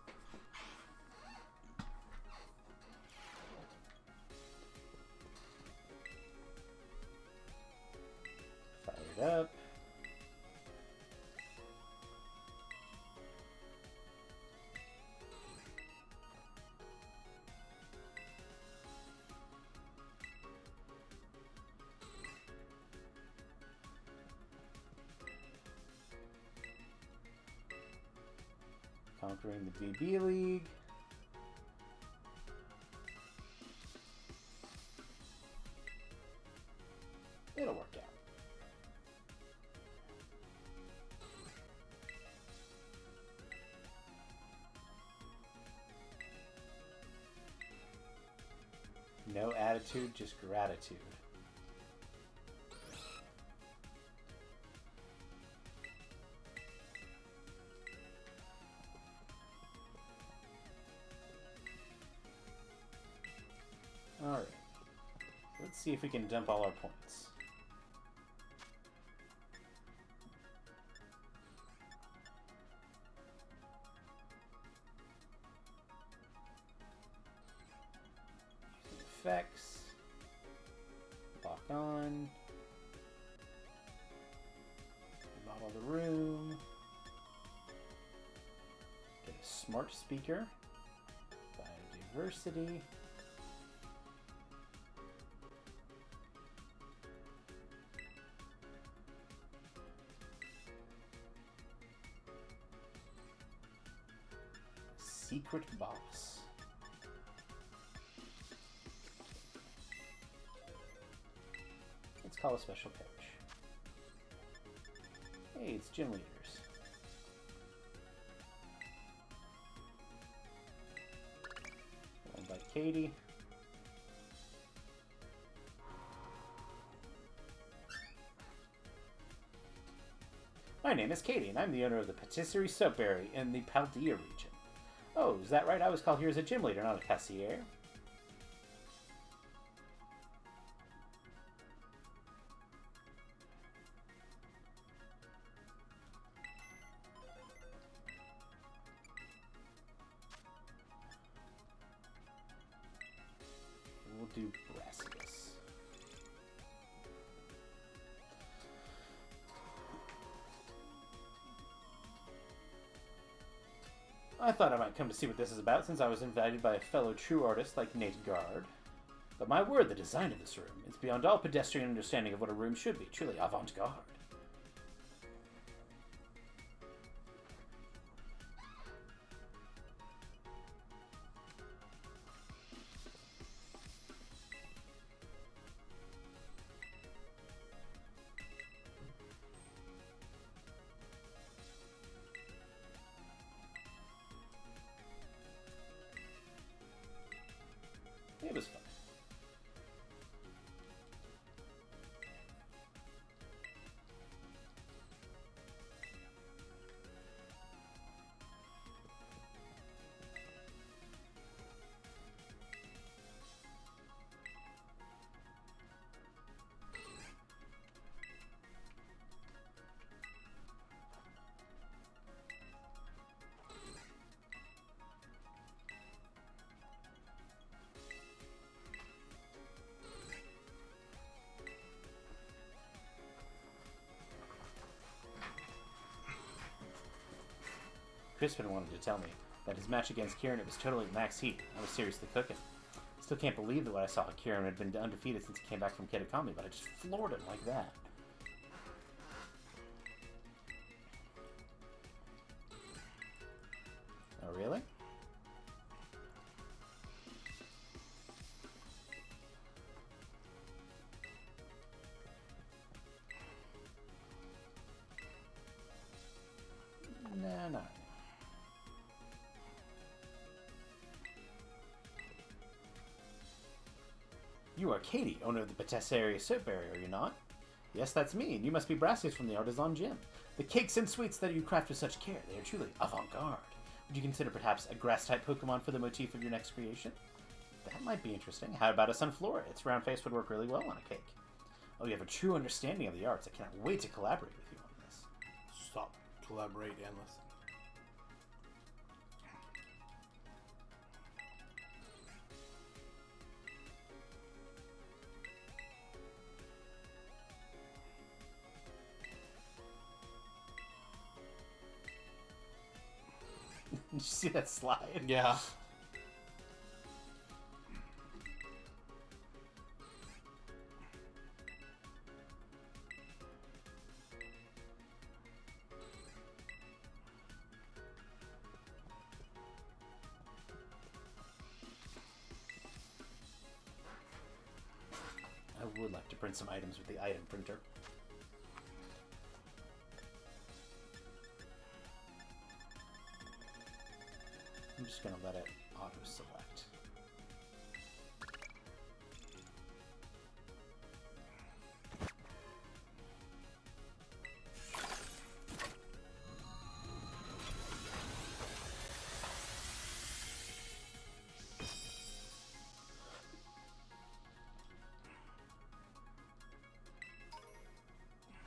up. Conquering the DB League. It'll work out. No attitude, just gratitude. Alright. Let's see if we can dump all our points. Effects. Lock on. Model the room. Get a smart speaker. Biodiversity. Secret boss. Let's call a special coach. Hey, it's gym leaders. We'll invite Katie. My name is Katie, and I'm the owner of the Patisserie Soapberry in the Paldea region. Oh, is that right? I was called here as a gym leader, not a cassier. We'll do Brassius. I thought I might come to see what this is about since I was invited by a fellow true artist like Nate Guard. But my word, the design of this room is beyond all pedestrian understanding of what a room should be, truly avant-garde. It was fun. Crispin wanted to tell me that his match against Kieran, it was totally max heat. I was seriously cooking. Still can't believe that what I saw. Kieran had been undefeated since he came back from Kitakami, but I just floored him like that. Oh, really? No. You are Katie, owner of the Patisserie Soapberry, are you not? Yes, that's me, and you must be Brassius from the Artisan Gym. The cakes and sweets that you craft with such care, they are truly avant-garde. Would you consider perhaps a grass-type Pokemon for the motif of your next creation? That might be interesting. How about a Sunflora? Its round face would work really well on a cake. Oh, you have a true understanding of the arts. I cannot wait to collaborate with you on this. Stop, collaborate, and listen. Did you see that slide? Yeah. I would like to print some items with the item printer. I'm just going to let it auto-select.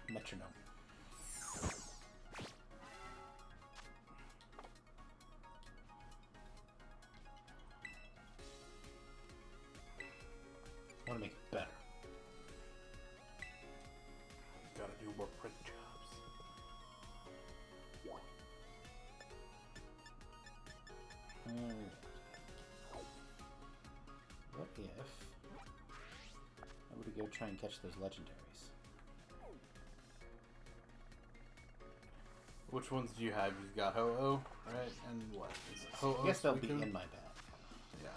Metronome. I want to make it better. Gotta do more print jobs. What if I were to go try and catch those legendaries? Which ones do you have? You've got Ho-Oh, right? And what? Is it Ho-Oh? I guess they'll be Suicune? in my bag. Yeah.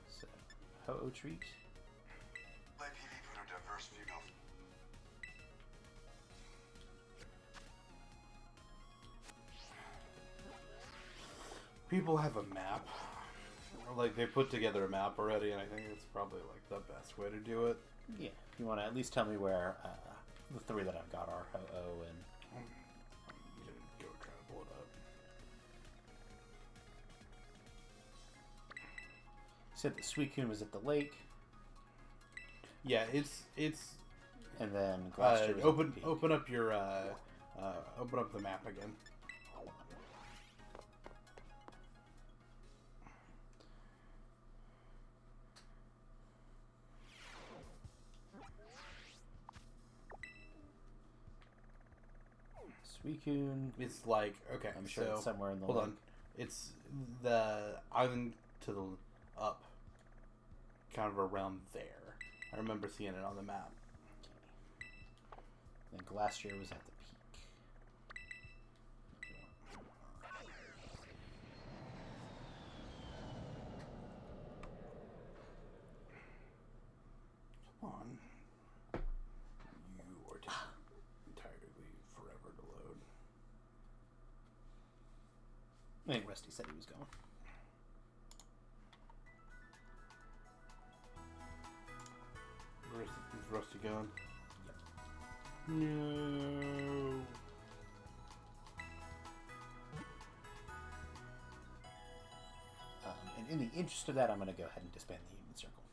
So, Ho-Oh treat. LAPD put a diverse female. People have a map. Like, they put together a map already, and I think it's probably, like, the best way to do it. Yeah, you want to at least tell me where the three that I've got are Ho-Oh and... I'm gonna go try to pull it up. Said that Suicune was at the lake, Yeah, it's and then Glacier was open at the peak. open up your open up the map again. Suicune. It's like, okay, I'm sure so it's somewhere in the hold lake. on. It's the island to the up, kind of around there. I remember seeing it on the map. Then Glacier was at the peak. Come on. You are taking entirely forever to load. I think Rusty said he was going. Where's is Rusty going? Yep. No. And in the interest of that, I'm going to go ahead and disband the human circle.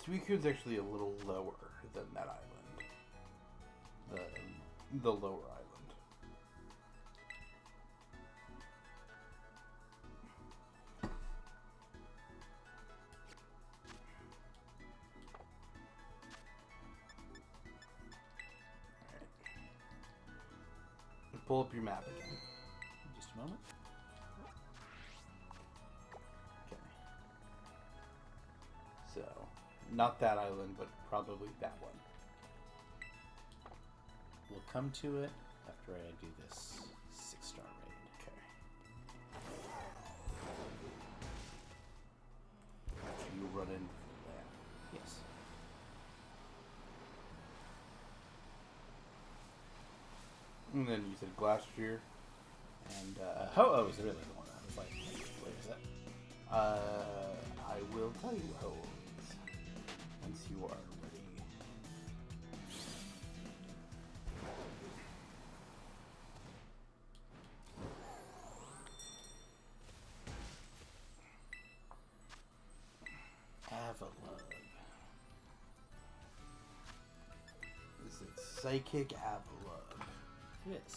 Suicune's actually a little lower than that island. The lower island. Alright. Pull up your map again. Just a moment. Okay. So, not that island, but probably that one. We'll come to it after I do this 6-star raid. Okay. After you run into that. Yes. And then you said Glacier. And, Ho-Oh is really the one I was like, wait, is that? I will tell you how it is once you are ready. Avalug. Is it Psychic Avalug? Yes.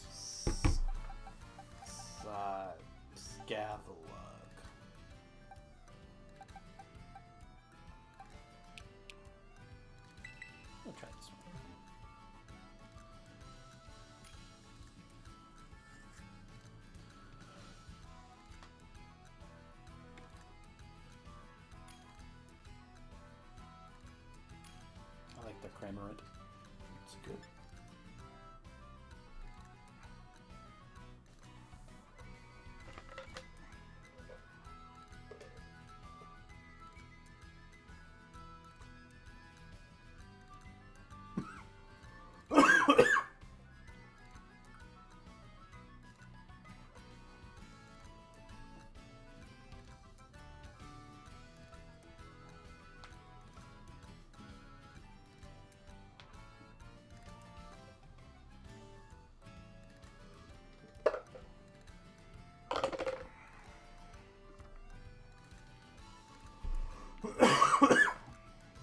Gathalug. We'll try this one. I like the Cramorant. It's good.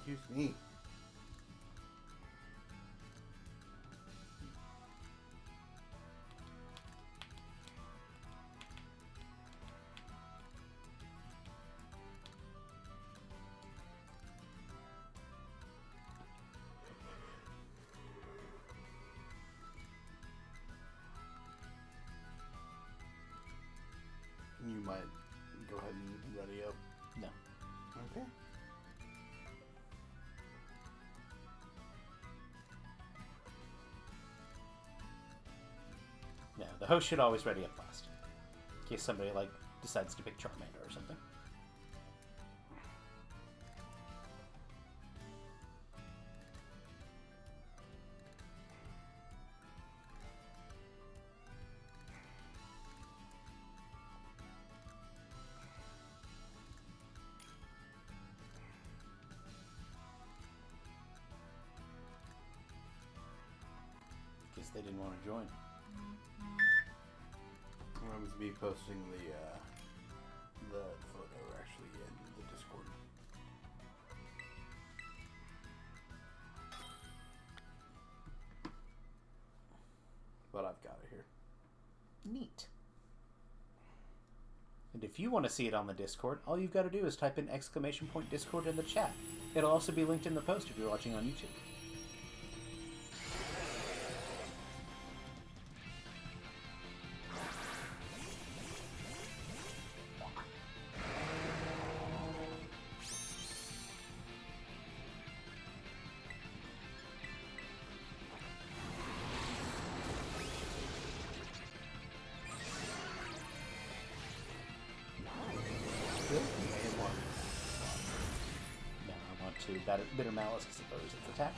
Excuse me. You might go ahead and ready up. No. Okay. No, the host should always ready up last. In case somebody, like, decides to pick Charmander or something. In case they didn't want to join. I'm going to be posting the photo actually in the Discord. But I've got it here. Neat. And if you want to see it on the Discord, all you've got to do is type in !Discord in the chat. It'll also be linked in the post if you're watching on YouTube. Now I want to Bitter Malice because it lowers its attack.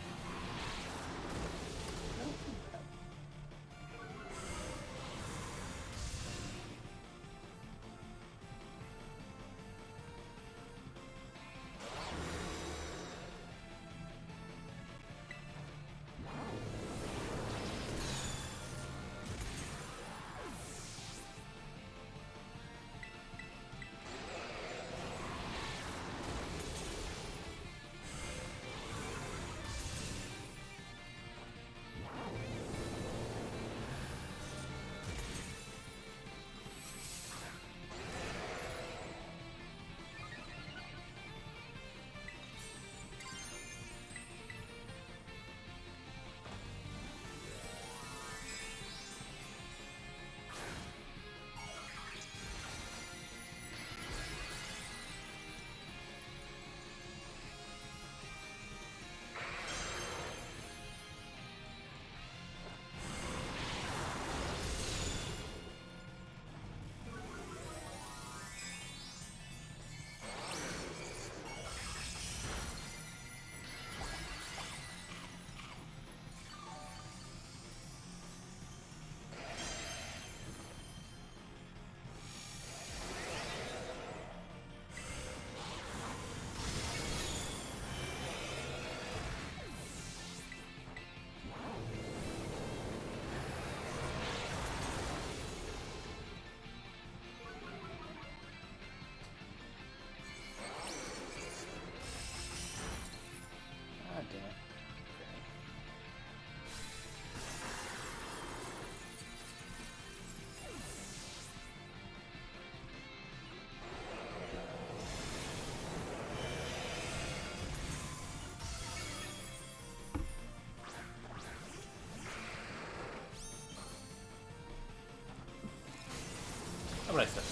what I said.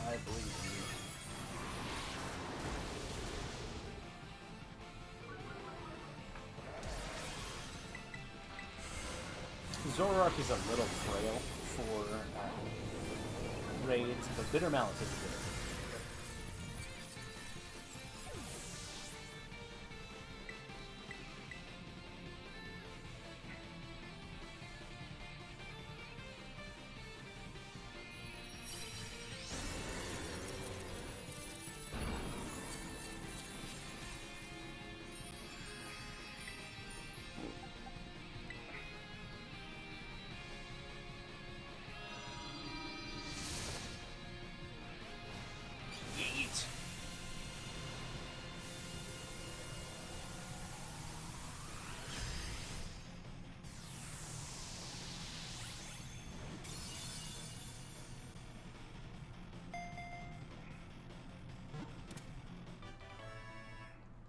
I believe you. Zoroark is a little frail for raids, but Bitter Malice is good.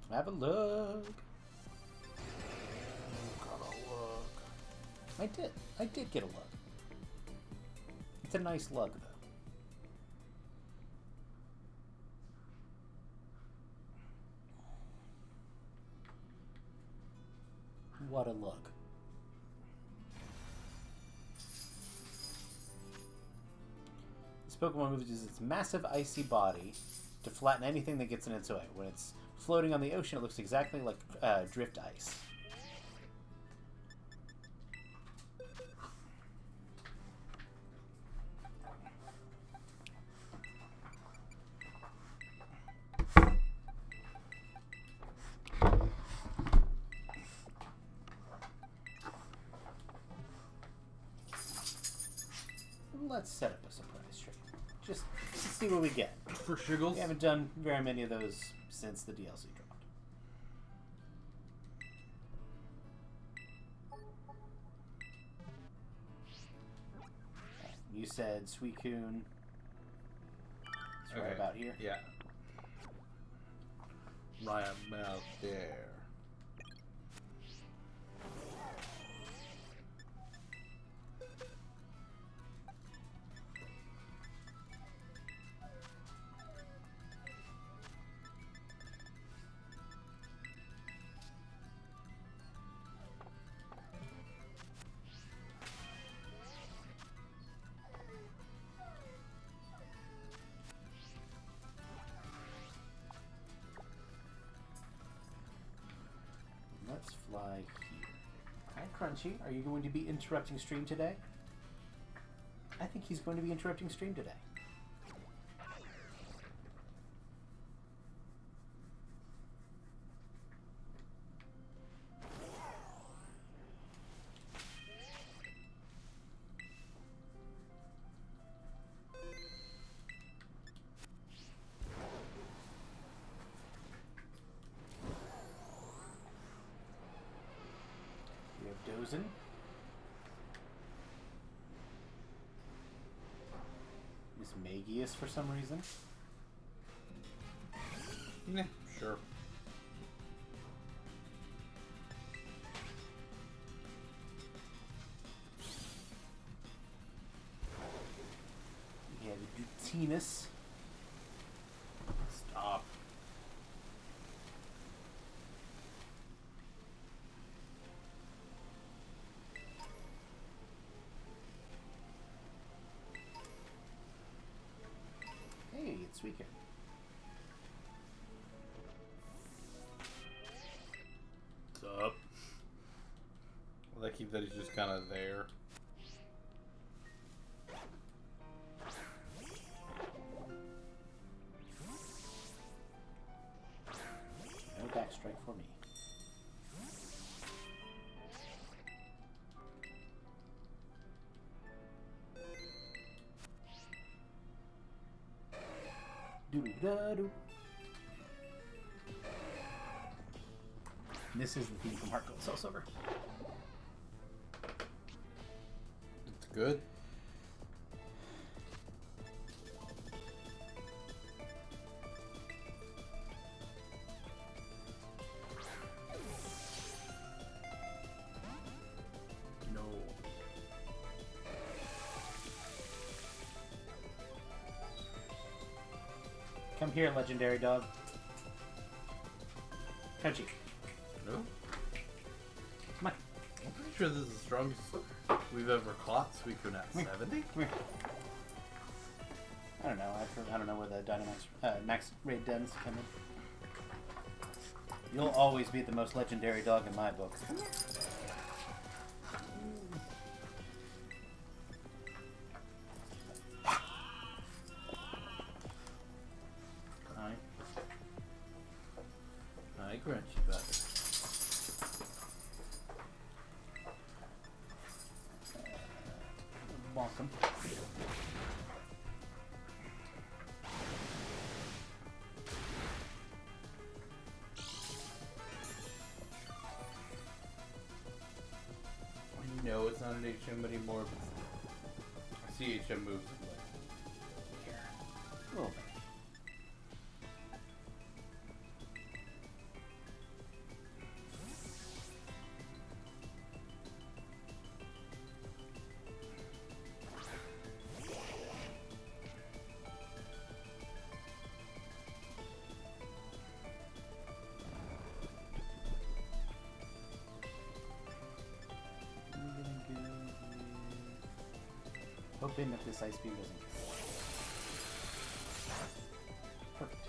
Have a look. Gotta look. I did get a lug. It's a nice lug, though. What a lug. This Pokemon move uses its massive icy body to flatten anything that gets in its way. When it's floating on the ocean, it looks exactly like drift ice. Let's set up a surprise stream. Just to see what we get. For Shiggles? We haven't done very many of those since the DLC dropped. You said Suicune. It's right about here. Yeah. Right about there. Let's fly here. Hi, Crunchy. Are you going to be interrupting stream today? I think he's going to be interrupting stream today. We have Dozen. Miss Magius for some reason. Nah, sure. We have Dutinus. Stop. Hey, it's weekend. What's up? I like that he's just kind of there. No backstrike for me. Doo-doo-da-doo. This is the theme from Heart Gold Soul Silver. It's good. No. Come here, legendary dog. Crunchy. No? Come on. I'm pretty sure this is the strongest we've ever caught Suicune at 70. Come here. I don't know. I don't know where the Dynamax max raid dens come in. You'll always be the most legendary dog in my book. I grant you that. Welcome. No, it's not an HM anymore. But I see HM moves. I'm like, here. A little bit. Hoping that this ice beam doesn't. Perfect.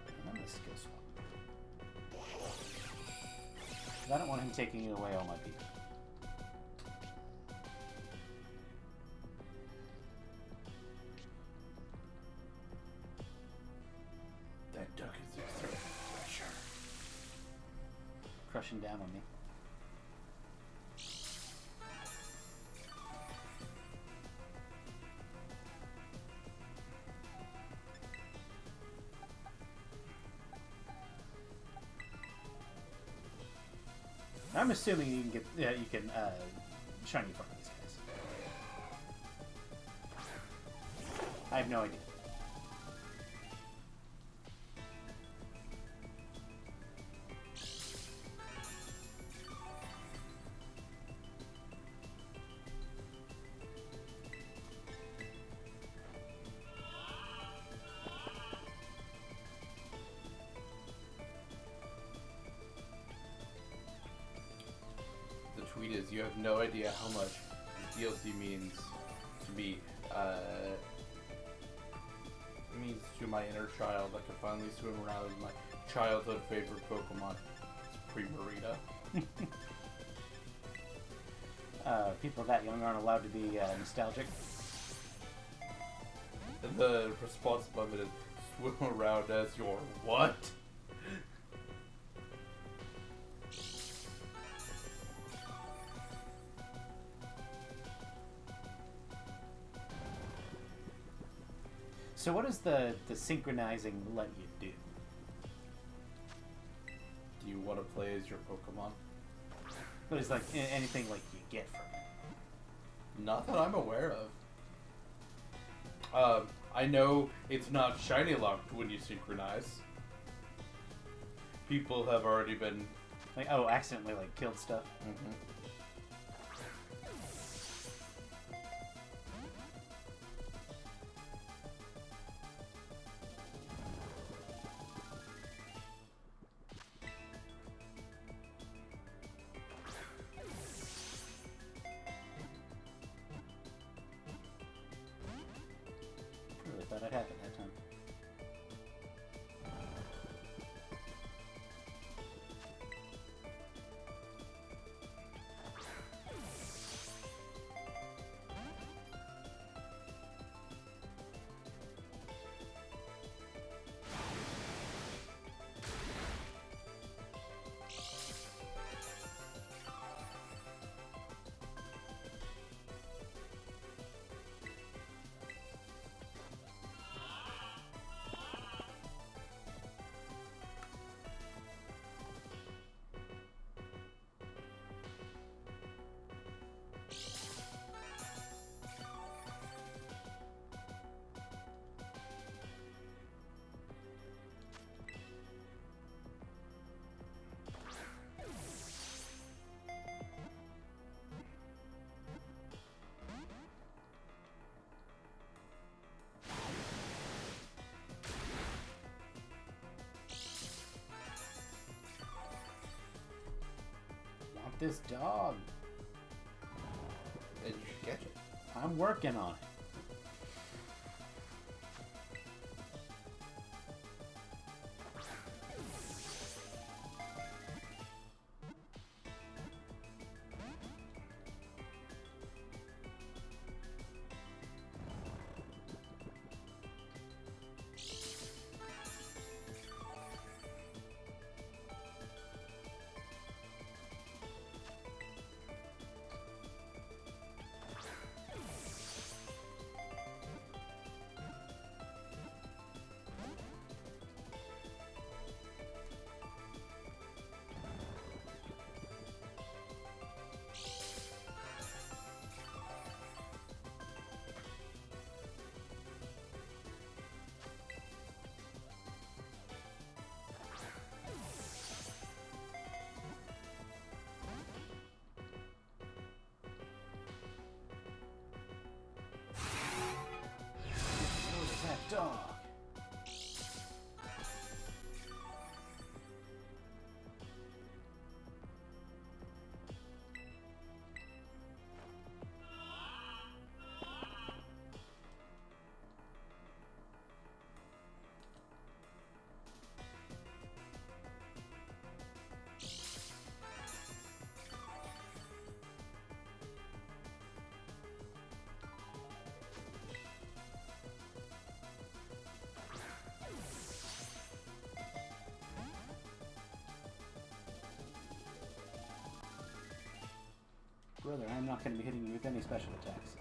And then the skill swap. 'Cause I don't want him taking away all my people. That duck is exerting pressure. Crushing down on me. I'm assuming you can get you can shiny farm these guys. I have no idea. The tweet is, you have no idea how much DLC means to me. It means to my inner child that can finally swim around with my childhood favorite Pokemon. It's Primarina. People that young aren't allowed to be nostalgic. And the response above it is, swim around as your what? So what does the synchronizing let you do? Do you want to play as your Pokemon? What is like anything like you get from it? Not that I'm aware of. I know it's not shiny locked when you synchronize. People have already been. Like, oh, accidentally like killed stuff. Mm-hmm. Really thought I'd have it that time. get this dog. And you should catch it. I'm working on it. That dog. Brother, I'm not going to be hitting you with any special attacks.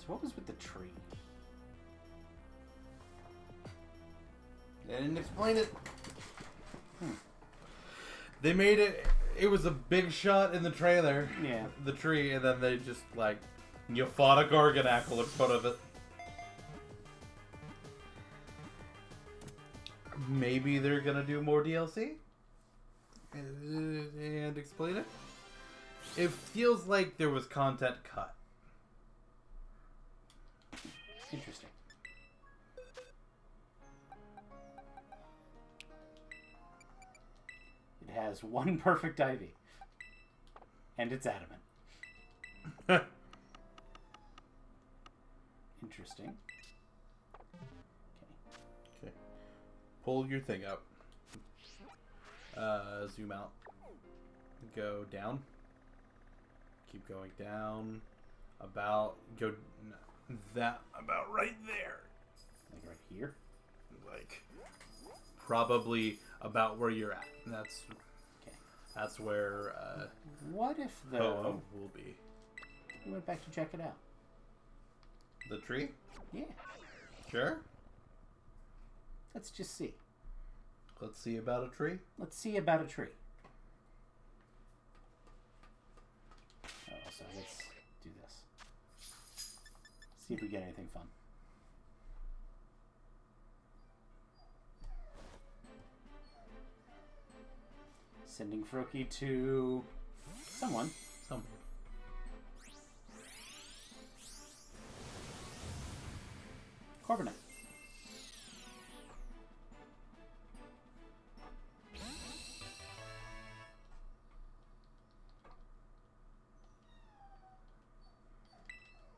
So what was with the tree? They didn't explain it. They made it. It was a big shot in the trailer. Yeah. The tree, and then they just like you fought a Garganackle in front of it. Maybe they're gonna do more DLC and explain it. It feels like there was content cut. Interesting. It has one perfect IV. And it's adamant. Interesting. Okay. Pull your thing up. Zoom out. Go down. Keep going down. About right there. Like right here? Like probably about where you're at. Okay. That's where What if, though, Ho-Oh will be. we went back to check it out? The tree? Yeah. Sure. Let's just see. Let's see about a tree. Let's see about a tree. Oh, so let's do this. See if we get anything fun. Sending Froakie to someone. Some. Corviknight.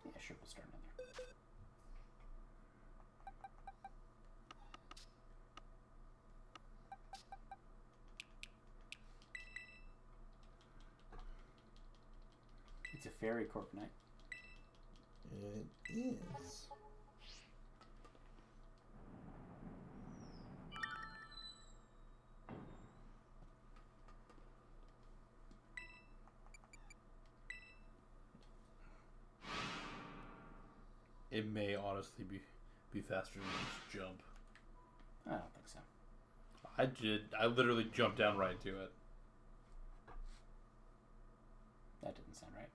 Yeah, sure, we'll start another. It's a fairy Corviknight. It may honestly be faster than just jump. I don't think so. I literally jumped down right to it. That didn't sound right.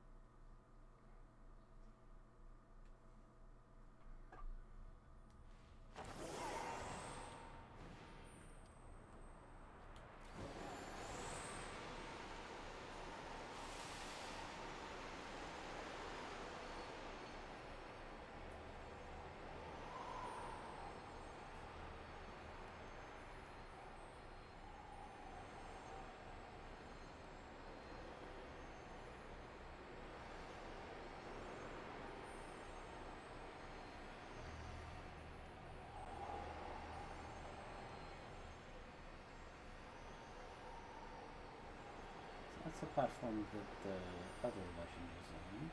That's the platform that the other legend is on.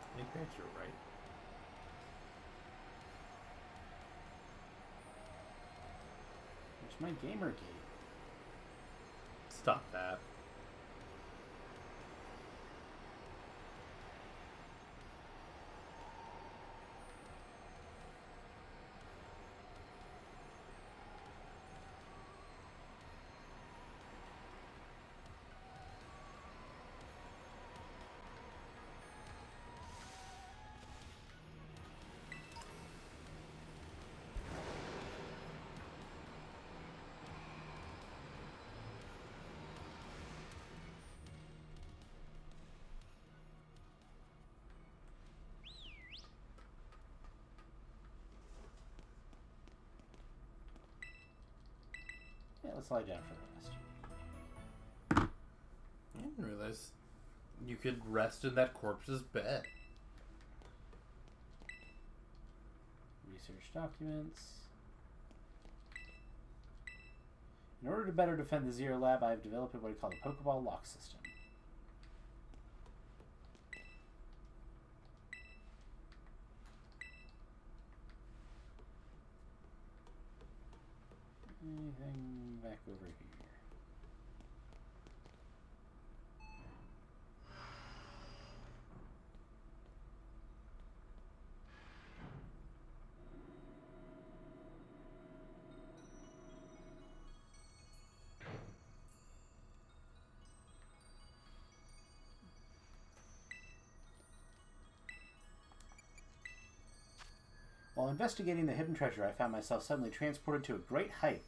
I think that's your right. Where's my gamer gate? Stop that. Yeah, let's lie down for the rest. I didn't realize you could rest in that corpse's bed. Research documents. In order to better defend the Zero Lab, I have developed what I call the Pokeball lock system. Anything back over here? While investigating the hidden treasure, I found myself suddenly transported to a great height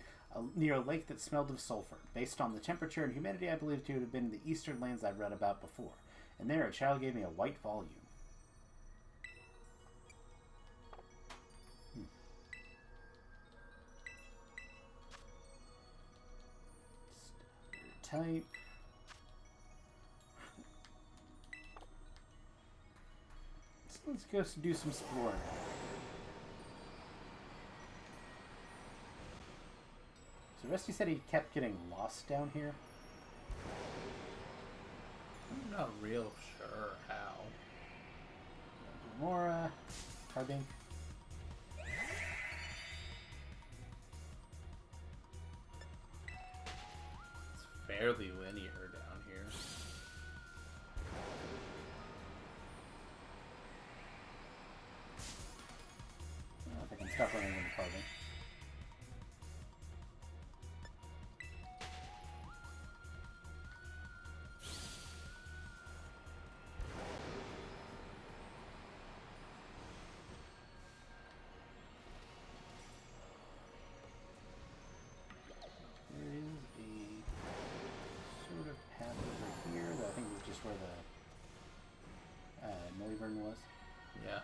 near a lake that smelled of sulfur. Based on the temperature and humidity, I believed to have been in the eastern lands I'd read about before. And there, a child gave me a white volume. Type. So let's go do some exploring. So Rusty said he kept getting lost down here. I'm not real sure how. More, Carbink. It's fairly linear down here. I don't know if I can stop running into Carbink. There is a sort of path over here that I think is just where the Noivern was. Yeah.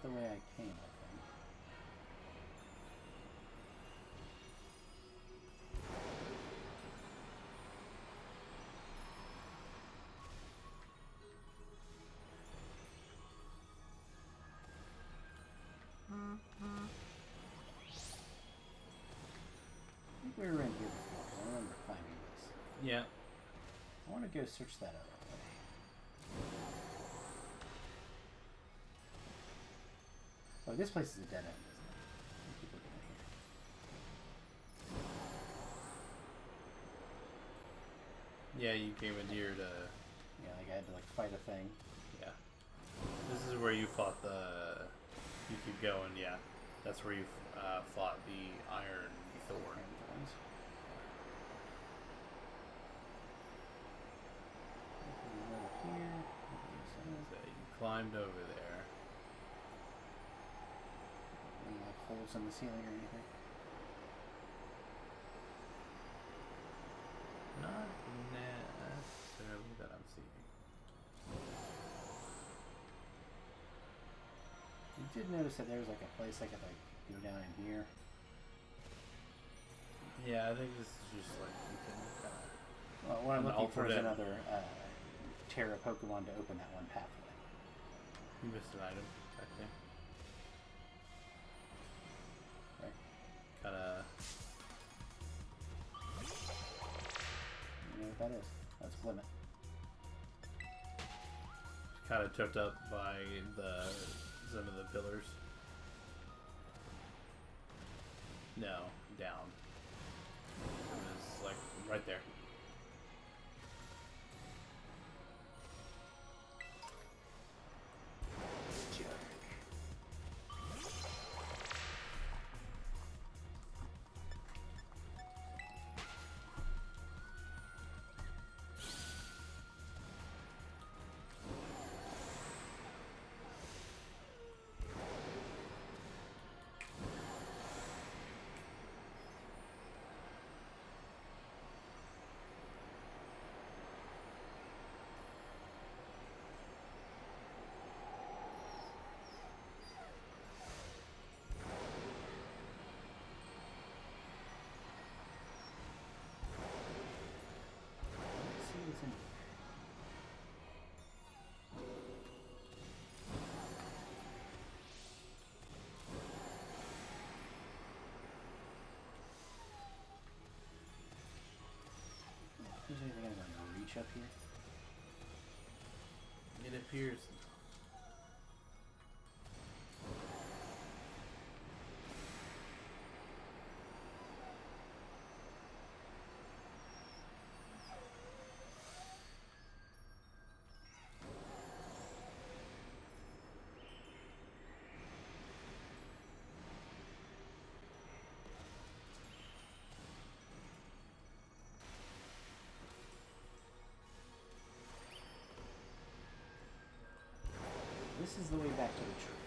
the way I came, I think. I think we were in here before. I remember finding this. Yeah. I want to go search that other way. Oh, this place is a dead end, isn't it? I keep looking at here. Yeah, you came in here to... Yeah, like I had to like fight a thing. Yeah. This is where you fought the... You keep going, yeah. That's where you fought the Iron Thorn. Thorns. Over here. So you climbed over there. Any like holes in the ceiling or anything? Not necessarily that I'm seeing. You did notice that there was like a place I could like go down in here. Yeah, I think this is just like you can kind of... Well, what I'm An looking for is alternate. another Terra Pokemon to open that one pathway. You missed an item back there. Right? Kind of... You know what that is? That's Glimmet. Kind of choked up by some of the pillars. No, down. It was like right there. Let's see what's in here. Is there anything I'm going to reach up here? It appears. This is the way back to the tree.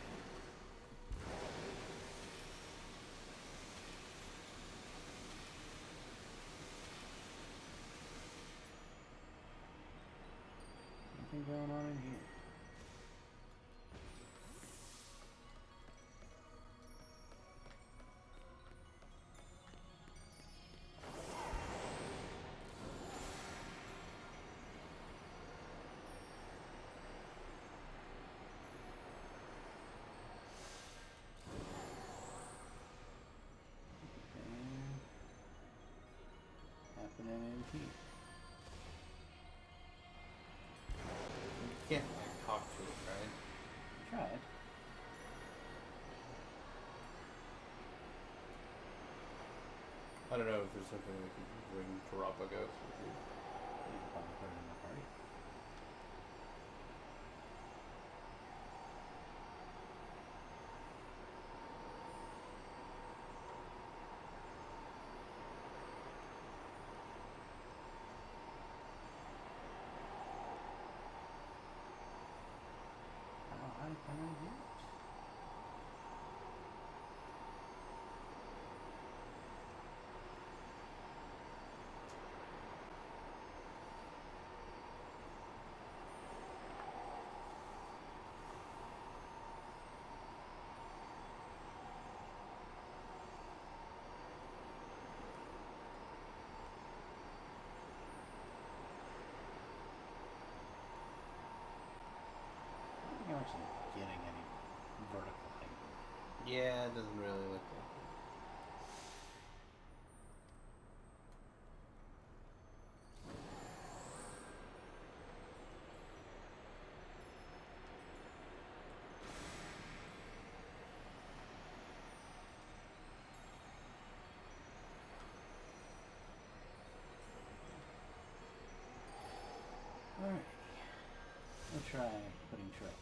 Nothing going on in here. Happening in here. You can't like talk to it, right? Try it. I don't know if there's something we can bring Terapagos with you. You can probably put it in the party. How high can I get? not actually getting any vertical height. Yeah, it doesn't really look like it. Alright. We'll try putting trailers.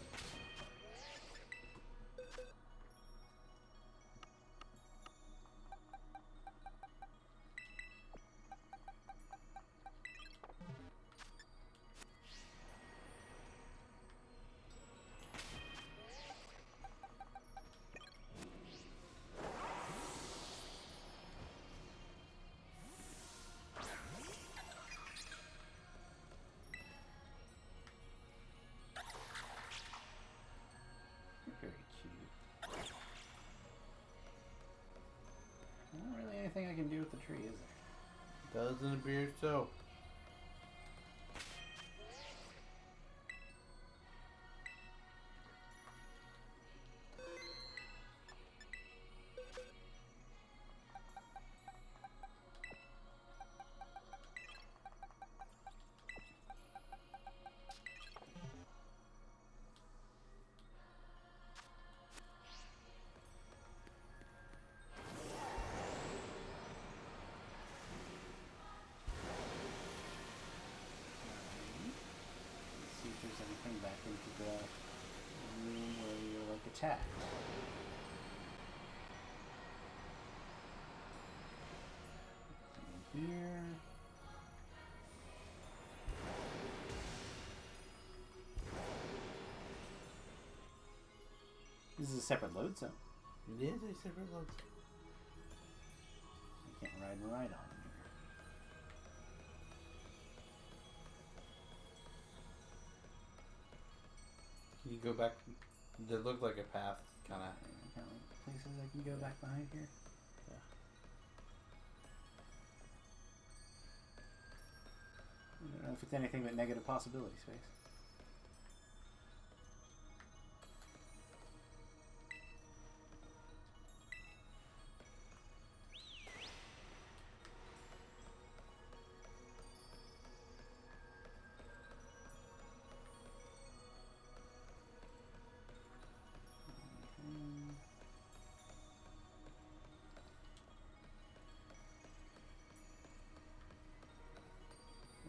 Very cute. Not really anything I can do with the tree, is there? Doesn't appear so. Let's see if there's anything back into the room where you're like attacked. In here. This is a separate load zone. It is a separate load. I can't ride and ride on it here. Can you go back? There looked like a path, kind of. Kind of places I can go back behind here. Yeah. I don't know if it's anything but negative possibility space.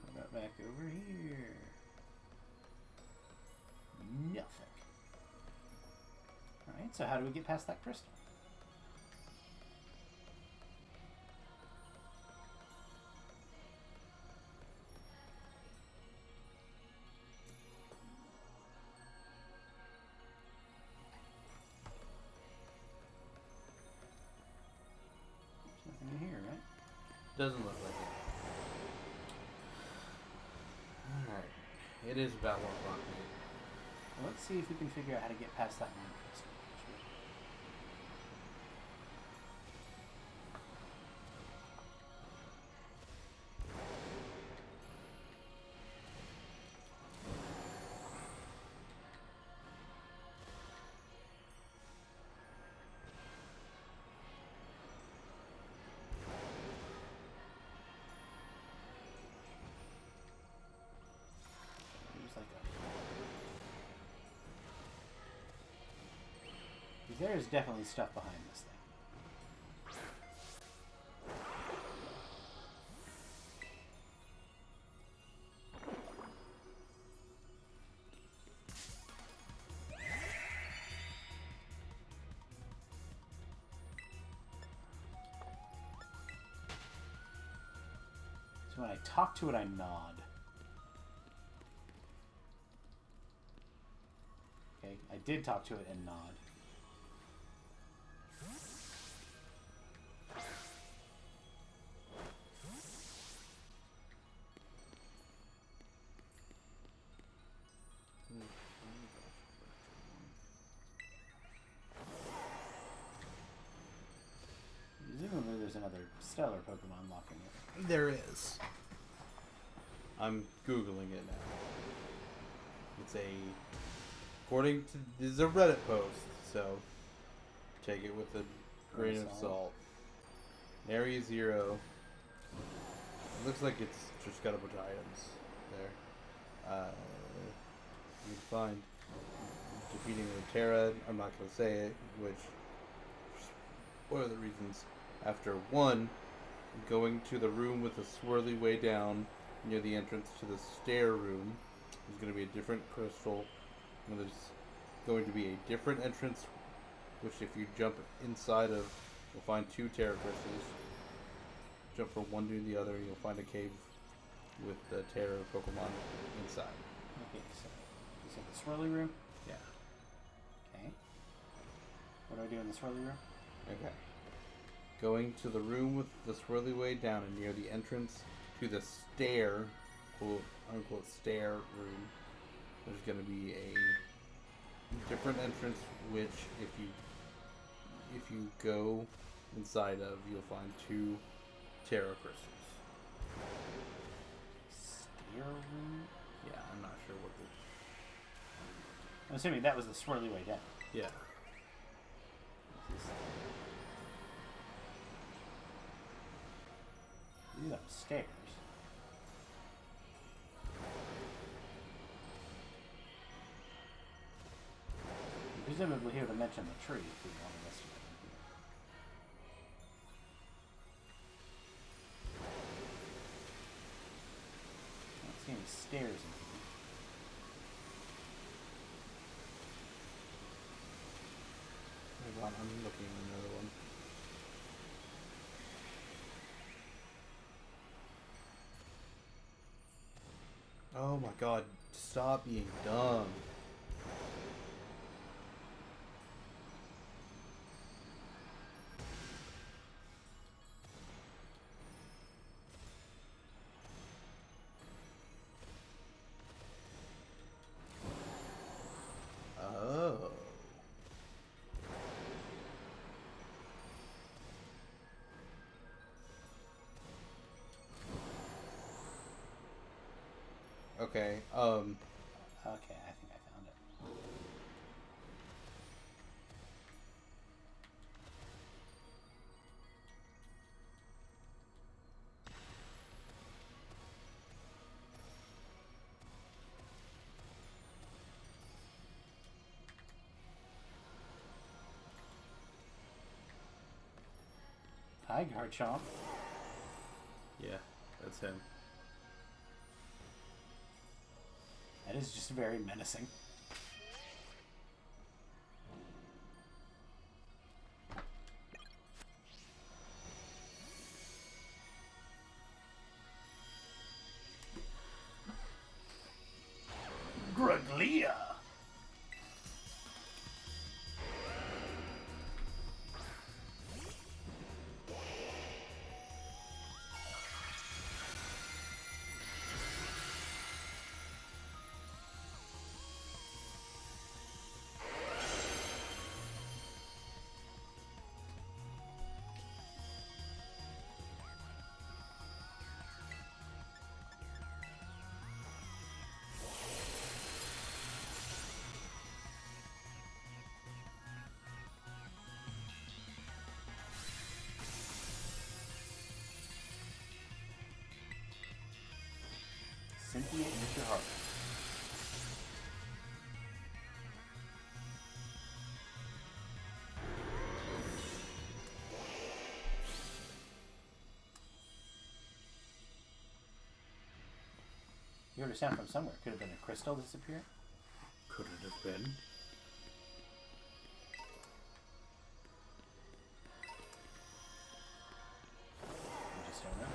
What about back over here? Nothing. Alright, so how do we get past that crystal? There's nothing in here, right? Doesn't look like it. Alright. It is about 1 o'clock. Well, let's see if we can figure out how to get past that one crystal. There's like a... There is definitely stuff behind this thing. So when I talk to it, I nod. Okay, I did talk to it and nod. Presumably there's another stellar Pokemon locking it. There is. I'm Googling it now. It's a According to this is a Reddit post, so take it with a grain of salt. Area 0. It looks like it's just got a bunch of items there. You can find defeating Terra. I'm not going to say it, which one of the reasons. After 1, going to the room with the swirly way down near the entrance to the stair room. There's going to be a different crystal. And there's going to be a different entrance, which if you jump inside of, you'll find 2 Terra crystals. Jump from one to the other, and you'll find a cave with the Terra Pokemon inside. Okay, so is it the swirly room? Yeah. Okay. What do I do in the swirly room? Okay. Going to the room with the swirly way down and near the entrance to the stair, quote unquote stair room, there's going to be a different entrance which if you go inside of, you'll find 2 Terra crystals. Stair room? Yeah, I'm not sure what I'm assuming that was the swirly way down. Yeah. These are upstairs. Presumably he would have mentioned the tree if we wanted us to go in here. I don't see any stairs in here. Hold on, I'm looking at another one. Oh my god, stop being dumb. Oh. Okay, Okay, I think I found it. Hi, Garchomp. Yeah, that's him. That is just very menacing. Gruglia! Cynthia eat your heart. You heard a sound from somewhere. Could have been a crystal disappear. Could it have been? We just don't know.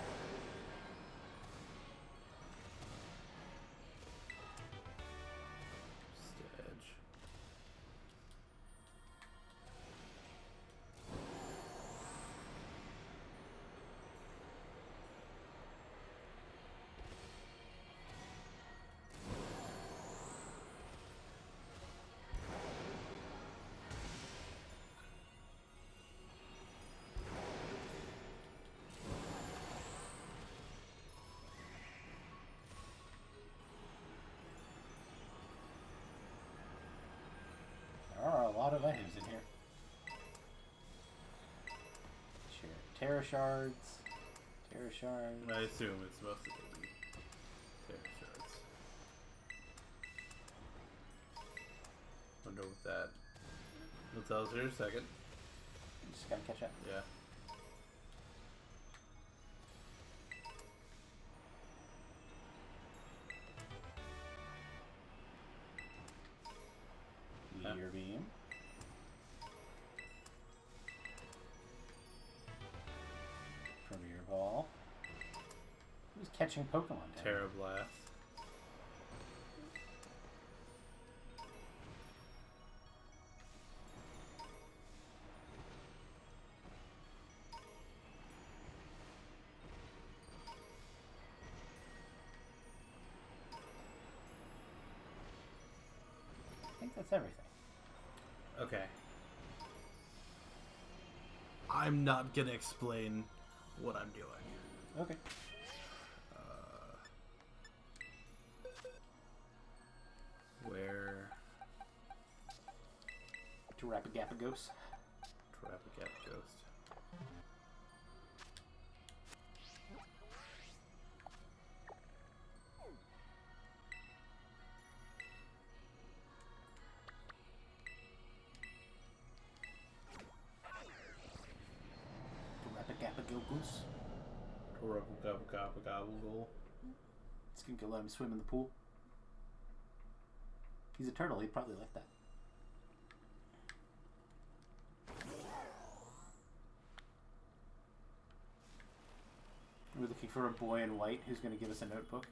Stage. lot of items in here. Sure. Terra shards. Terra shards. I assume it's mostly going to be Terra shards. Wonder what that. We'll tell us here in a second. Just gotta catch up. Yeah. Meteor beam. Premier ball. Who's catching Pokemon down? Terra Blast. I think that's everything. Okay. I'm not gonna explain what I'm doing. Okay. Where To Rapagapagos. Trapagap Ghost. To Rapagapagos. Trapagapagapagabble. It's gonna go let him swim in the pool. He's a turtle, he'd probably like that. We're looking for a boy in white who's going to give us a notebook.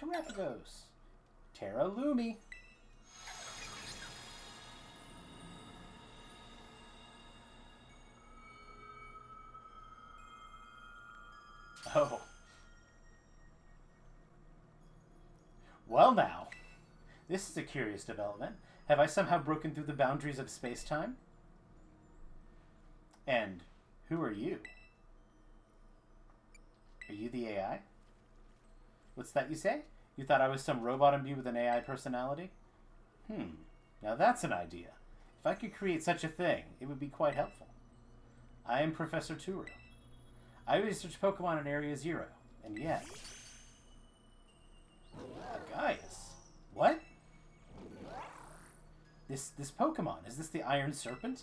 Terrapagos. Terra Lumi. Oh. Well now, this is a curious development. Have I somehow broken through the boundaries of space-time? And who are you? Are you the AI? What's that you say? You thought I was some robot imbued with an AI personality? Now that's an idea. If I could create such a thing, it would be quite helpful. I am Professor Turo. I research Pokemon in Area Zero, and yet... Gaius. What? This Pokemon, is this the Iron Serpent?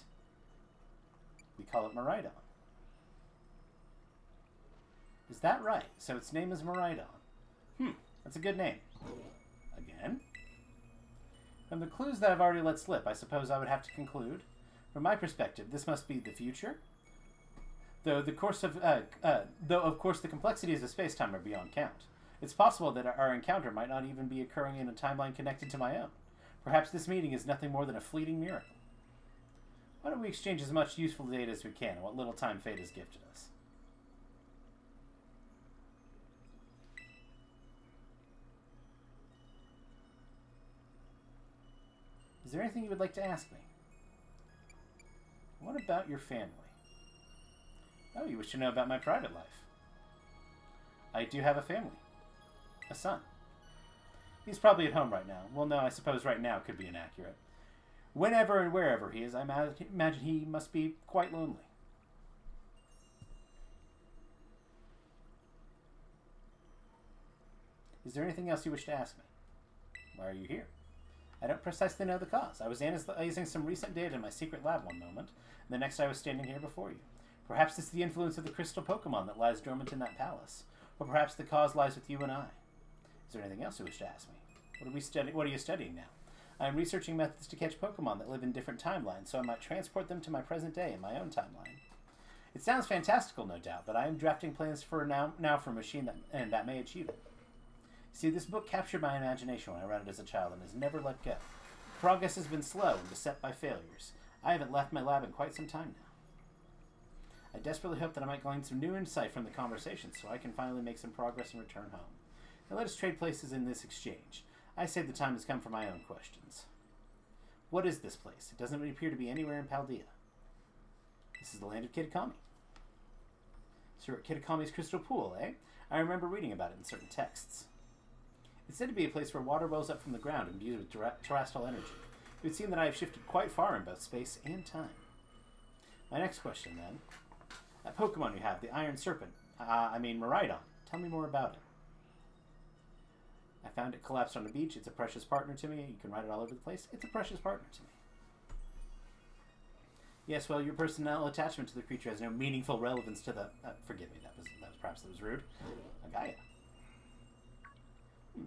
We call it Miraidon. Is that right? So its name is Miraidon. That's a good name. Again? From the clues that I've already let slip, I suppose I would have to conclude. From my perspective, this must be the future. Though of course the complexities of space-time are beyond count. It's possible that our encounter might not even be occurring in a timeline connected to my own. Perhaps this meeting is nothing more than a fleeting miracle. Why don't we exchange as much useful data as we can on what little time fate has gifted us? Is there anything you would like to ask me? What about your family? Oh, you wish to know about my private life. I do have a family. A son. He's probably at home right now. Well, no, I suppose right now could be inaccurate. Whenever and wherever he is, I imagine he must be quite lonely. Is there anything else you wish to ask me? Why are you here? I don't precisely know the cause. I was analyzing some recent data in my secret lab one moment, and the next I was standing here before you. Perhaps it's the influence of the crystal Pokemon that lies dormant in that palace. Or perhaps the cause lies with you and I. Is there anything else you wish to ask me? What are you studying now? I am researching methods to catch Pokemon that live in different timelines, so I might transport them to my present day in my own timeline. It sounds fantastical, no doubt, but I am drafting plans for now for a machine that may achieve it. See, this book captured my imagination when I read it as a child and has never let go. Progress has been slow and beset by failures. I haven't left my lab in quite some time now. I desperately hope that I might glean some new insight from the conversation so I can finally make some progress and return home. Now let us trade places in this exchange. I say the time has come for my own questions. What is this place? It doesn't appear to be anywhere in Paldea. This is the land of Kitakami. So we're at Kitakami's crystal pool, eh? I remember reading about it in certain texts. It's said to be a place where water wells up from the ground imbued with terrestrial energy. It would seem that I have shifted quite far in both space and time. My next question, then. That Pokemon you have, the Iron Serpent, Miraidon. Tell me more about it. I found it collapsed on the beach. It's a precious partner to me. You can ride it all over the place. It's a precious partner to me. Yes, well, your personal attachment to the creature has no meaningful relevance to the... forgive me, that was rude. Gaia.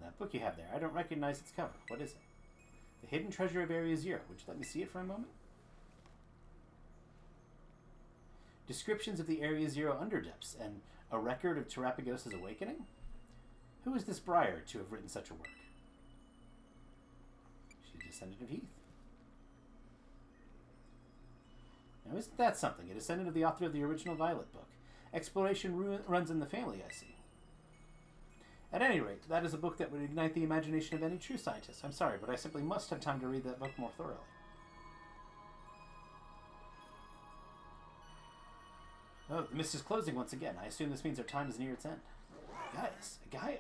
That book you have there. I don't recognize its cover. What is it? The Hidden Treasure of Area Zero. Would you let me see it for a moment? Descriptions of the Area Zero underdepths and a record of Terrapagos' awakening? Who is this Briar to have written such a work? She's a descendant of Heath. Now isn't that something? A descendant of the author of the original Violet book. Exploration runs in the family, I see. At any rate, that is a book that would ignite the imagination of any true scientist. I'm sorry, but I simply must have time to read that book more thoroughly. Oh, the mist is closing once again. I assume this means our time is near its end. Gaia.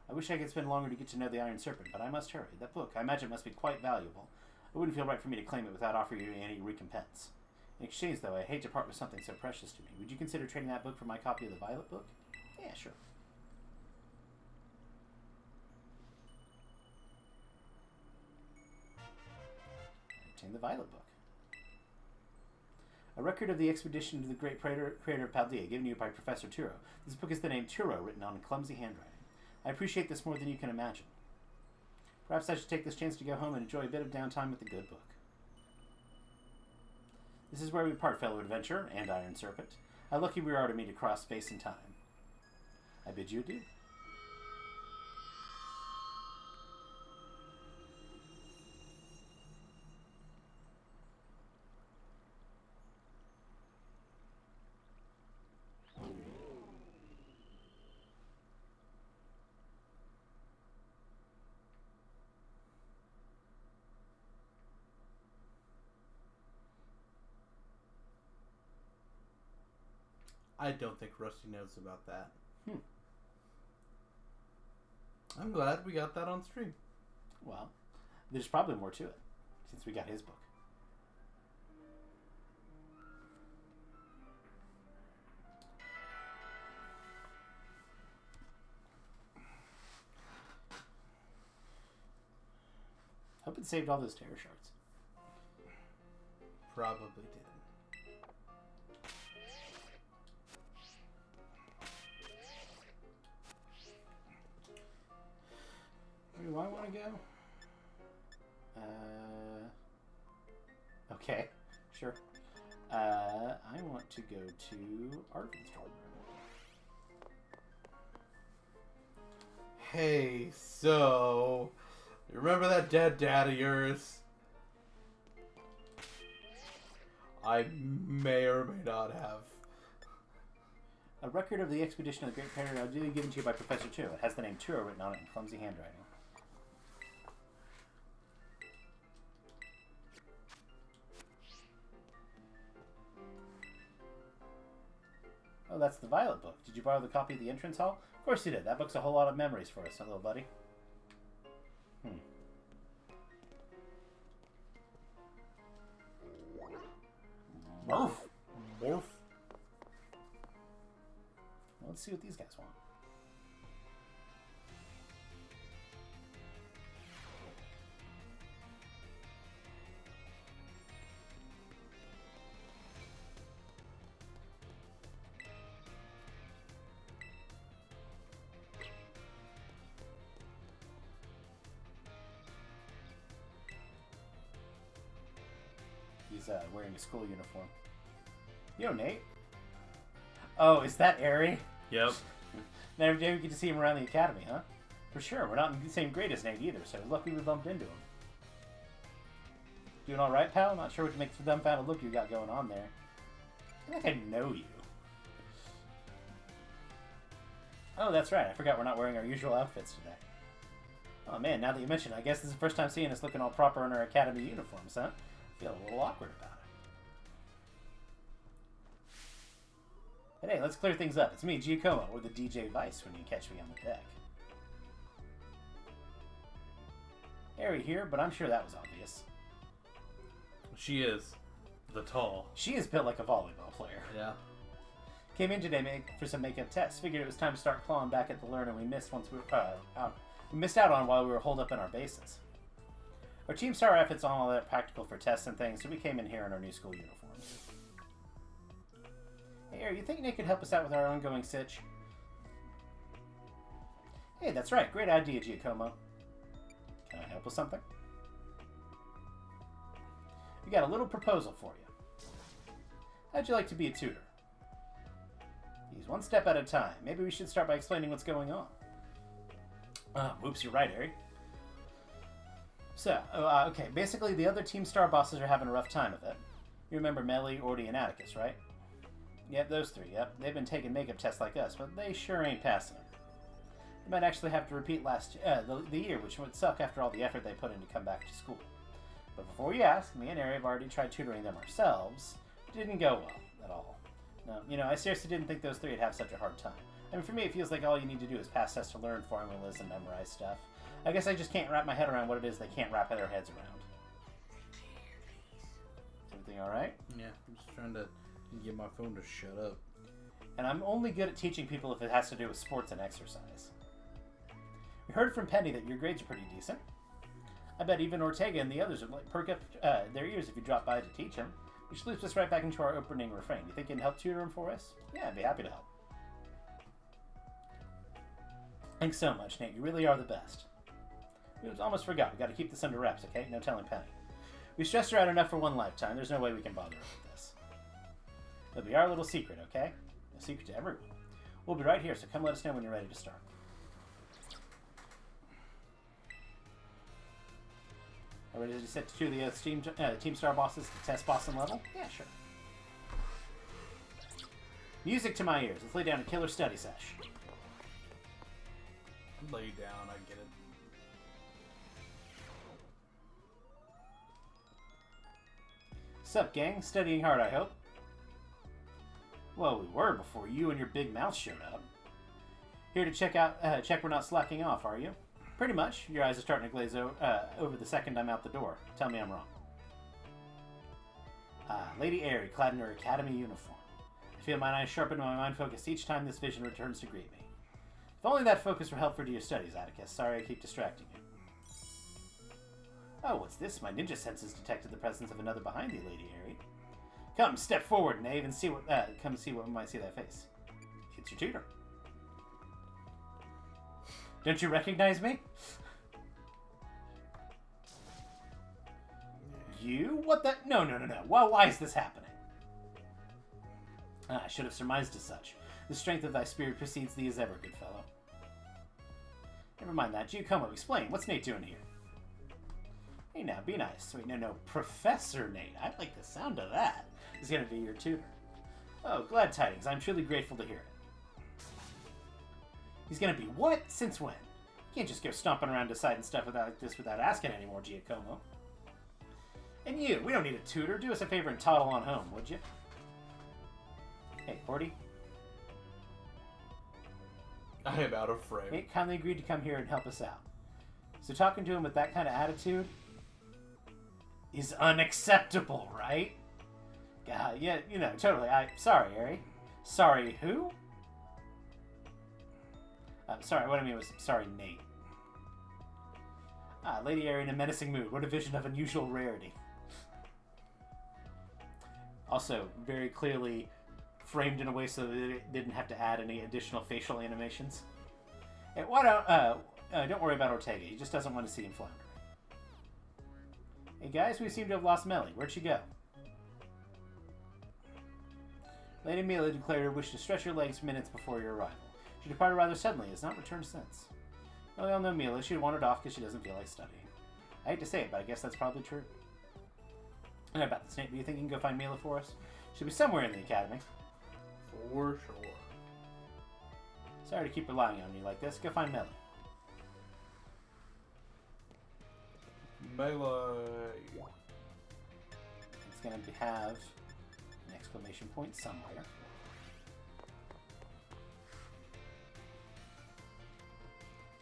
I wish I could spend longer to get to know the Iron Serpent, but I must hurry. That book, I imagine, must be quite valuable. It wouldn't feel right for me to claim it without offering you any recompense. In exchange, though, I hate to part with something so precious to me. Would you consider trading that book for my copy of the Violet book? Yeah, sure. Obtain the Violet book. A record of the expedition to the great creator of Paldea, given you by Professor Turo. This book is the name Turo, written on clumsy handwriting. I appreciate this more than you can imagine. Perhaps I should take this chance to go home and enjoy a bit of downtime with the good book. This is where we part, fellow adventurer and Iron Serpent. How lucky we are to meet across space and time. I bid you adieu. I don't think Rusty knows about that. I'm glad we got that on stream. Well, there's probably more to it, since we got his book. Hope it saved all those terror shards. Probably did. Where do I want to go? Okay, sure. I want to go to Arvin's dorm room. Hey, so... You remember that dead dad of yours? I may or may not have. A record of the expedition of the Great Predator duly given to you by Professor Turo. It has the name Turo written on it in clumsy handwriting. Oh, that's the Violet book. Did you borrow the copy of the entrance hall? Of course you did. That book's a whole lot of memories for us, huh, little buddy? Morph. Morph. Well, let's see what these guys want. He's wearing a school uniform. Yo, Nate. Oh, is that Airy? Yep. Now every day we get to see him around the academy, huh? For sure, we're not in the same grade as Nate either, so lucky we bumped into him. Doing alright, pal? Not sure what to make the dumbfounded look you got going on there. I feel like I know you. Oh, that's right. I forgot we're not wearing our usual outfits today. Oh man, now that you mention it, I guess this is the first time seeing us looking all proper in our academy uniforms, huh? I feel a little awkward about it. But hey, let's clear things up. It's me, Giacomo, or the DJ Vice when you catch me on the deck. Harry here, but I'm sure that was obvious. She is the tall. She is built like a volleyball player. Yeah. Came in today for some makeup tests. Figured it was time to start clawing back at the learner we missed we missed out on while we were holed up in our bases. Our team star efforts on all that practical for tests and things, so we came in here in our new school uniforms. Hey, Harry, you think Nick could help us out with our ongoing sitch? Hey, that's right. Great idea, Giacomo. Can I help with something? We got a little proposal for you. How'd you like to be a tutor? He's one step at a time. Maybe we should start by explaining what's going on. Whoops, you're right, Harry. So, okay, basically the other Team Star bosses are having a rough time of it. You remember Melly, Orty, and Atticus, right? Yep, those three, yep. They've been taking makeup tests like us, but they sure ain't passing them. They might actually have to repeat the year, which would suck after all the effort they put in to come back to school. But before you ask, me and Harry have already tried tutoring them ourselves. It didn't go well at all. No, I seriously didn't think those three would have such a hard time. I mean, for me, it feels like all you need to do is pass tests to learn formulas and memorize stuff. I guess I just can't wrap my head around what it is they can't wrap their heads around. Everything alright? Yeah, I'm just trying to get my phone to shut up. And I'm only good at teaching people if it has to do with sports and exercise. We heard from Penny that your grades are pretty decent. I bet even Ortega and the others would perk up their ears if you drop by to teach them. Which loops us right back into our opening refrain. You think you can help tutor him for us? Yeah, I'd be happy to help. Thanks so much, Nate. You really are the best. We almost forgot. We got to keep this under wraps, okay? No telling Penny. We stressed her out enough for one lifetime. There's no way we can bother her with this. It'll be our little secret, okay? A secret to everyone. We'll be right here, so come let us know when you're ready to start. Are we ready to set to the Team Star bosses to test boss and level? Yeah, sure. Music to my ears. Let's lay down a killer study sesh. Lay down, I get it. Sup, gang? Studying hard, I hope. Well, we were before you and your big mouth showed up. Here to check we're not slacking off, are you? Pretty much. Your eyes are starting to glaze over the second I'm out the door. Tell me I'm wrong. Lady Airy, clad in her academy uniform. I feel my eyes sharpen and my mind focused each time this vision returns to greet me. If only that focus were helpful to your studies, Atticus. Sorry I keep distracting you. Oh, what's this? My ninja senses detected the presence of another behind you, Lady Airy. Come, step forward, knave, and see what. Come see what might see that face. It's your tutor. Don't you recognize me? You? What the? No. Why is this happening? I should have surmised as such. The strength of thy spirit precedes thee as ever, good fellow. Never mind that. Giacomo, explain. What's Nate doing here? Hey now, be nice. Wait, no. Professor Nate. I like the sound of that. He's going to be your tutor. Oh, glad tidings. I'm truly grateful to hear it. He's going to be what? Since when? You can't just go stomping around deciding stuff like this without asking anymore, Giacomo. And you, we don't need a tutor. Do us a favor and toddle on home, would you? Hey, Porty. I am out of frame. Nate kindly agreed to come here and help us out. So talking to him with that kind of attitude is unacceptable, right? Yeah, totally. Sorry, Harry. Sorry, who? Sorry, what I mean was, sorry, Nate. Lady Airy in a menacing mood. What a vision of unusual rarity. Also, very clearly framed in a way so that it didn't have to add any additional facial animations. And don't worry about Ortega. He just doesn't want to see him flounder. Hey guys, we seem to have lost Melly. Where'd she go? Lady Mila declared her wish to stretch her legs minutes before your arrival. She departed rather suddenly, has not returned since. Well, we all know Mila. She wandered off because she doesn't feel like studying. I hate to say it, but I guess that's probably true. And about this, Nate, do you think you can go find Mila for us? She'll be somewhere in the academy. For sure. Sorry to keep relying on you like this. Go find Melly. Melee. It's going to have an exclamation point somewhere.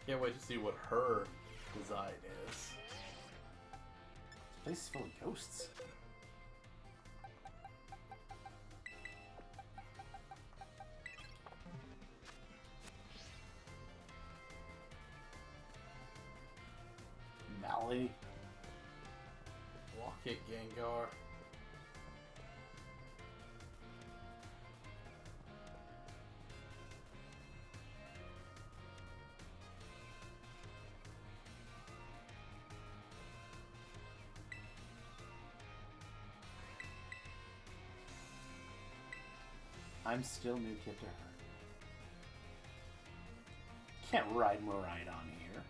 Can't wait to see what her design is. This place is full of ghosts. Mally. Walk it, Gengar. I'm still new kid to her. Can't ride Moride on here.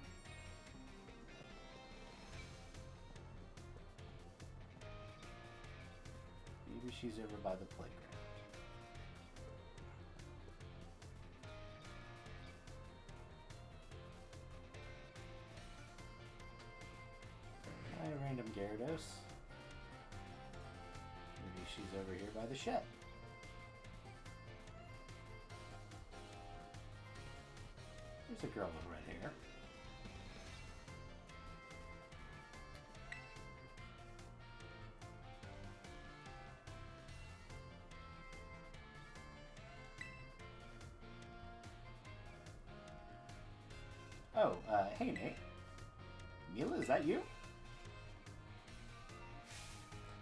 Maybe she's over by the playground. Hi, random Gyarados. Maybe she's over here by the shed. There's a girl with red hair. Oh, hey Nate. Mila, is that you?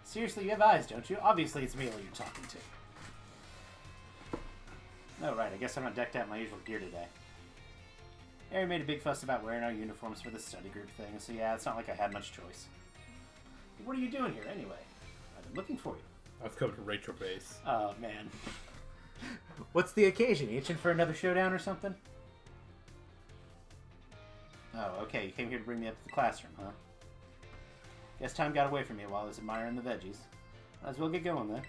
Seriously, you have eyes, don't you? Obviously it's Mila you're talking to. Oh, right, I guess I'm not decked out in my usual gear today. Harry made a big fuss about wearing our uniforms for the study group thing, so yeah, it's not like I had much choice. But what are you doing here, anyway? I've been looking for you. I've come to Rachel Base. Oh, man. What's the occasion? You itching for another showdown or something? Oh, okay, you came here to bring me up to the classroom, huh? Guess time got away from me while I was admiring the veggies. Might as well get going, then.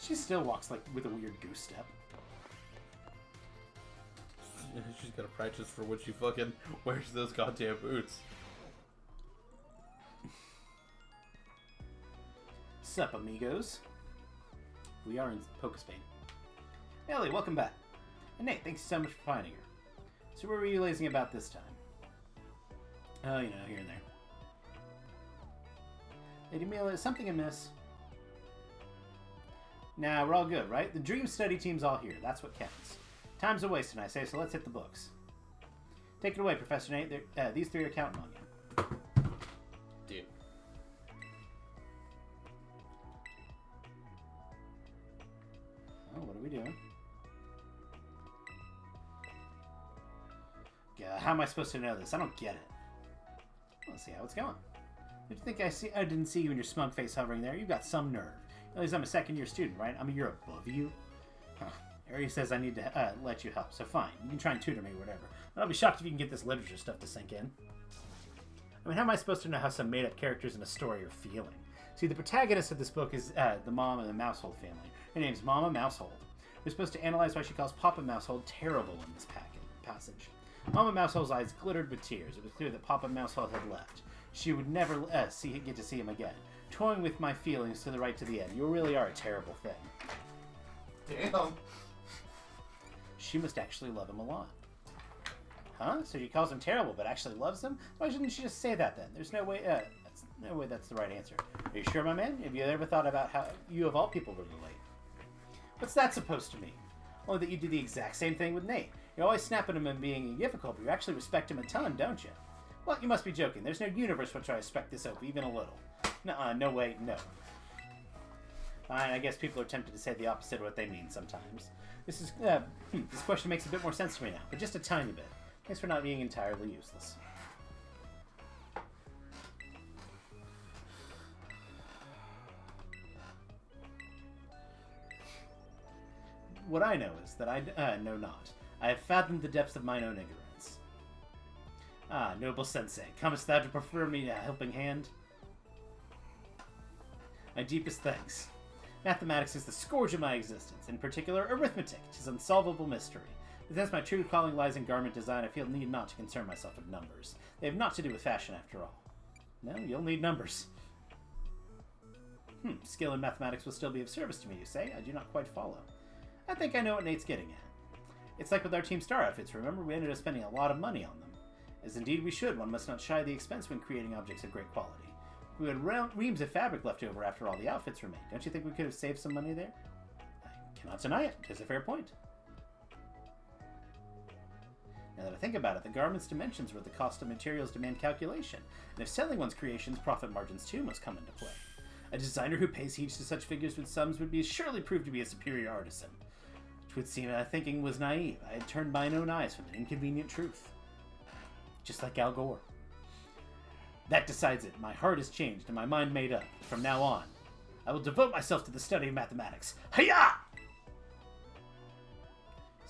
She still walks, like, with a weird goose step. She's gotta practice for when she fucking wears those goddamn boots. Sup, amigos? We are in Pokespain. Ellie, welcome back. And Nate, thanks so much for finding her. So what were you lazing about this time? Oh, you know, here and there. Lady Mila, is something amiss? Nah, we're all good, right? The Dream Study team's all here. That's what counts. Time's a wasting, I say, so let's hit the books. Take it away, Professor Nate. These three are counting on you. Dude. Oh, what are we doing? How am I supposed to know this? I don't get it. Let's see how it's going. Did you think I didn't see you and your smug face hovering there? You've got some nerve. At least I'm a second-year student, right? I mean, you're above you. Huh. Ari says I need to let you help, so fine. You can try and tutor me or whatever. But I'll be shocked if you can get this literature stuff to sink in. I mean, how am I supposed to know how some made-up characters in a story are feeling? See, the protagonist of this book is the mom of the Mousehold family. Her name's Mama Mousehold. We're supposed to analyze why she calls Papa Mousehold terrible in this passage. Mama Mousehold's eyes glittered with tears. It was clear that Papa Mousehold had left. She would never get to see him again. Toying with my feelings to the right to the end. You really are a terrible thing. Damn. She must actually love him a lot. Huh? So she calls him terrible, but actually loves him? Why shouldn't she just say that then? There's no way. That's the right answer. Are you sure, my man? Have you ever thought about how you of all people would relate? What's that supposed to mean? Only that you do the exact same thing with Nate. You always snap at him and being difficult, but you actually respect him a ton, don't you? Well, you must be joking. There's no universe which I respect this over, even a little. Nuh-uh, no way, no. Fine, I guess people are tempted to say the opposite of what they mean sometimes. This question makes a bit more sense to me now, but just a tiny bit. Thanks for not being entirely useless. What I know is that I know not. I have fathomed the depths of mine own ignorance. Ah, noble sensei, comest thou to prefer me a helping hand? My deepest thanks. Mathematics is the scourge of my existence, in particular arithmetic. 'Tis unsolvable mystery. Since my true calling lies in garment design, I feel need not to concern myself with numbers. They have naught to do with fashion, after all. No, you'll need numbers. Skill in mathematics will still be of service to me, you say? I do not quite follow. I think I know what Nate's getting at. It's like with our Team Star outfits, remember? We ended up spending a lot of money on them. As indeed we should, one must not shy the expense when creating objects of great quality. We had reams of fabric left over after all the outfits were made. Don't you think we could have saved some money there? I cannot deny it. It is a fair point. Now that I think about it, the garment's dimensions were the cost of materials demand calculation, and if selling one's creations, profit margins too must come into play. A designer who pays heed to such figures with sums would be surely proved to be a superior artisan. It would seem my thinking was naive. I had turned mine own eyes from an inconvenient truth. Just like Al Gore. That decides it. My heart has changed and my mind made up. From now on, I will devote myself to the study of mathematics. Hiya!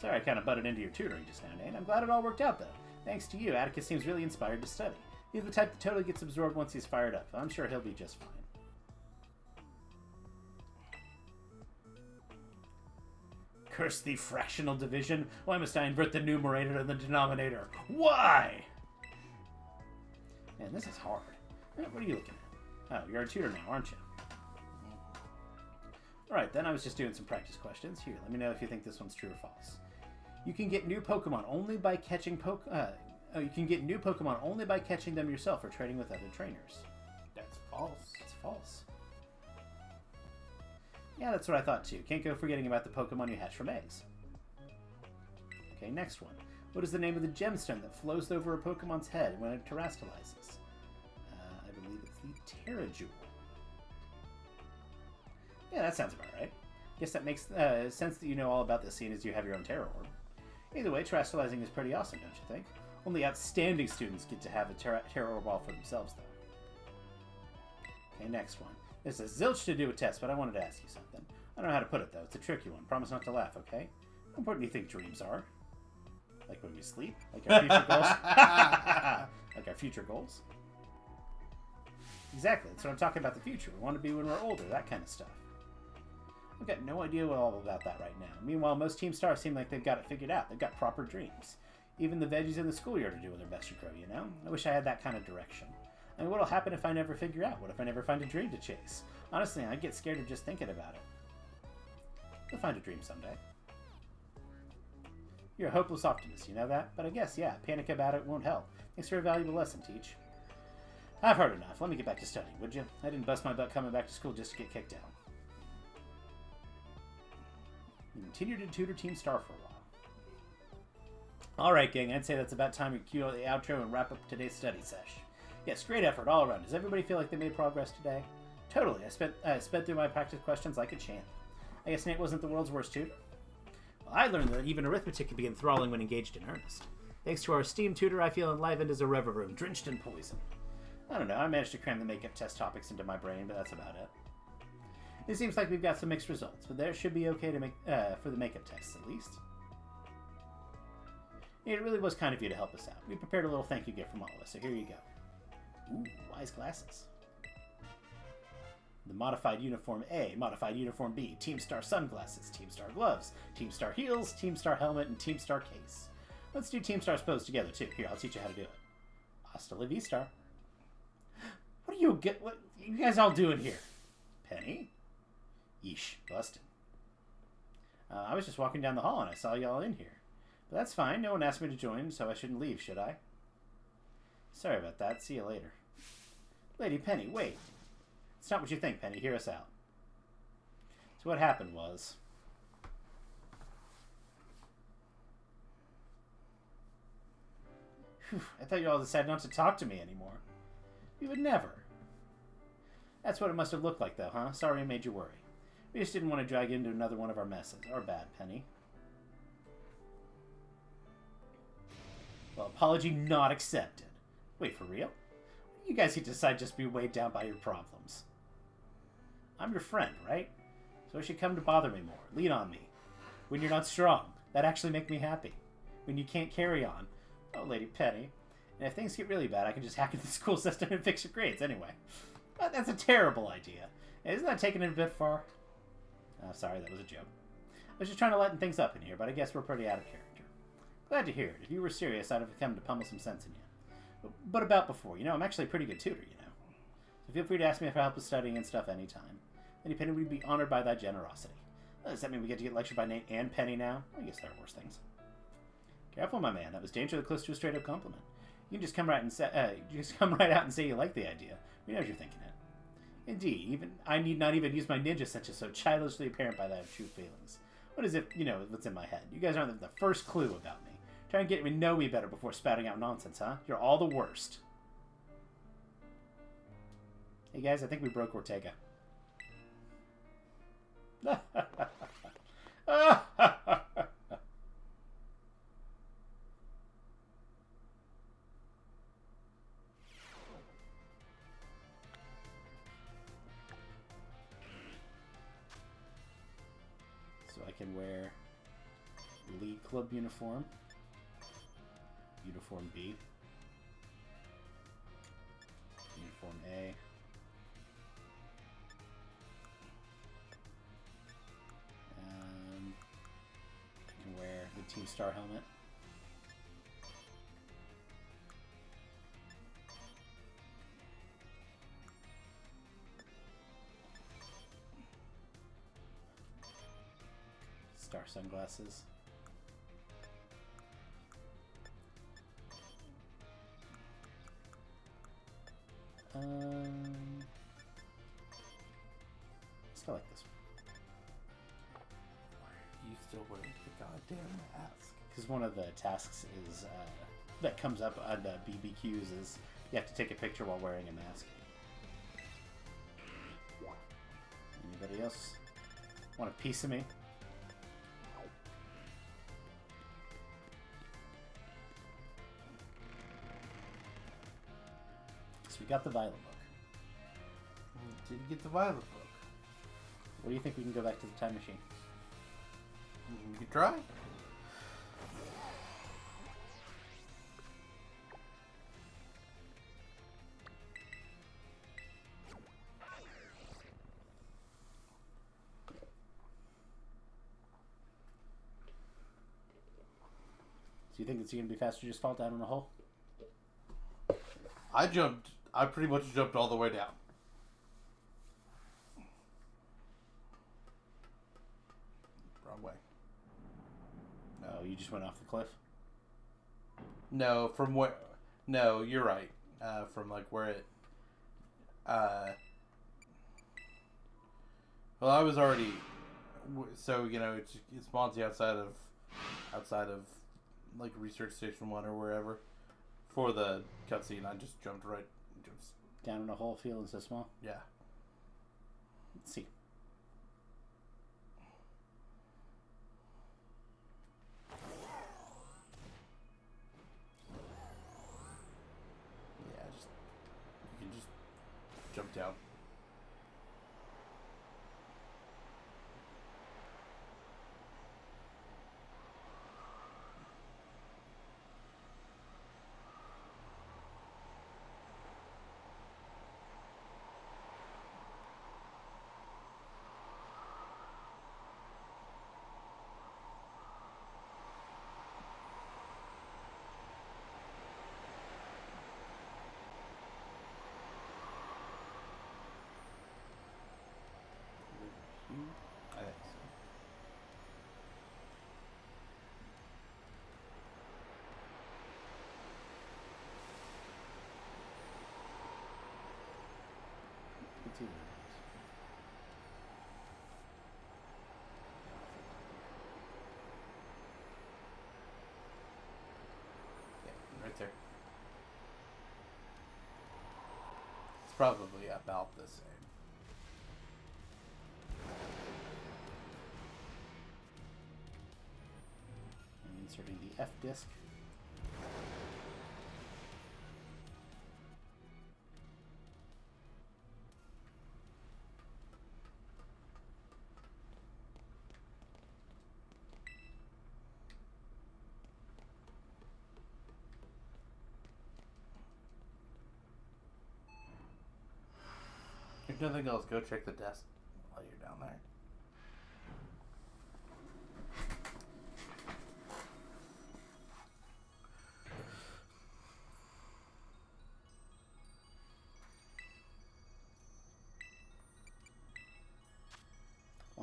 Sorry I kind of butted into your tutoring just now, Nate. I'm glad it all worked out, though. Thanks to you, Atticus seems really inspired to study. He's the type that totally gets absorbed once he's fired up. I'm sure he'll be just fine. Curse the fractional division. Why must I invert the numerator and the denominator? Why? Man, this is hard. What are you looking at? Oh, you're a tutor now, aren't you? Alright, then I was just doing some practice questions. Here, let me know if you think this one's true or false. You can get new Pokemon only by catching you can get new Pokemon only by catching them yourself or trading with other trainers. That's false. It's false. Yeah, that's what I thought too. Can't go forgetting about the Pokemon you hatch from eggs. Okay, next one. What is the name of the gemstone that flows over a Pokemon's head when it terastallizes? I believe it's the Terrajewel. Yeah, that sounds about right. Guess that makes sense that you know all about this, seeing as you have your own Terror Orb. Either way, terastallizing is pretty awesome, don't you think? Only outstanding students get to have a Terror Orb all for themselves, though. Okay, next one. This has zilch to do with tests, but I wanted to ask you something. I don't know how to put it, though. It's a tricky one. Promise not to laugh, okay? How important do you think dreams are? Like when we sleep? Like our future goals? Like our future goals? Exactly. That's what I'm talking about, the future. We want to be when we're older, that kind of stuff. I've got no idea all about that right now. Meanwhile, most Team Stars seem like they've got it figured out. They've got proper dreams. Even the veggies in the schoolyard are doing their best to grow, you know? I wish I had that kind of direction. I mean, what'll happen if I never figure out? What if I never find a dream to chase? Honestly, I get scared of just thinking about it. You'll find a dream someday. You're a hopeless optimist, you know that? But I guess, yeah, panic about it won't help. Thanks for a valuable lesson, Teach. I've heard enough. Let me get back to studying, would you? I didn't bust my butt coming back to school just to get kicked out. You continued to tutor Team Star for a while. Alright, gang, I'd say that's about time we cue out the outro and wrap up today's study sesh. Yes, great effort all around. Does everybody feel like they made progress today? Totally. I sped through my practice questions like a champ. I guess Nate wasn't the world's worst tutor. Well, I learned that even arithmetic can be enthralling when engaged in earnest. Thanks to our esteemed tutor, I feel enlivened as a revel room, drenched in poison. I don't know, I managed to cram the makeup test topics into my brain, but that's about it. It seems like we've got some mixed results, but there should be okay to make for the makeup tests, at least. It really was kind of you to help us out. We prepared a little thank you gift from all of us, so here you go. Ooh, wise glasses. The Modified Uniform A, Modified Uniform B, Team Star sunglasses, Team Star gloves, Team Star heels, Team Star helmet, and Team Star case. Let's do Team Star's pose together, too. Here, I'll teach you how to do it. Hasta la vista. What are what you guys all doing here? Penny? Yeesh, busted. I was just walking down the hall and I saw y'all in here. But that's fine, no one asked me to join, so I shouldn't leave, should I? Sorry about that, see you later. Lady Penny, wait. It's not what you think, Penny, hear us out. So what happened was... Whew, I thought you all decided not to talk to me anymore. We would never. That's what it must have looked like, though, huh? Sorry I made you worry. We just didn't want to drag you into another one of our messes. Our bad, Penny. Well, apology not accepted. Wait, for real? You guys get to decide just be weighed down by your problems. I'm your friend, right? So it should come to bother me more. Lean on me. When you're not strong, that actually make me happy. When you can't carry on, oh, Lady Penny. And if things get really bad, I can just hack into the school system and fix your grades anyway. But that's a terrible idea. Isn't that taking it a bit far? Oh, sorry, that was a joke. I was just trying to lighten things up in here, but I guess we're pretty out of character. Glad to hear it. If you were serious, I'd have come to pummel some sense in you. But about before, I'm actually a pretty good tutor, So feel free to ask me for help with studying and stuff anytime. Lady Penny would be honored by that generosity. Does that mean we get to get lectured by Nate and Penny now? I guess there are worse things. Careful, my man. That was dangerously close to a straight-up compliment. You can just come right out and say you like the idea. We know you're thinking it. Indeed, I need not even use my ninja sense so childishly apparent by that I have true feelings. What is it, what's in my head? You guys aren't the first clue about me. Try and get me to know me better before spouting out nonsense, huh? You're all the worst. Hey guys, I think we broke Ortega. So I can wear League Club uniform, Uniform B, Uniform A, I can wear the Team Star helmet. Star sunglasses. I still like this one. Why are you still wearing the goddamn mask? Because one of the tasks is that comes up on BBQs is you have to take a picture while wearing a mask. Anybody else want a piece of me? So we got the Violet book. Didn't get the Violet book. What do you think we can go back to the time machine? You can try. So you think it's going to be faster to just fall down in a hole? I pretty much jumped all the way down. Wrong way. Oh, you just went off the cliff? No, from where... No, you're right. From like where it... Well, I was already... So, it spawns you outside of like Research Station 1 or wherever. For the cutscene, I just jumped right... Down in a hole feeling so small? Yeah. Let's see. Yeah, you can just jump down. I think so. It's either Yeah, right there. It's probably about the same. I'm inserting the F disc. If nothing else, go check the desk while you're down there.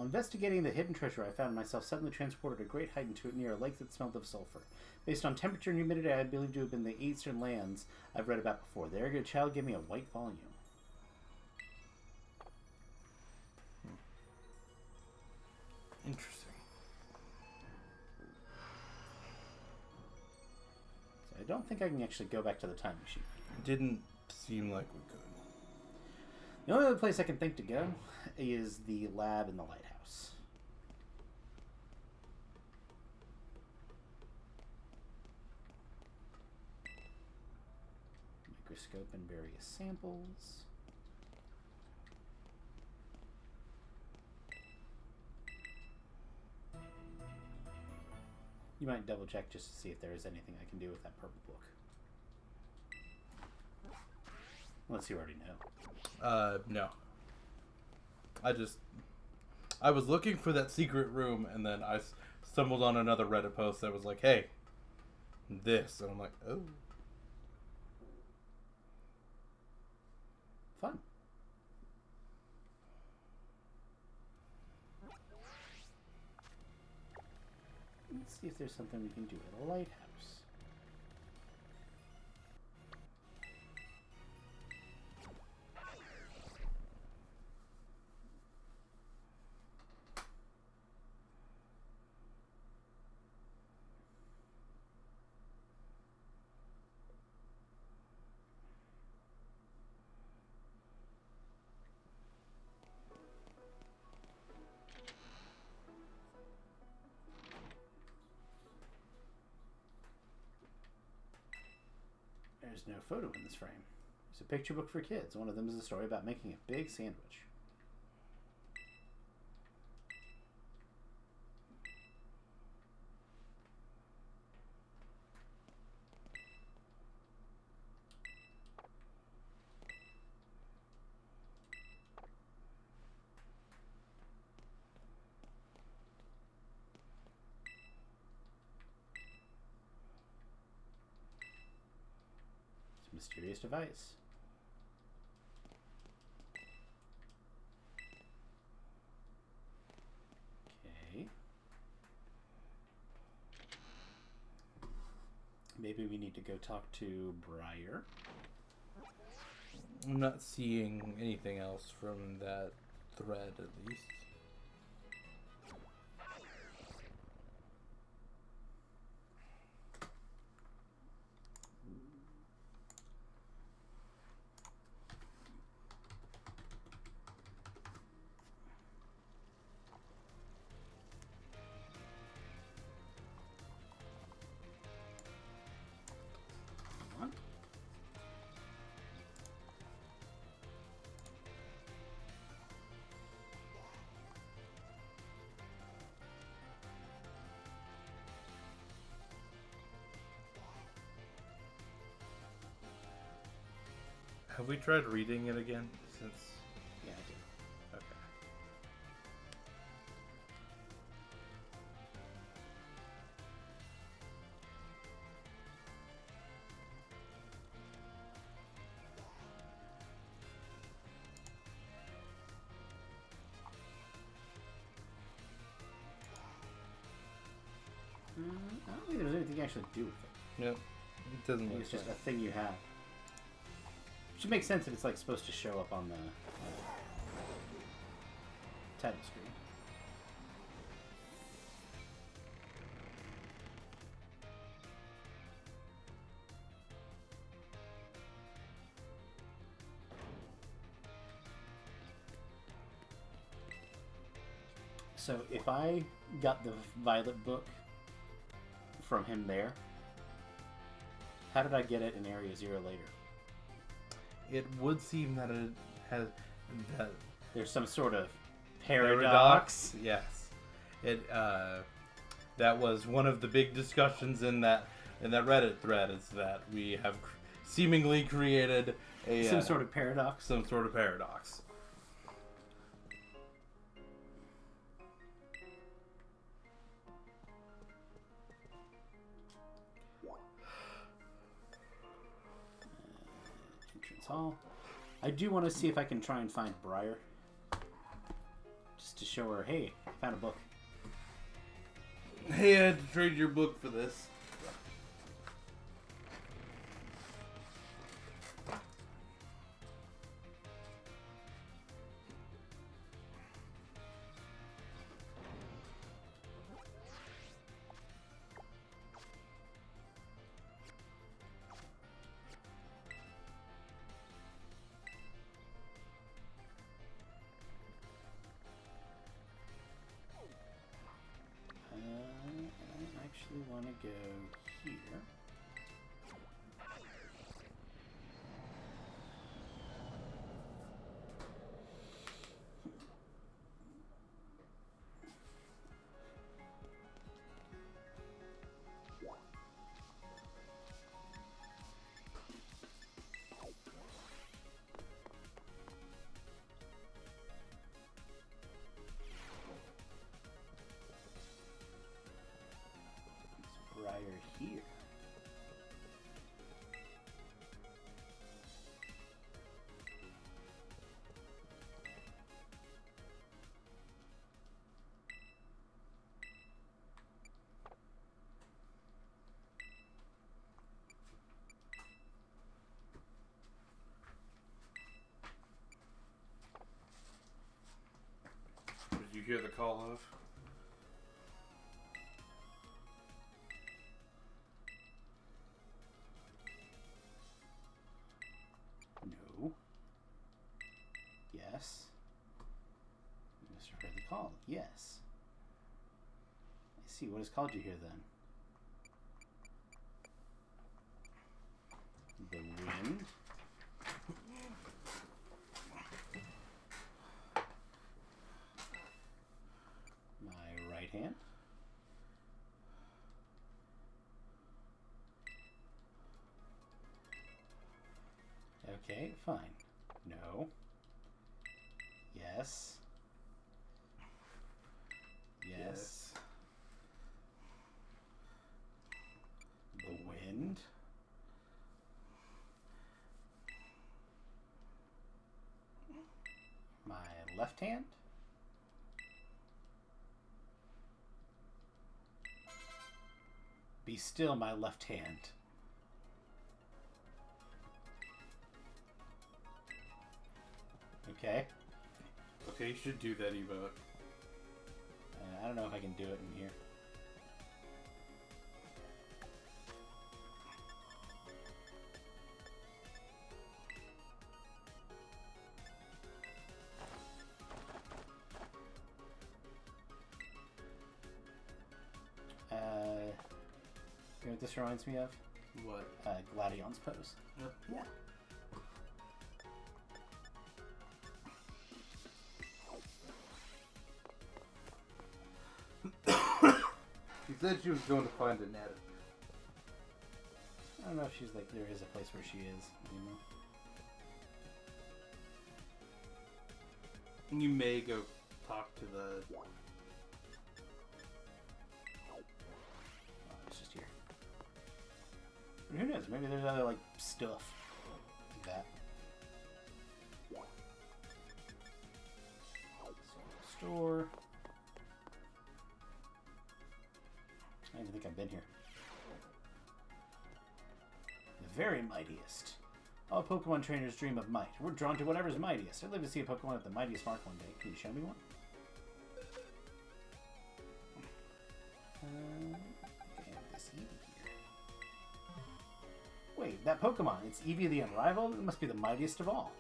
investigating the hidden treasure, I found myself suddenly transported a great height into near a lake that smelled of sulfur. Based on temperature and humidity, I believe to have been the eastern lands I've read about before. The arrogant child gave me a white volume. Interesting. So I don't think I can actually go back to the time machine. Didn't seem like we could. The only other place I can think to go is the lab in the lighthouse. Microscope and various samples. You might double check just to see if there is anything I can do with that purple book. Unless you already know. No. I was looking for that secret room, and then I stumbled on another Reddit post that was like, hey, this. And I'm like, oh. Fun. Let's see if there's something we can do at a lighthouse. There's no photo in this frame. There's a picture book for kids. One of them is a story about making a big sandwich. Mysterious device. Okay. Maybe we need to go talk to Briar. I'm not seeing anything else from that thread, at least. Have we tried reading it again since? Yeah, I do. Okay. I don't think there's anything you actually do with it. Yep. It doesn't I think look it's just a like. thing you have. Should make sense if it's like supposed to show up on the title screen. So if I got the Violet book from him there, how did I get it in Area Zero later? It would seem that it has that There's some sort of paradox. Yes. It that was one of the big discussions in that Reddit thread, is that we have seemingly created Some sort of paradox. some sort of paradox. Entrance hall. I do want to see if I can try and find Briar. Just to show her, hey, I found a book. Hey, I had to trade your book for this. I actually want to go here. Briar here. Did you hear the call of? No. Yes. You must have heard the call. Yes. I see. What has called you here then? The wind. My right hand. Okay, fine. No. Yes. Yes. The wind. My left hand. Be still, my left hand. Okay. Okay, you should do that emote. I don't know if I can do it in here. You know what this reminds me of? What? Gladion's pose. Yeah. She said she was going to find a net. I don't know if she's like, there is a place where she is anymore. You may go talk to the... Oh, it's just here. But who knows? Maybe there's other, like, stuff like that. Store. I don't even think I've been here. The very mightiest. All Pokemon trainers dream of might. We're drawn to whatever's mightiest. I'd love to see a Pokemon at the mightiest mark one day. Can you show me one? I think I have this Eevee here. Wait, that Pokemon, it's Eevee the Unrivaled? It must be the mightiest of all.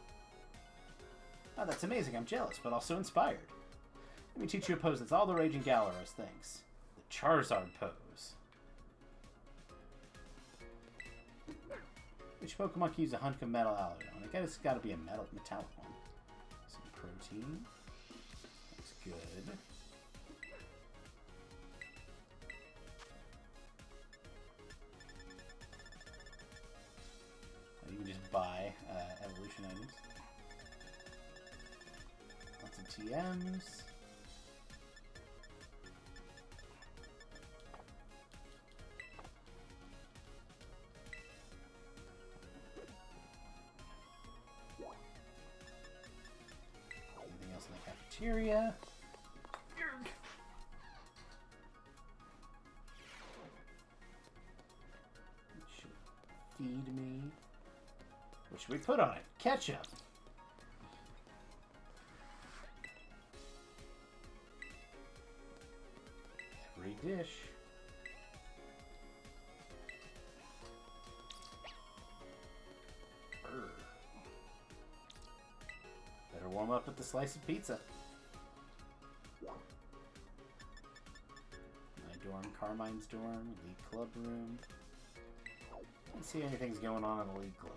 Oh, that's amazing. I'm jealous, but also inspired. Let me teach you a pose that's all the rage in Galaros thinks. The Charizard pose. Which Pokemon can use a hunk of metal alloy? I guess it's got to be a metallic one. Some protein. That's good. You can just buy evolution items. Lots of TMs. Anything else in the cafeteria? Feed me. What should we put on it? Ketchup. Every dish. Brr. Better warm up with the slice of pizza. My dorm, Carmine's dorm, league club room. Don't see anything's going on in the league club.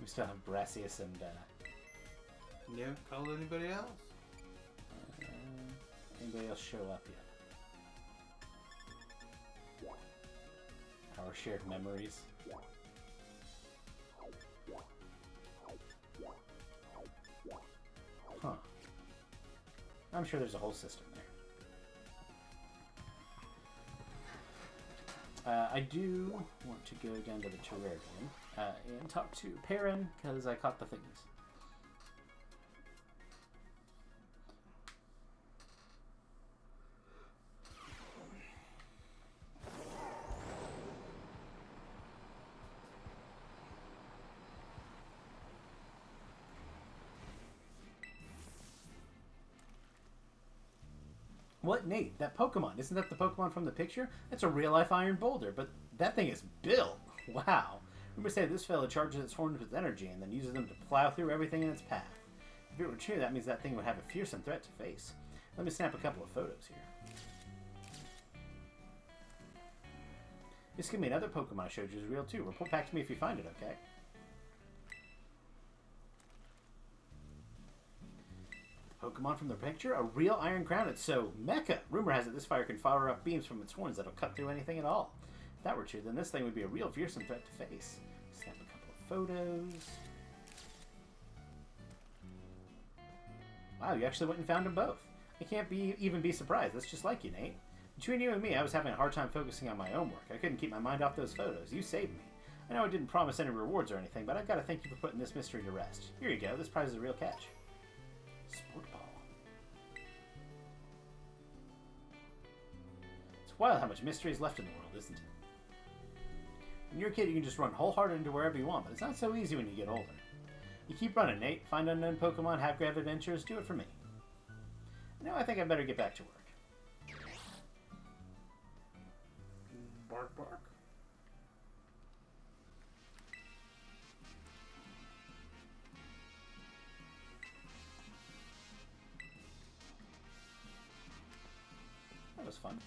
We still have Brassius and You haven't called anybody else? anybody else show up yet? Our shared memories. Huh. I'm sure there's a whole system there. I do want to go down to the terrarium and talk to Perrin, because I caught the things. What, Nate? That Pokemon, isn't that the Pokemon from the picture? That's a real-life iron boulder, but that thing is built. Wow. Remember say this fella charges its horns with energy and then uses them to plow through everything in its path. If it were true, that means that thing would have a fearsome threat to face. Let me snap a couple of photos here. This could be another Pokemon I showed you is real too. Report back to me if you find it, okay? Pokemon from the picture? A real Iron Crown. It's so mecha. Rumor has it this fire can fire up beams from its horns that'll cut through anything at all. If that were true, then this thing would be a real fearsome threat to face. Snap a couple of photos. Wow, you actually went and found them both. I can't even be surprised. That's just like you, Nate. Between you and me, I was having a hard time focusing on my own work. I couldn't keep my mind off those photos. You saved me. I know I didn't promise any rewards or anything, but I've got to thank you for putting this mystery to rest. Here you go. This prize is a real catch. Sport ball. It's wild how much mystery is left in the world, isn't it? When you're a kid, you can just run wholehearted into wherever you want, but it's not so easy when you get older. You keep running, Nate. Find unknown Pokemon, have grand adventures, do it for me. Now I think I better get back to work. Bark, bark. That was fun.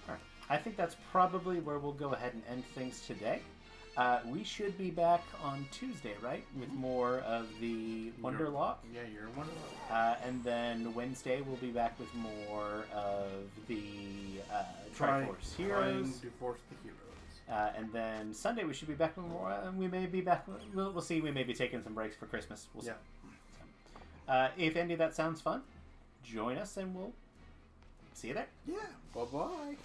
Alright, I think that's probably where we'll go ahead and end things today. We should be back on Tuesday, right? With more of the Wonderlock. Yeah, you're in Wonderlock. And then Wednesday we'll be back with more of the Triforce Heroes. To force the heroes. And then Sunday we should be back with more. And we may be back. We'll see. We may be taking some breaks for Christmas. We'll see. Yeah. If any of that sounds fun, join us and we'll see you there. Yeah. Bye-bye.